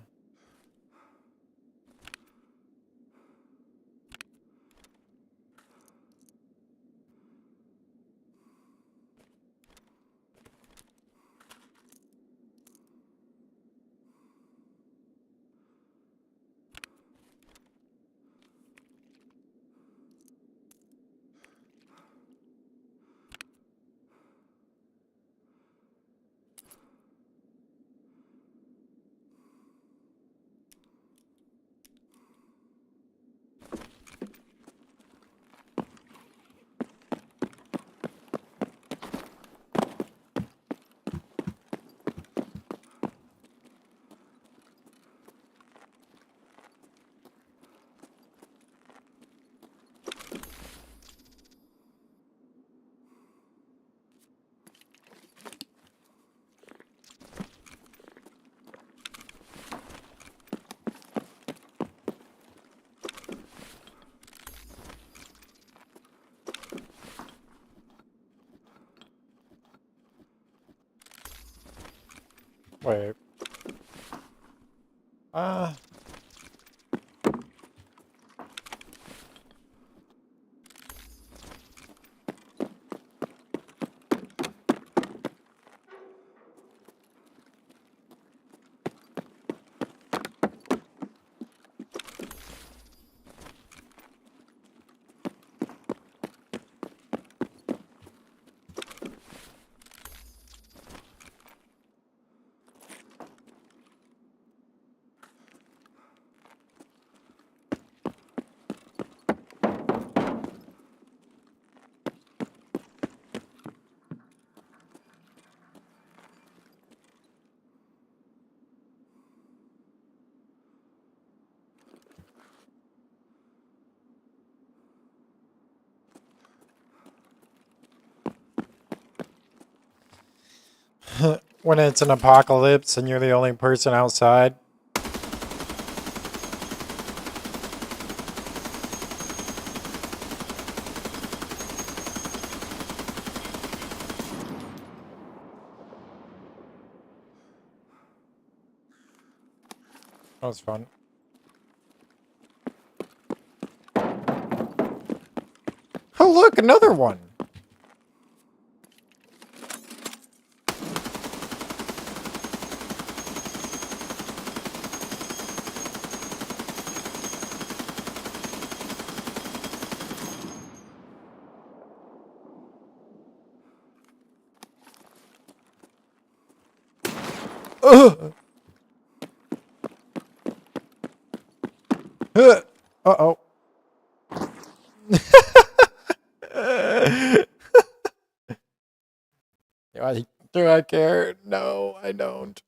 Wait. When it's an apocalypse and you're the only person outside. That was fun. Oh look, another one! Uh-oh. Do I care? No, I don't.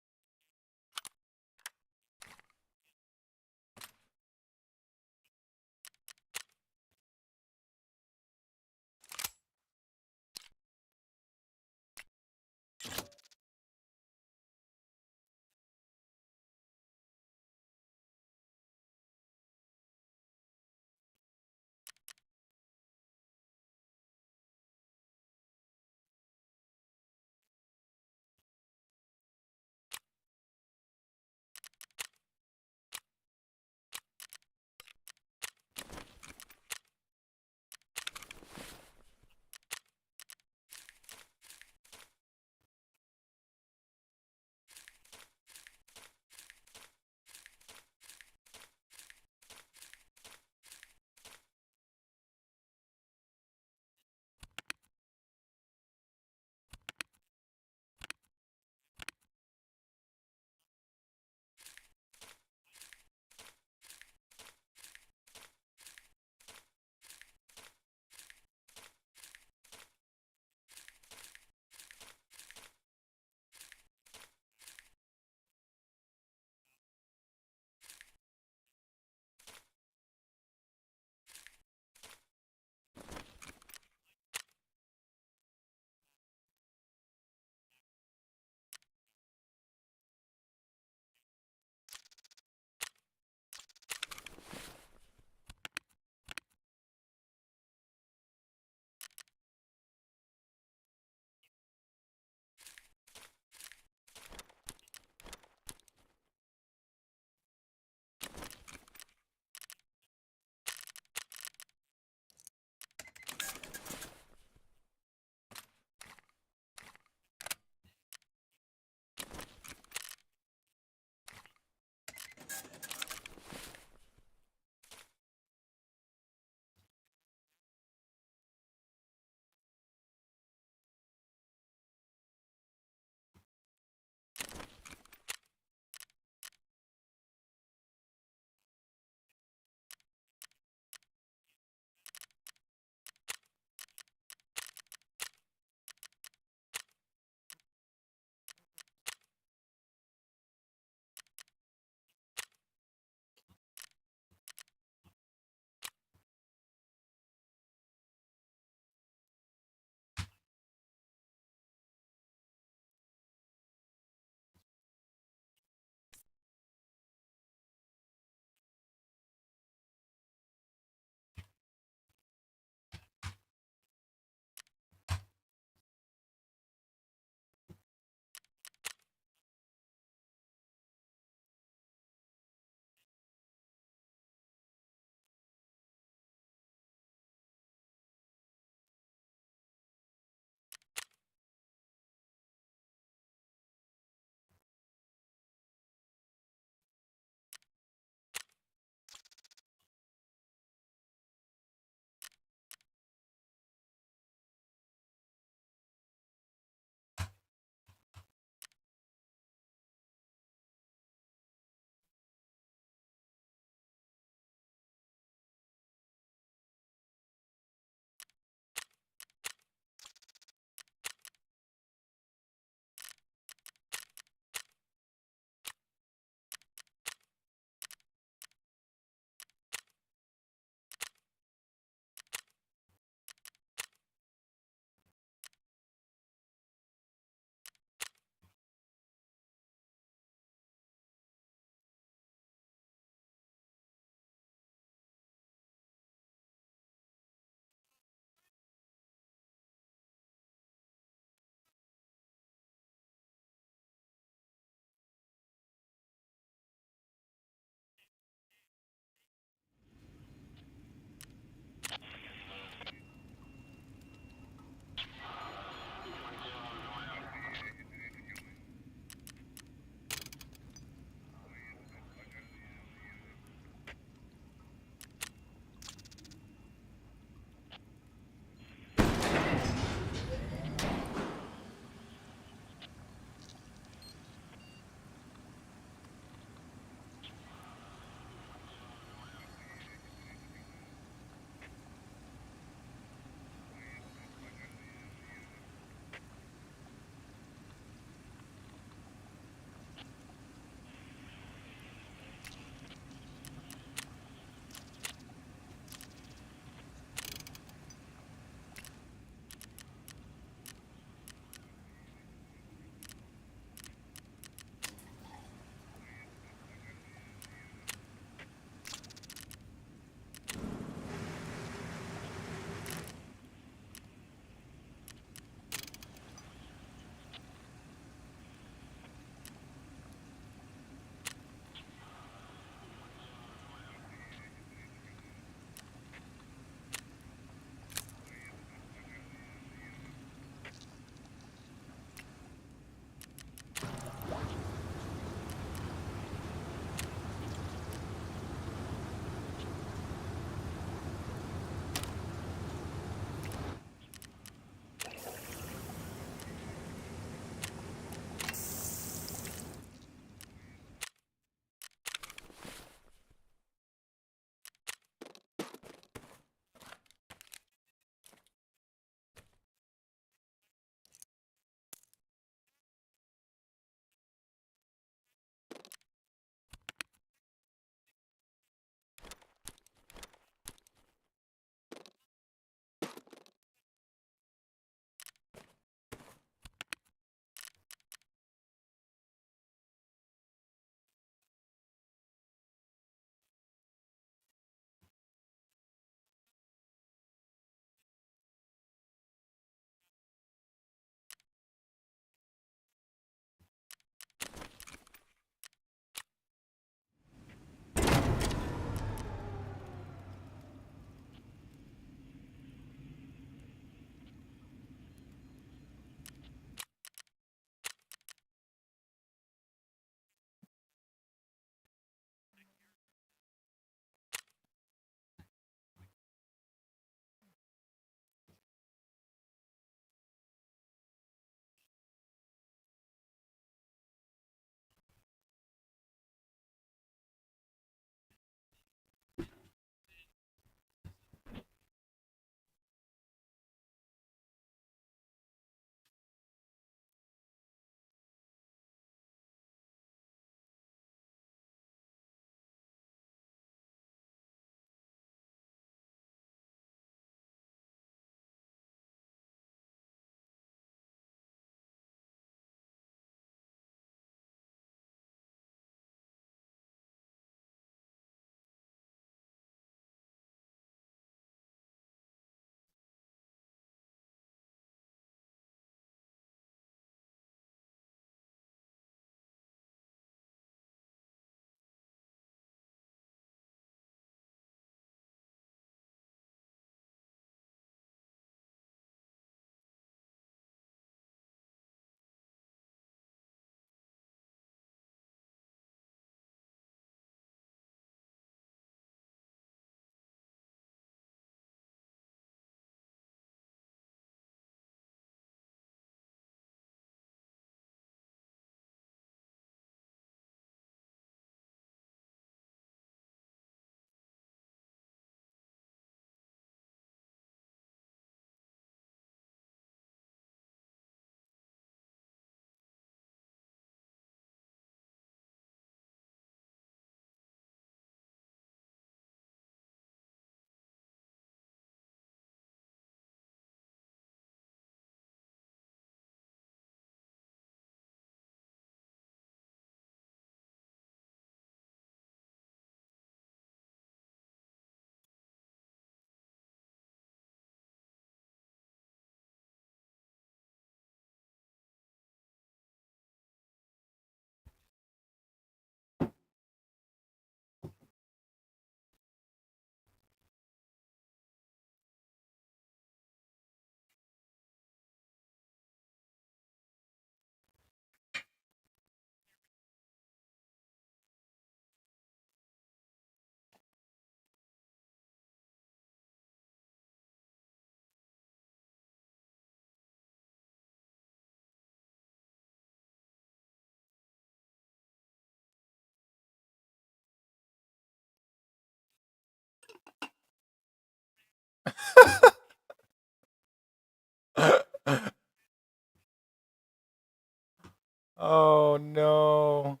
Oh no.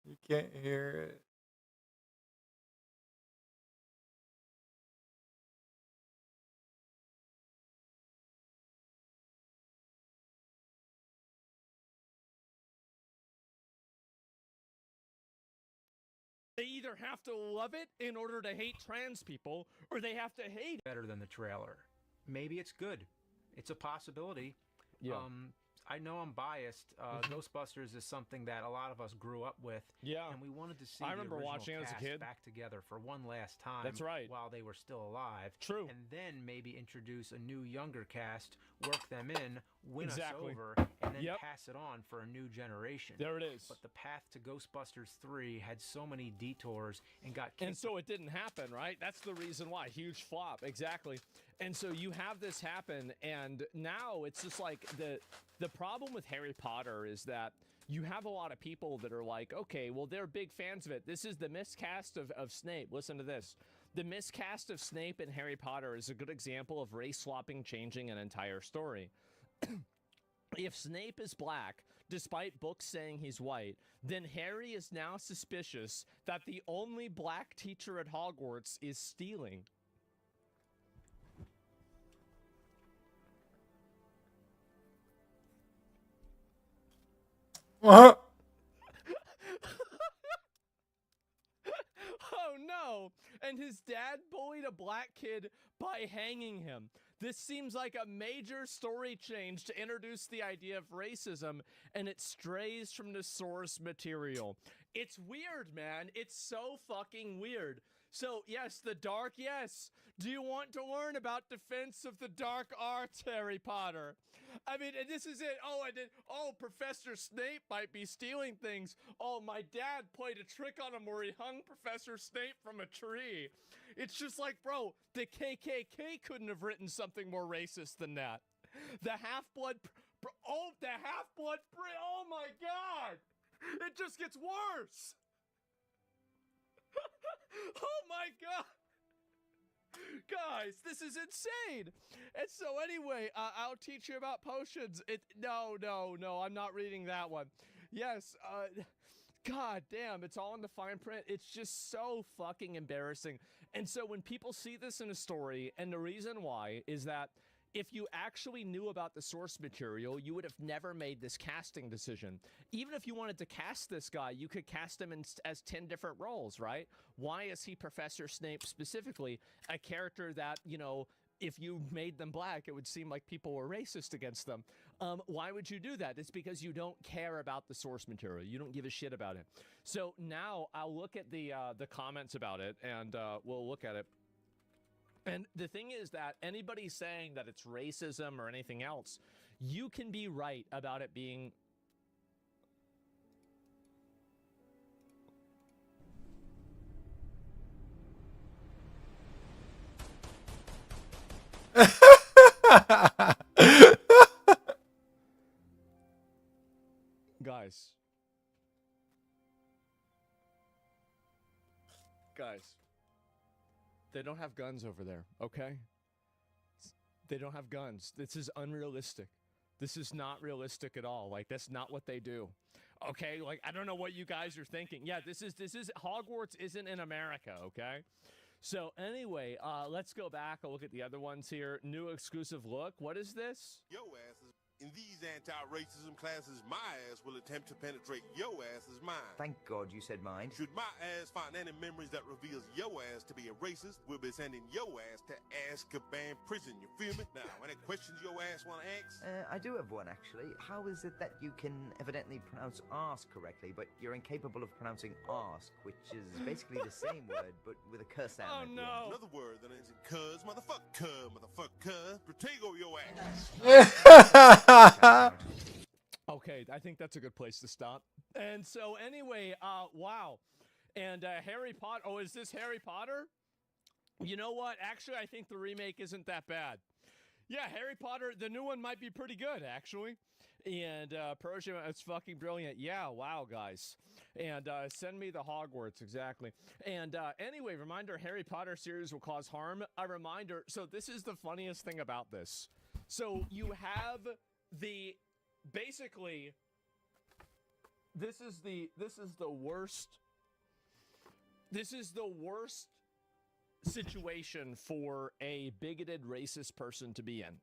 You can't hear it. They either have to love it in order to hate trans people, or they have to hate better than the trailer. Maybe it's good. It's a possibility. Yeah. I know I'm biased. Ghostbusters is something that a lot of us grew up with. Yeah. And we wanted to see I the remember original watching it as a cast kid. back together for one last time. That's right. While they were still alive. True. And then maybe introduce a new younger cast, work them in, win Exactly. us over, and then Yep. pass it on for a new generation. There it is. But the path to Ghostbusters 3 had so many detours and got kicked. And so it didn't happen, right? That's the reason why. Huge flop, exactly. And so you have this happen, and now it's just like the problem with Harry Potter is that you have a lot of people that are like, okay, well, they're big fans of it. This is the miscast of Snape. Listen to this. The miscast of Snape in Harry Potter is a good example of race swapping changing an entire story. If Snape is black, despite books saying he's white, then Harry is now suspicious that the only black teacher at Hogwarts is stealing. What? Oh no! And his dad bullied a black kid by hanging him. This seems like a major story change to introduce the idea of racism, and it strays from the source material. It's weird, man. It's so fucking weird. So, yes, the dark, yes. Do you want to learn about defense of the dark arts, Harry Potter? I mean, and this is it. Oh, Professor Snape might be stealing things. Oh, my dad played a trick on him where he hung Professor Snape from a tree. It's just like, bro, the KKK couldn't have written something more racist than that. The Half-Blood, oh my God. It just gets worse. Oh my God. Guys, this is insane. And so anyway, I'll teach you about potions. No, I'm not reading that one. Yes, God damn, it's all in the fine print. It's just so fucking embarrassing. And so when people see this in a story, and the reason why is that if you actually knew about the source material, you would have never made this casting decision. Even if you wanted to cast this guy, you could cast him as 10 different roles, right? Why is he Professor Snape specifically? A character that, you know, if you made them black, it would seem like people were racist against them. Why would you do that? It's because you don't care about the source material. You don't give a shit about it. So now I'll look at the comments about it, and we'll look at it. And the thing is that anybody saying that it's racism or anything else, you can be right about it being... Guys, they don't have guns over there, okay? They don't have guns. This is unrealistic. This is not realistic at all. Like, that's not what they do. Okay, like, I don't know what you guys are thinking. Yeah, this is Hogwarts isn't in America, okay? So anyway, let's go back and look at the other ones here. New exclusive look. What is this? Yo asses. In these anti-racism classes, my ass will attempt to penetrate yo ass's mind. Thank God you said mind. Should my ass find any memories that reveals yo ass to be a racist, we'll be sending yo ass to Azkaban prison, you feel me? Now, any questions yo ass want to ask? I do have one, actually. How is it that you can evidently pronounce arse correctly, but you're incapable of pronouncing arse, which is basically the same word, but with a curse sound Oh, at the no. end? Another word that ends in cuz, motherfucker, Protego yo ass. Okay, I think that's a good place to stop. And so anyway, wow. And Harry Potter, oh, is this Harry Potter? You know what? Actually, I think the remake isn't that bad. Yeah, Harry Potter, the new one might be pretty good, actually. And Persia, it's fucking brilliant. Yeah, wow, guys. And send me the Hogwarts, exactly. And anyway, reminder, Harry Potter series will cause harm. A reminder, so this is the funniest thing about this. So you have basically, this is the worst. This is the worst situation for a bigoted racist person to be in.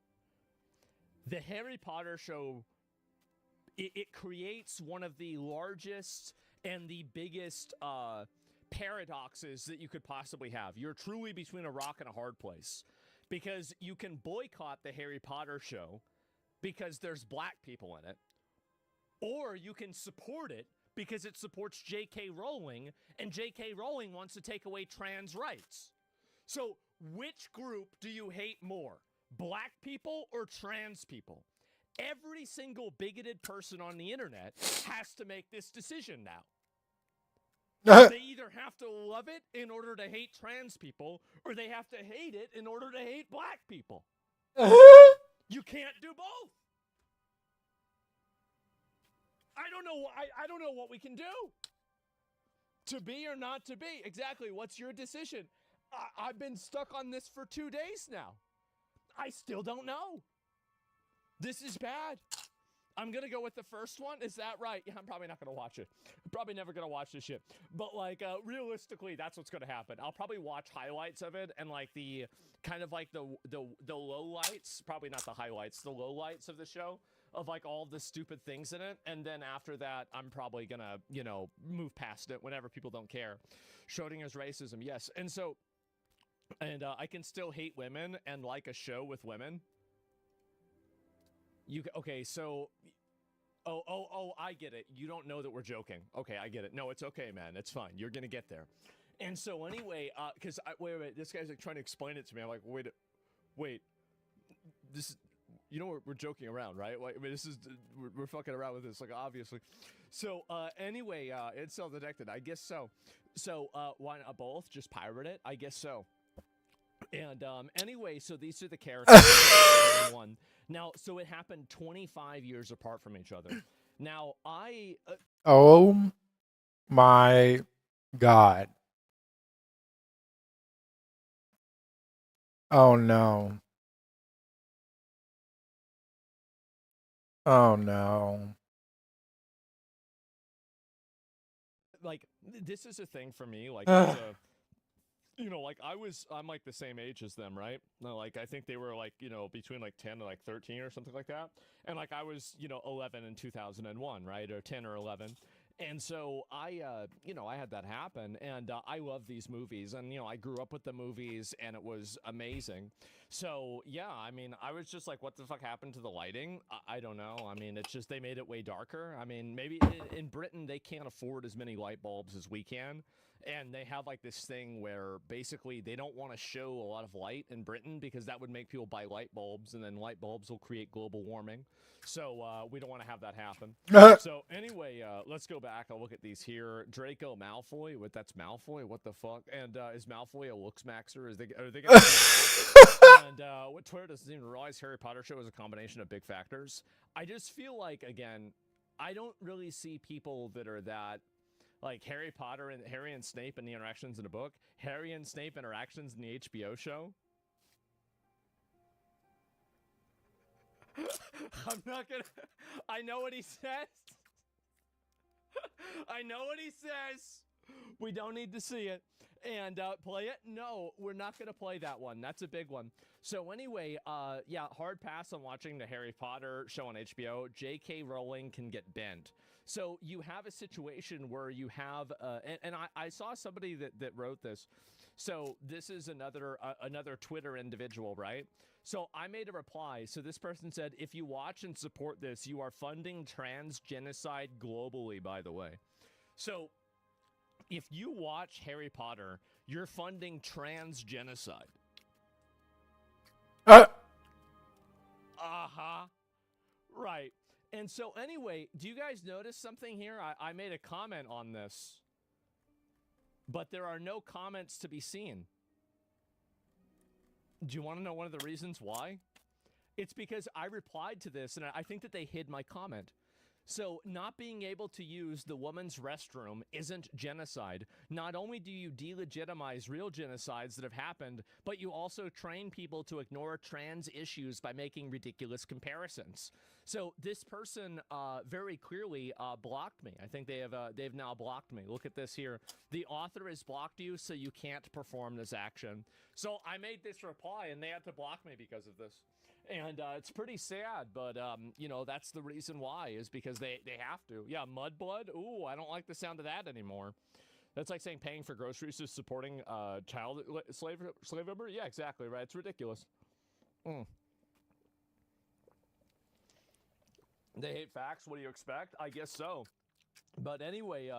The Harry Potter show, it creates one of the largest and the biggest paradoxes that you could possibly have. You're truly between a rock and a hard place, because you can boycott the Harry Potter show because there's black people in it, or you can support it because it supports J.K. Rowling, and J.K. Rowling wants to take away trans rights. So which group do you hate more, black people or trans people? Every single bigoted person on the internet has to make this decision now. They either have to love it in order to hate trans people, or they have to hate it in order to hate black people. You can't do both. I don't know. I don't know what we can do. To be or not to be. Exactly. What's your decision? I've been stuck on this for 2 days now. I still don't know. This is bad. I'm going to go with the first one. Is that right? Yeah, I'm probably not going to watch it. I'm probably never going to watch this shit. But, like, realistically, that's what's going to happen. I'll probably watch highlights of it and, like, the kind of, like, the low lights. Probably not the highlights. The low lights of the show. Of, like, all the stupid things in it. And then after that, I'm probably going to, you know, move past it whenever people don't care. Schrodinger's racism, yes. And so, I can still hate women and like a show with women. Okay, so, I get it. You don't know that we're joking. Okay, I get it. No, it's okay, man. It's fine. You're gonna get there. And so anyway, because wait, this guy's like trying to explain it to me. I'm like, wait, this, you know, we're joking around, right? Like, I mean, this is we're fucking around with this, like, obviously. So anyway, it's self-detected. I guess so. So why not both? Just pirate it? I guess so. And anyway, so these are the characters. One. Now, so it happened 25 years apart from each other. Now, oh my God. Oh no. Oh no. Like, this is a thing for me. Like, as a, you know, like I'm like the same age as them, right? Like, I think they were like, you know, between like 10 and like 13 or something like that. And like I was, you know, 11 in 2001, right? Or 10 or 11. And so you know, I had that happen, and I love these movies, and, you know, I grew up with the movies, and it was amazing. So, yeah, I mean, I was just like, what the fuck happened to the lighting? I don't know. I mean, it's just they made it way darker. I mean, maybe in Britain, they can't afford as many light bulbs as we can. And they have like this thing where basically they don't want to show a lot of light in Britain because that would make people buy light bulbs, and then light bulbs will create global warming. So we don't want to have that happen. So anyway, let's go back. I'll look at these here. Draco Malfoy. That's Malfoy? What the fuck? And is Malfoy a looks maxer? Are they gonna do that? And what Twitter doesn't even realize, Harry Potter show is a combination of big factors. I just feel like, again, I don't really see people that are that. Like Harry Potter and Harry and Snape and the interactions in the book, Harry and Snape interactions in the HBO show. I'm not gonna. I know what he says. I know what he says. We don't need to see it. And play it? No, we're not gonna play that one. That's a big one. So anyway, yeah, hard pass on watching the Harry Potter show on HBO. J.K. Rowling can get bent. So you have a situation where you have, and I saw somebody that wrote this. So this is another Twitter individual, right? So I made a reply. So this person said, if you watch and support this, you are funding trans genocide globally, by the way. So if you watch Harry Potter, you're funding trans genocide. Right. And so anyway, do you guys notice something here? I made a comment on this, but there are no comments to be seen. Do you want to know one of the reasons why? It's because I replied to this, and I think that they hid my comment. So not being able to use the woman's restroom isn't genocide. Not only do you delegitimize real genocides that have happened, but you also train people to ignore trans issues by making ridiculous comparisons. So this person very clearly blocked me. I think they've now blocked me. Look at this here. The author has blocked you, so you can't perform this action. So I made this reply, and they had to block me because of this. And it's pretty sad, but, you know, that's the reason why, is because they have to. Yeah, Mudblood? Ooh, I don't like the sound of that anymore. That's like saying paying for groceries is supporting child slave labor? Yeah, exactly, right? It's ridiculous. They hate facts. What do you expect? I guess so. But anyway,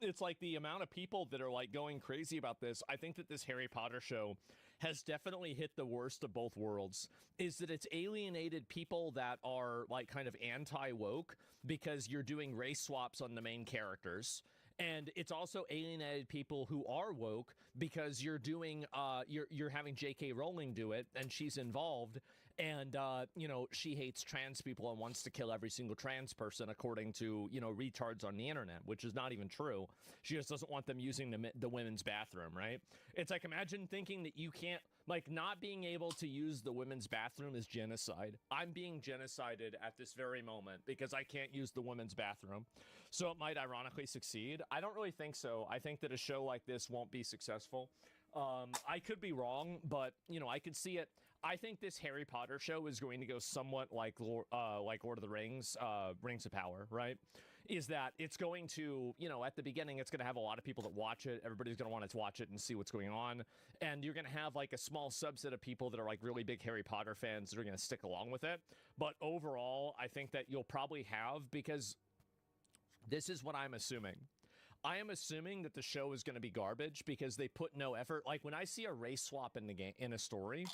it's like the amount of people that are like going crazy about this. I think that this Harry Potter show has definitely hit the worst of both worlds, is that it's alienated people that are like kind of anti-woke because you're doing race swaps on the main characters. And it's also alienated people who are woke because you're doing, you're having J.K. Rowling do it, and she's involved, and, you know, she hates trans people and wants to kill every single trans person according to, you know, retards on the internet, which is not even true. She just doesn't want them using the women's bathroom, right? It's like, imagine thinking that you can't, like, not being able to use the women's bathroom is genocide. I'm being genocided at this very moment because I can't use the women's bathroom. So it might ironically succeed. I don't really think so. I think that a show like this won't be successful. I could be wrong, but, you know, I could see it. I think this Harry Potter show is going to go somewhat like Lord of the Rings, Rings of Power, right? Is that it's going to, you know, at the beginning, it's going to have a lot of people that watch it. Everybody's going to want to watch it and see what's going on. And you're going to have like a small subset of people that are like really big Harry Potter fans that are going to stick along with it. But overall, I think that you'll probably have, because this is what I'm assuming. I am assuming that the show is going to be garbage because they put no effort. Like when I see a race swap in the game, in a story,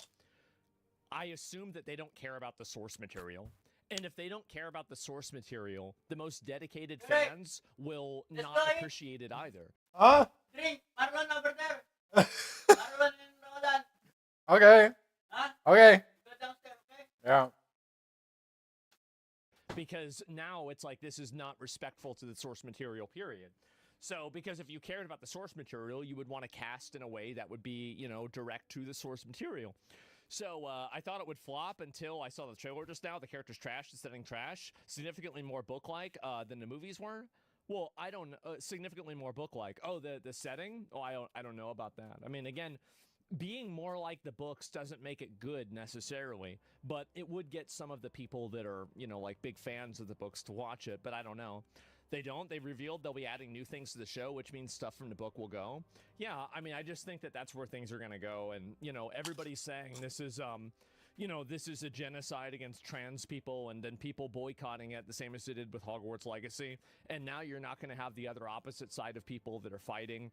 I assume that they don't care about the source material. And if they don't care about the source material, the most dedicated fans will not appreciate it either. Huh? Marlon over there. Marlon and Rodan. Okay. Huh? Okay. Go downstairs, okay? Yeah. Because now it's like this is not respectful to the source material, period. So, because if you cared about the source material, you would want to cast in a way that would be, you know, direct to the source material. So, I thought it would flop until I saw the trailer just now. The character's trash, the setting trash, significantly more book-like than the movies were. Well, I don't significantly more book-like. Oh, the setting? Oh, I don't know about that. I mean, again, being more like the books doesn't make it good necessarily, but it would get some of the people that are, you know, like big fans of the books to watch it, but I don't know. They don't. They revealed they'll be adding new things to the show, which means stuff from the book will go. Yeah, I mean, I just think that that's where things are going to go. And, you know, everybody's saying this is, you know, this is a genocide against trans people, and then people boycotting it the same as they did with Hogwarts Legacy. And now you're not going to have the other opposite side of people that are fighting,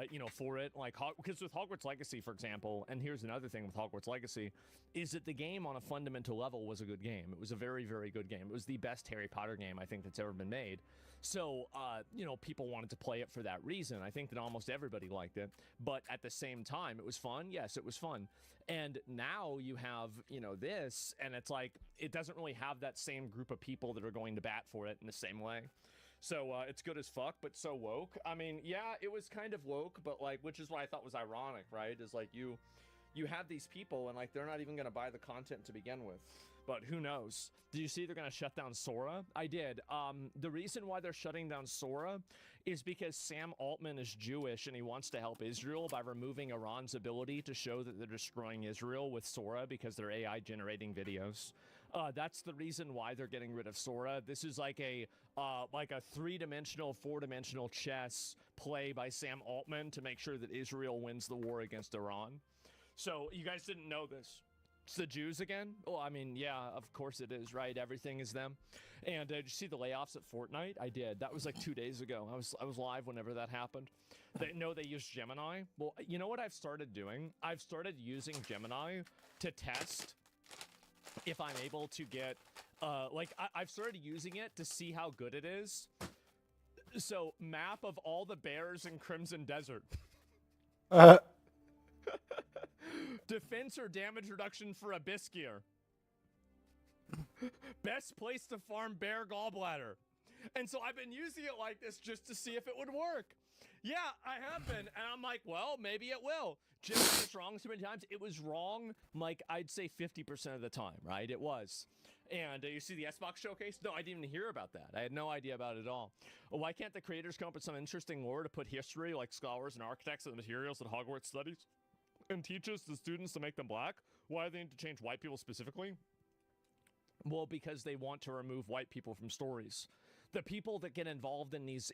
you know, for it. Like, because with Hogwarts Legacy, for example, and here's another thing with Hogwarts Legacy, is that the game on a fundamental level was a good game. It was a very, very good game. It was the best Harry Potter game I think that's ever been made. So, you know, people wanted to play it for that reason. I think that almost everybody liked it. But at the same time, it was fun. Yes, it was fun. And now you have, you know, this, and it's like, it doesn't really have that same group of people that are going to bat for it in the same way. So, it's good as fuck, but so woke. I mean, yeah, it was kind of woke, but like, which is what I thought was ironic, right? Is like, you have these people, and like, they're not even going to buy the content to begin with. But who knows? Did you see they're going to shut down Sora? I did. The reason why they're shutting down Sora is because Sam Altman is Jewish and he wants to help Israel by removing Iran's ability to show that they're destroying Israel with Sora because they're AI generating videos. That's the reason why they're getting rid of Sora. This is like a 3-dimensional, 4-dimensional chess play by Sam Altman to make sure that Israel wins the war against Iran. So you guys didn't know this. It's the Jews again? Oh, I mean, yeah, of course it is, right? Everything is them. And did you see the layoffs at Fortnite? I did. That was like 2 days ago. I was live whenever that happened. They used Gemini. Well, you know what I've started doing? I've started using Gemini to test if I'm able to get, I've started using it to see how good it is. So, map of all the bears in Crimson Desert. Defense or damage reduction for Abyskier. Best place to farm bear gallbladder. And so I've been using it like this just to see if it would work. Yeah, I have been. And I'm like, well, maybe it will. Jim said it's wrong so many times. It was wrong, like, I'd say 50% of the time, right? It was. And you see the Xbox showcase? No, I didn't even hear about that. I had no idea about it at all. Why can't the creators come up with some interesting lore to put history, like scholars and architects and the materials that Hogwarts studies, and teaches the students to make them black? Why do they need to change white people specifically? Well, because they want to remove white people from stories. The people that get involved in these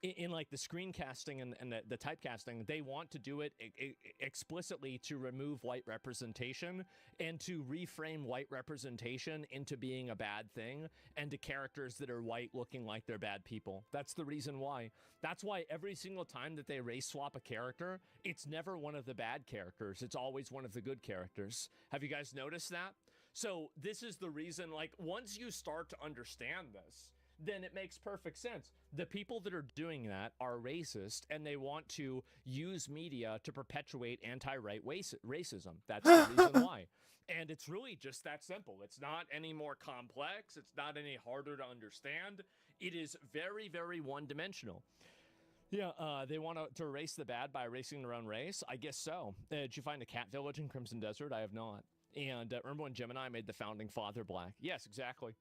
in like the screencasting and the typecasting, they want to do it explicitly to remove white representation and to reframe white representation into being a bad thing and to characters that are white looking like they're bad people. That's the reason why. That's why every single time that they race swap a character, it's never one of the bad characters. It's always one of the good characters. Have you guys noticed that? So this is the reason, like, once you start to understand this, then it makes perfect sense. The people that are doing that are racist, and they want to use media to perpetuate anti-right racism. That's the reason why. And it's really just that simple. It's not any more complex. It's not any harder to understand. It is very, very one-dimensional. Yeah, they want to erase the bad by erasing their own race? I guess so. Did you find a cat village in Crimson Desert? I have not. And remember when Gemini made the founding father black? Yes, exactly.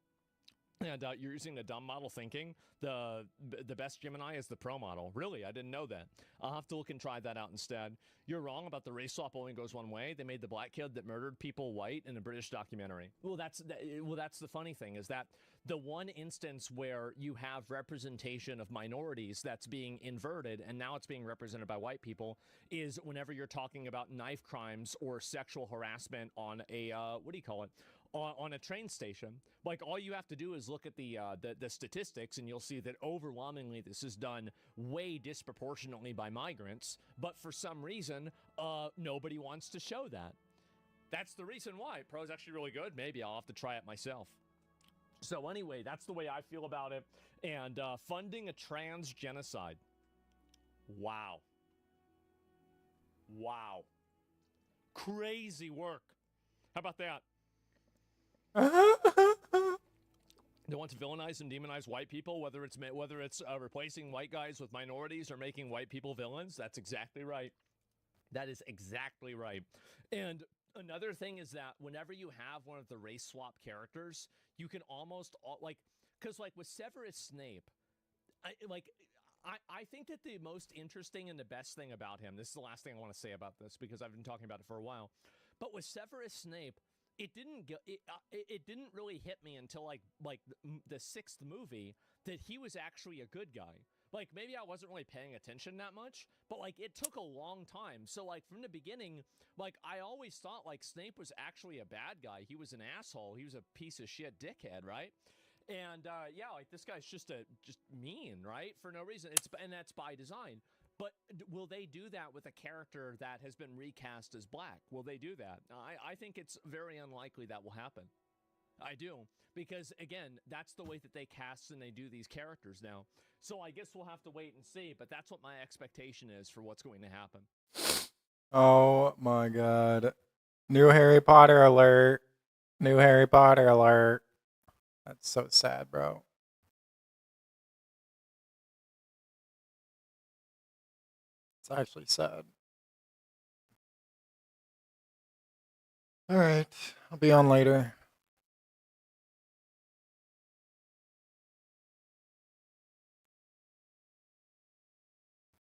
And you're using the dumb model thinking. The best Gemini is the pro model. Really, I didn't know that. I'll have to look and try that out instead. You're wrong about the race swap only goes one way. They made the black kid that murdered people white in a British documentary. Well, that's the funny thing, is that the one instance where you have representation of minorities that's being inverted and now it's being represented by white people is whenever you're talking about knife crimes or sexual harassment on a what do you call it? On a train station. Like, all you have to do is look at the statistics, and you'll see that overwhelmingly this is done way disproportionately by migrants, but for some reason, nobody wants to show that. That's the reason why. Pro's actually really good. Maybe I'll have to try it myself. So anyway, that's the way I feel about it. And funding a trans genocide. Wow. Wow. Crazy work. How about that? They want to villainize and demonize white people, whether it's replacing white guys with minorities or making white people villains. That's exactly right. That is exactly right. And another thing is that whenever you have one of the race swap characters, you can almost because with Severus Snape, I think that the most interesting and the best thing about him, this is the last thing I want to say about this because I've been talking about it for a while, but with Severus Snape, it didn't really hit me until like the sixth movie that he was actually a good guy. Like, maybe I wasn't really paying attention that much, but like it took a long time. So like from the beginning, like I always thought like Snape was actually a bad guy. He was an asshole. He was a piece of shit dickhead, right? And yeah, like this guy's just mean, right? For no reason. And that's by design. But will they do that with a character that has been recast as black? Will they do that? I think it's very unlikely that will happen. I do. Because, again, that's the way that they cast and they do these characters now. So I guess we'll have to wait and see, but that's what my expectation is for what's going to happen. Oh, my God. New Harry Potter alert. New Harry Potter alert. That's so sad, bro. It's actually sad. All right. I'll be on later.